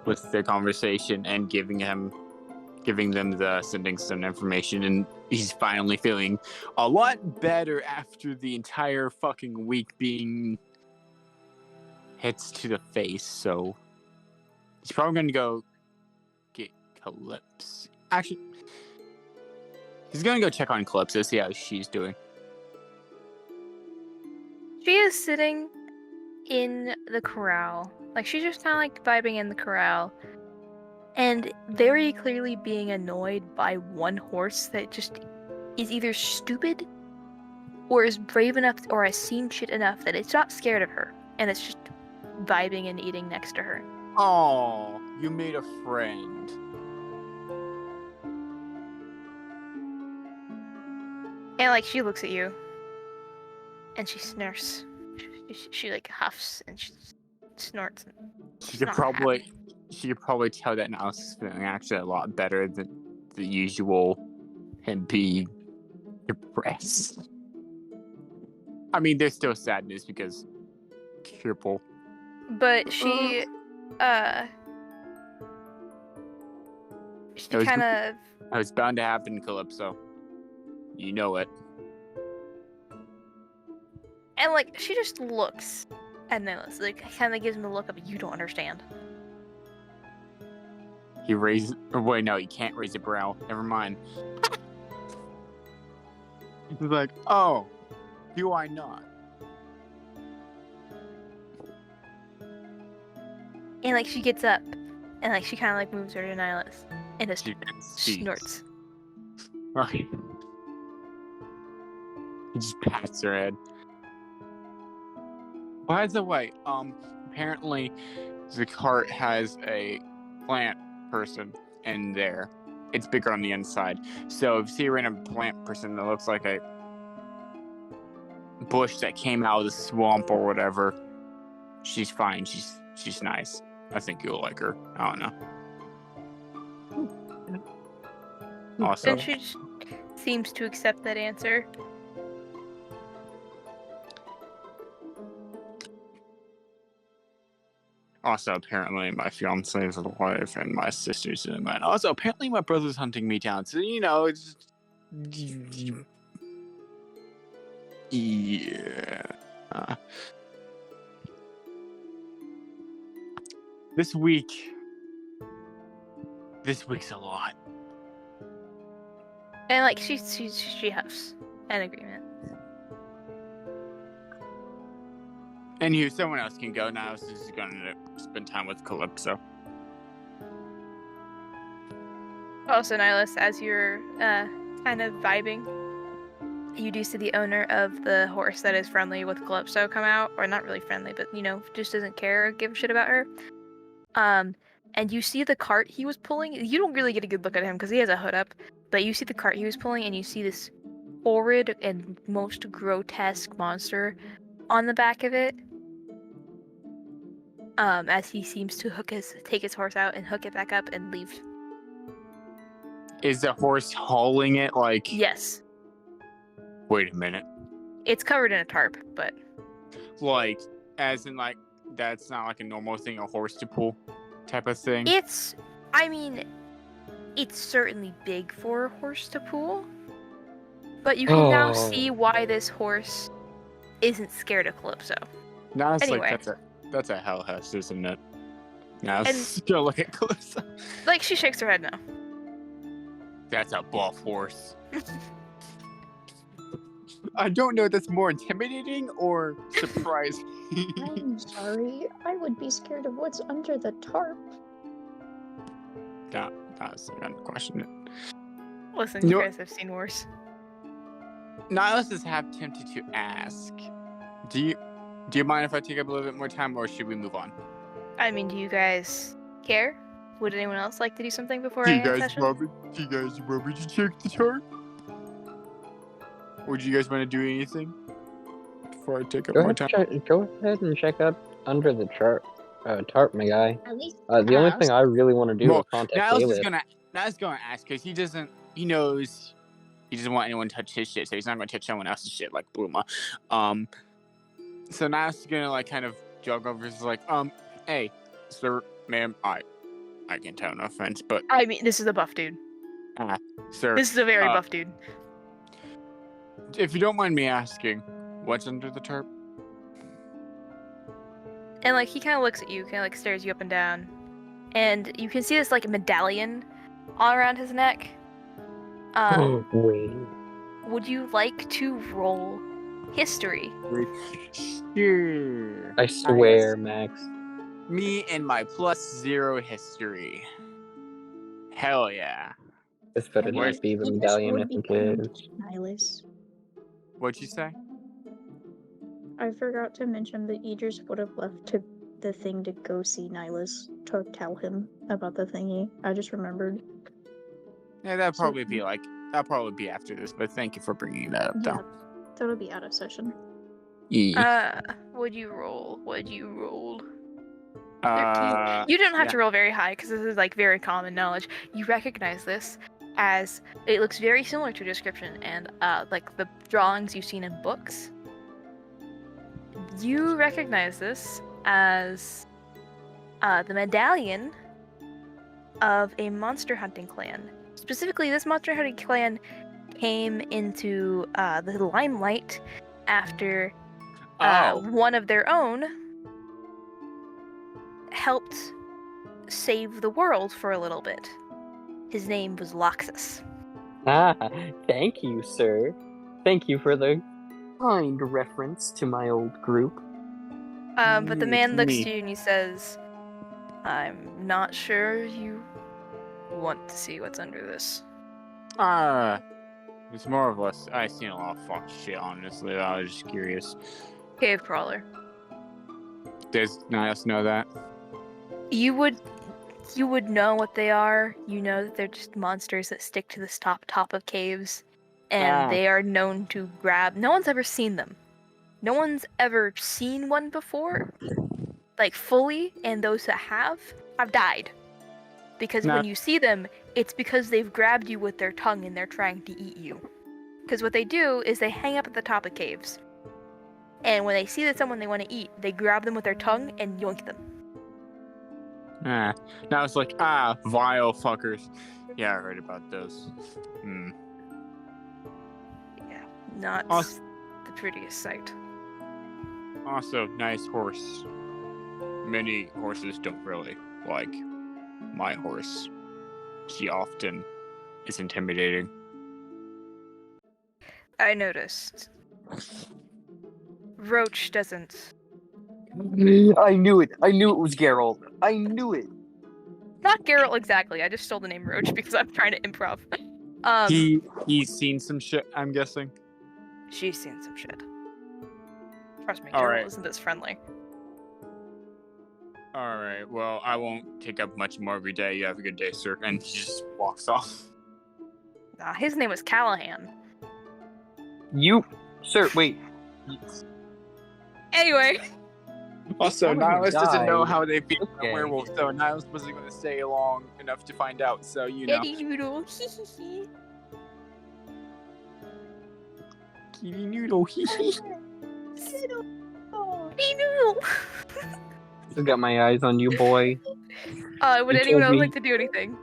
with their conversation and giving them the sending stone information, and he's finally feeling a lot better after the entire fucking week being hits to the face. So he's probably gonna go get Calypso. Actually, he's gonna go check on Calypso, see how she's doing. She is sitting in the corral. Like, she's just kind of like vibing in the corral. And very clearly being annoyed by one horse that just is either stupid or is brave enough or has seen shit enough that it's not scared of her. And it's just vibing and eating next to her. Oh, you made a friend. And like she looks at you, and she snorts. She like huffs and she snorts. She could probably tell that Niles is feeling actually a lot better than the usual him being depressed. I mean, there's still sadness because Kirple. But she kind of. It was bound to happen, Calypso. You know it. And like she just looks at Niles, like kind of gives him a look of you don't understand. He raises. Wait, no, he can't raise a brow. Never mind. He's like, oh, do I not? And like she gets up, and like she kind of like moves her to Niles, and just snorts. Right. He just pats her head. By the way, apparently the cart has a plant person in there. It's bigger on the inside. So if you see a random plant person that looks like a bush that came out of the swamp or whatever, she's fine. She's nice. I think you'll like her. I don't know. Also, And she just seems to accept that answer. Also, apparently, my fiance is alive and my sister's in mine. Also, apparently, my brother's hunting me down. So, you know, it's. Yeah. This week's a lot. And like she huffs an agreement. And here, someone else can go now. So she's going to spend time with Calypso. Also, Niles, as you're kind of vibing, you do see the owner of the horse that is friendly with Calypso come out, or not really friendly, but you know, just doesn't care or give a shit about her. And you see the cart he was pulling. You don't really get a good look at him because he has a hood up, but you see the cart he was pulling, and you see this horrid and most grotesque monster on the back of it. As he seems to take his horse out and hook it back up and leave. Is the horse hauling it like? Yes. Wait a minute. It's covered in a tarp, but. Like, as in, like, that's not like a normal thing, a horse to pull type of thing? It's certainly big for a horse to pull. But you can now see why this horse isn't scared of Calypso. No, it's Anyway. like, that's a hell house, isn't it? Now, let's go look at Calypso. Like, she shakes her head no. That's a buff horse. I don't know if that's more intimidating or surprising. I'm sorry. I would be scared of what's under the tarp. That's I'm gonna question it. Listen, you guys have seen worse. Nihilus is half tempted to ask. Do you mind if I take up a little bit more time, or should we move on? I mean, do you guys care? Would anyone else like to do something before I end session? Do you guys want me to check the chart? Or do you guys want to do anything before I take up more time? Go ahead and check up under the tarp, my guy. At least The only thing I really want to do is contact Nihilus is Caleb. gonna ask because he knows he doesn't want anyone to touch his shit, so he's not gonna touch someone else's shit like Bluma. So Nihilus is gonna like kind of jog over. He's like, hey, sir, ma'am, I can tell, no offense, but I mean, this is a buff dude. sir, This is a very buff dude. if you don't mind me asking, what's under the tarp? And like he kind of looks at you, kind of like stares you up and down, and you can see this like medallion all around his neck. Wait. Would you like to roll history? Sure. I swear, Max. Me and my +0 history. Hell yeah. This better Where's- not be the Idris medallion I would be think kind it is. to Nihilus. What'd you say? I forgot to mention that Idris would have left the thing to go see Nihilus to tell him about the thingy. I just remembered. Yeah, that'd probably be like that'll probably be after this, but thank you for bringing that up, Yeah, though. that'll be out of session. What'd you roll? 13. Uh, You didn't have yeah. to roll very high because this is like very common knowledge. You recognize this as it looks very similar to a description and like the drawings you've seen in books. You recognize this as the medallion of a monster hunting clan. Specifically, this monster hunting clan came into the limelight after one of their own helped save the world for a little bit. His name was Loxus. Ah, thank you, sir. Thank you for the kind reference to my old group. But the man looks me. to you and he says, I'm not sure you want to see what's under this. It's more of us. I've seen a lot of fuck shit, honestly. I was just curious. Cave crawler. Does none of us know that? You would know what they are. You know that they're just monsters that stick to the top of caves. And they are known to grab... No one's ever seen them. No one's ever seen one before. Like, fully. And those that have died. Because when you see them, it's because they've grabbed you with their tongue and they're trying to eat you. Because what they do is they hang up at the top of caves. And when they see that someone they want to eat, they grab them with their tongue and yoink them. Now it's like, vile fuckers. Yeah, I heard about those. Yeah, not the prettiest sight. Also, nice horse. Many horses don't really like my horse. She often is intimidating. I noticed. Roach doesn't. I knew it. I knew it was Geralt. I knew it. Not Geralt exactly. I just stole the name Roach because I'm trying to improv. He's seen some shit, I'm guessing. She's seen some shit. Trust me, All Geralt right. isn't this friendly. Alright, well, I won't take up much more of your day. You have a good day, sir. And he just walks off. Nah, his name was Callahan. Sir, wait. Anyway. Also, Nihilus doesn't know died. how they feel about Okay. werewolves, so Nihilus wasn't going to stay long enough to find out, so you know. Eddie Noodle. Kitty Noodle, hee hee. Eddie Noodle. Still got my eyes on you, boy. Would You anyone told else me- like to do anything?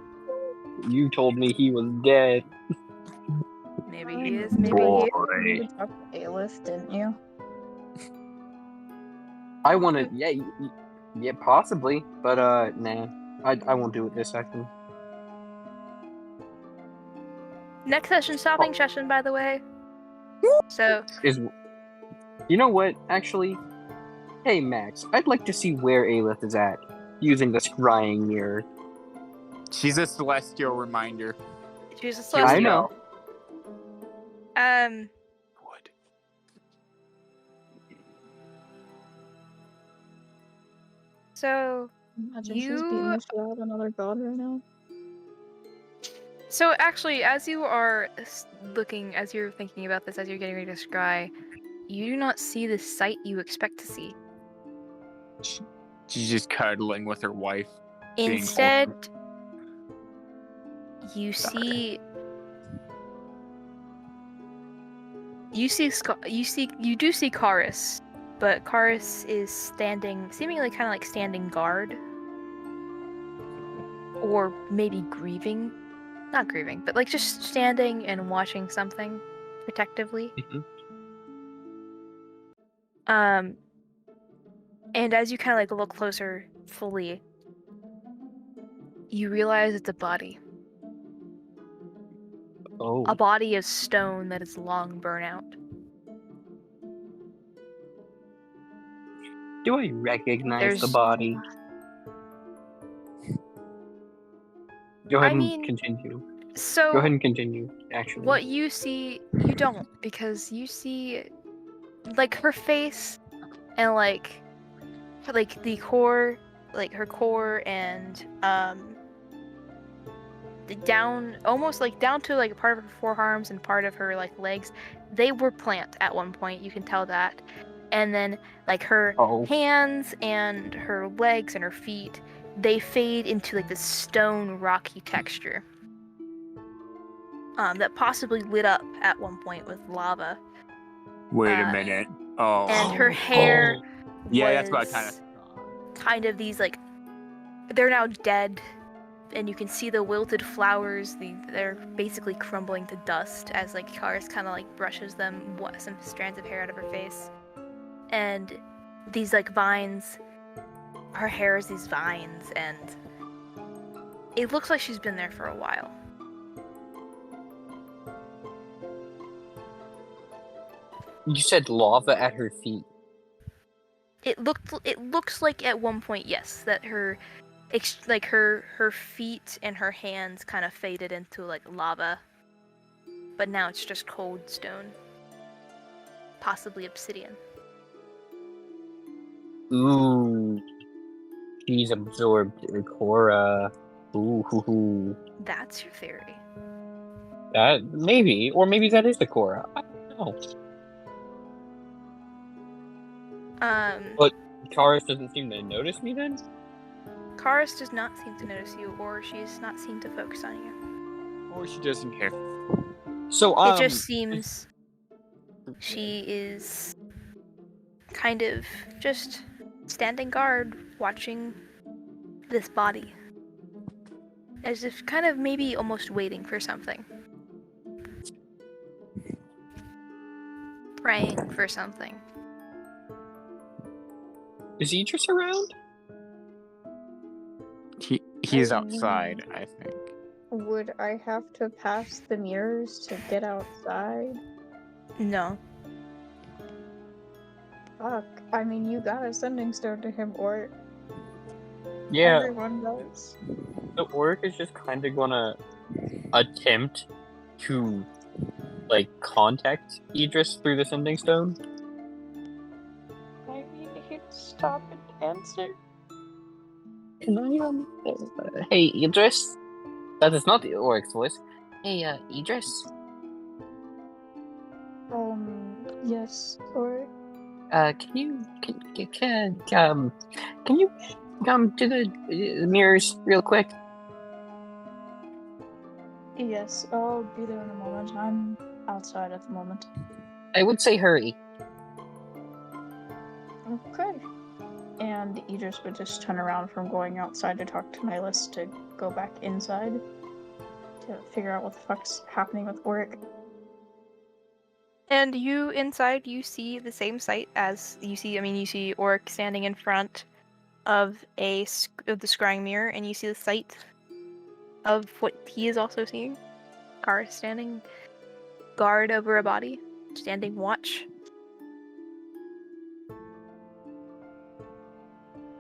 You told me he was dead. Maybe he is, maybe he is. You did talk to Aelith, didn't you? I want to, yeah, possibly, but nah, I won't do it this session. Next session, stopping session, by the way. So, You know what? Actually, hey Max, I'd like to see where Aelith is at using the scrying mirror. She's a celestial reminder. she's a I celestial. know. Wood. So, Imagine she's beating the shit out of another god right now. So actually, as you are looking, as you're thinking about this, as you're getting ready to scry, you do not see the sight you expect to see. She's just cuddling with her wife. being Instead, you see. You do see Karis, but Karis is standing, seemingly kind of like standing guard, or maybe grieving. Not grieving, but like just standing and watching something protectively. And as you kind of like look closer fully, you realize it's a body. Oh. A body of stone that is long burnt out. Do I recognize the There's- body? Go ahead I and mean, continue. So Go ahead and continue, actually. what you see, you don't, because you see like her face and like the core, like her core and down, almost like down to like part of her forearms and part of her like legs, they were plant at one point. You can tell that. And then like her hands and her legs and her feet, they fade into like this stone rocky texture. That possibly lit up at one point with lava. Wait a minute. Oh. And her hair Yeah, was that's what kind of these like, they're now dead, and you can see the wilted flowers. They're basically crumbling to dust as like Karis kind of like brushes them, some strands of hair out of her face. And these like vines, her hair is these vines, and it looks like she's been there for a while. You said lava at her feet. It looks like at one point, yes, that her feet and her hands kind of faded into like lava, but now it's just cold stone, possibly obsidian. Ooh, she's absorbed Ikora. Ooh. That's your theory. That maybe, or maybe that is the Ikora. I don't know. But Karis doesn't seem to notice me then? Karis does not seem to notice you, or she does not seem to focus on you. Or she doesn't care. So, it just seems she is kind of just standing guard, watching this body. As if kind of maybe almost waiting for something. Praying for something. Is Idris around? He's outside, I think. Would I have to pass the mirrors to get outside? No. Fuck. I mean, you got a sending stone to him, or Yeah. everyone does. The orc is just kind of gonna attempt to, like, contact Idris through the sending stone. I mean, he'd stop and answer. Can I, hey, Idris? That is not the orc's voice. Hey, Idris? Yes, or? Can you come to the mirrors real quick? Yes, I'll be there in a moment. I'm outside at the moment. I would say hurry. Okay. And Idris would just turn around from going outside to talk to Nihilus to go back inside to figure out what the fuck's happening with Oric. And you inside, you see the same sight as you see. I mean, you see Oric standing in front of the scrying mirror, and you see the sight of what he is also seeing. Karis standing guard over a body, standing watch.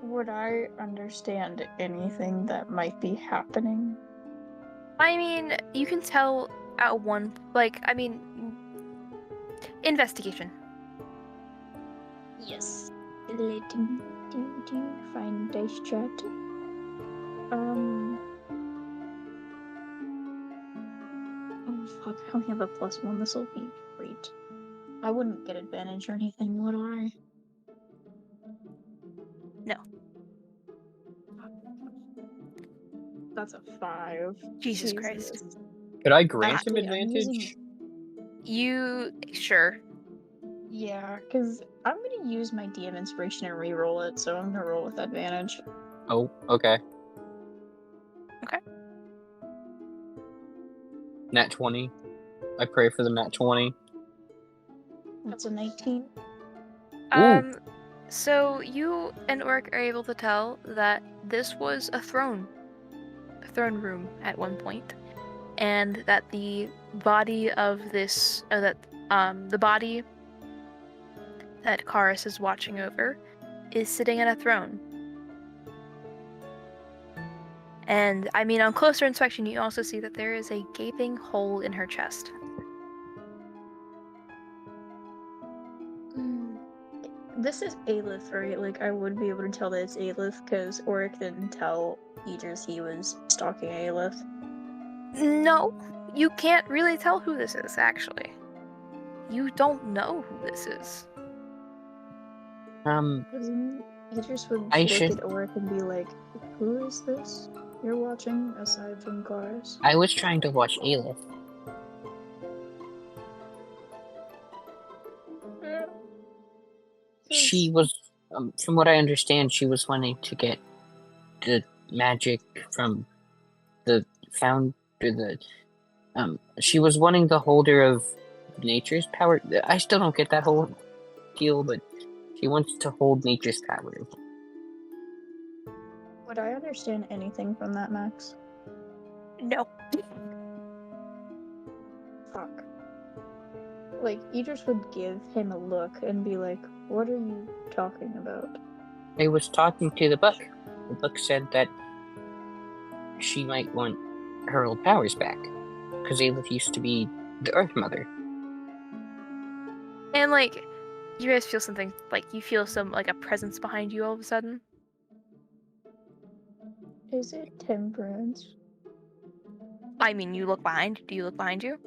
Would I understand anything that might be happening? I mean, you can tell at one, investigation. Yes. Let me do find dice chat. Oh fuck, I only have a +1. This will be great. I wouldn't get advantage or anything, would I? No. That's a 5. Jesus Christ. Could I grant him Actually, I'm advantage? You sure? Yeah, because I'm gonna use my DM inspiration and re-roll it, so I'm gonna roll with advantage. Oh, okay. Okay. Nat 20. I pray for the nat 20. That's a 19. So you and Oric are able to tell that this was a throne room at one point, and that the body of the body that Karis is watching over is sitting in a throne. And I mean, on closer inspection, you also see that there is a gaping hole in her chest. This is Aelith, right? Like, I would be able to tell that it's Aelith, because Oric didn't tell Idris he was stalking Aelith. No, you can't really tell who this is, actually. You don't know who this is. Idris would I look should- at Oric and be like, who is this you're watching aside from cars? I was trying to watch Aelith. She was, from what I understand, she was wanting to get the magic from the she was wanting the holder of nature's power. I still don't get that whole deal, but she wants to hold nature's power. Would I understand anything from that, Max? No. Fuck. Like, Idris would give him a look and be like, what are you talking about? I was talking to the book. The book said that she might want her old powers back, because Aelith used to be the Earth Mother. And, like, you guys feel something, like, you feel some, like, a presence behind you all of a sudden. Is it temperance? I mean, you look behind. Do you look behind you?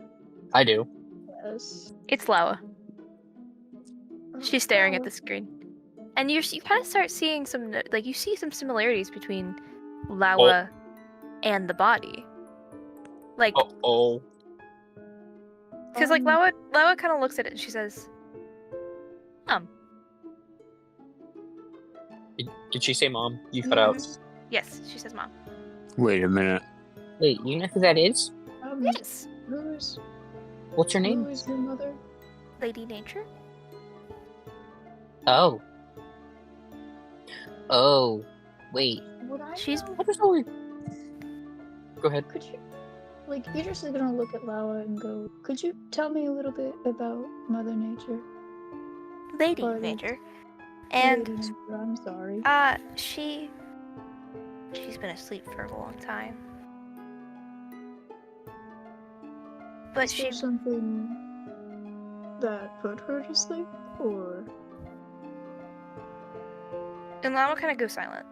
I do. Yes. It's Lawa. She's staring at the screen. And you kind of start seeing some, like, you see some similarities between Lawa and the body. Like, Oh. because, like, Lawa kind of looks at it and she says, Did she say mom? You cut out. Yes, she says mom. Wait a minute. Wait, you know who that is? Yes. What's her name? Who is your mother? Lady Nature? Oh. Oh. Wwait. Would I She's- know? What is all? Go ahead. Could you, like, Idris is gonna look at Lawa and go, could you tell me a little bit about Mother Nature? Lady Or Nature. Lady And, Nature, I'm sorry. she's been asleep for a long time. But Is there something that put her to sleep, or? And Lama kind of goes silent.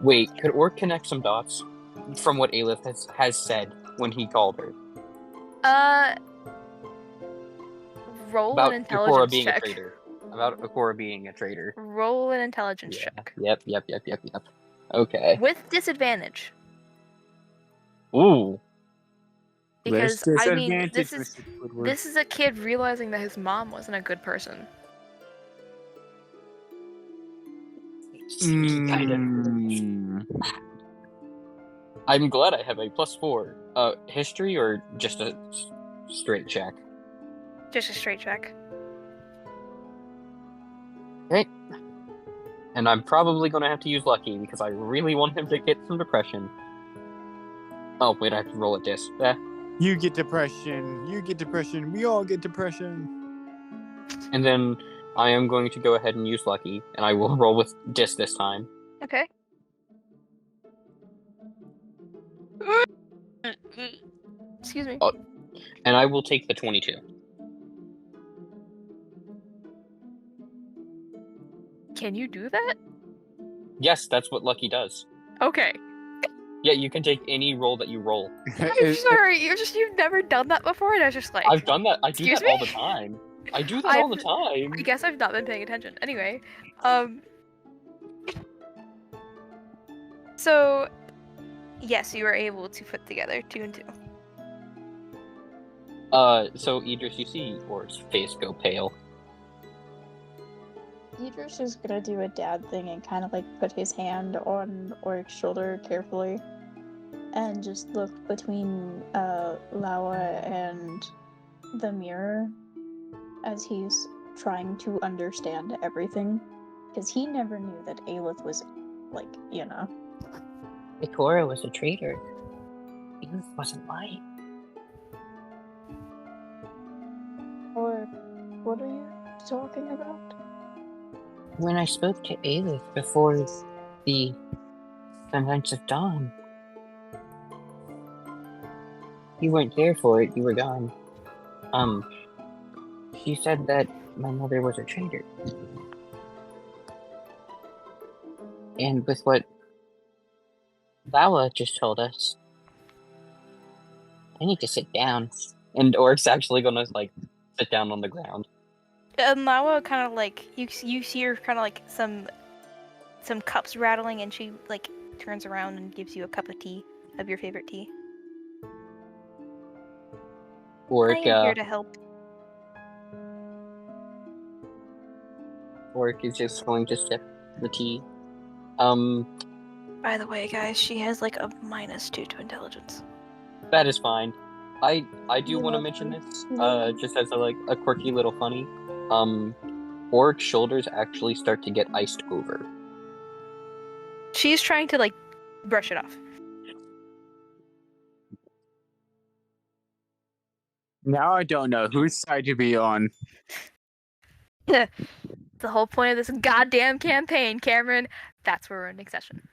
Wait, could Orc connect some dots from what Aelith has said when he called her Roll about an Akora intelligence being check. a traitor? About Akora being a traitor. Roll an intelligence check. Yep. Okay. With disadvantage. Ooh. Because, I mean, this is Squidward. this is a kid realizing that his mom wasn't a good person. I'm glad I have a +4. History or just a straight check? Just a straight check. Okay. And I'm probably gonna have to use lucky because I really want him to get some depression. Oh wait, I have to roll a disc. You get depression. You get depression. We all get depression. And then I am going to go ahead and use lucky, and I will roll with disc this time. Okay. Excuse me. Oh. And I will take the 22. Can you do that? Yes, that's what lucky does. Okay. Yeah, you can take any roll that you roll. I'm sorry, you've never done that before, and I was just like, I've done that. I do Excuse that all me? the time. I do that all the time. I guess I've not been paying attention. Anyway, so yes, you were able to put together 2 and 2. So Idris, you see Or's face go pale. Idris is gonna do a dad thing and kind of like put his hand on Oric's shoulder carefully and just look between Lawa and the mirror as he's trying to understand everything, because he never knew that Aelith was, like, you know. Akora was a traitor. Aelith wasn't lying. Or what are you talking about? When I spoke to Aelith before the Nights of Dawn, you weren't there for it, you were gone. She said that my mother was a traitor. And with what Vala just told us. I need to sit down. And Oric's actually gonna like sit down on the ground. And Lawa kind of like you see her kind of like some cups rattling, and she like turns around and gives you a cup of tea, of your favorite tea. Oric, I am here to help. Oric is just going to sip the tea. By the way, guys, she has like a -2 to intelligence. That is fine. I do You're want to welcome. mention this, You're welcome. just as a quirky little funny. Oric's shoulders actually start to get iced over. She's trying to like brush it off. Now I don't know whose side to be on. The whole point of this goddamn campaign, Cameron. That's where we're ending session.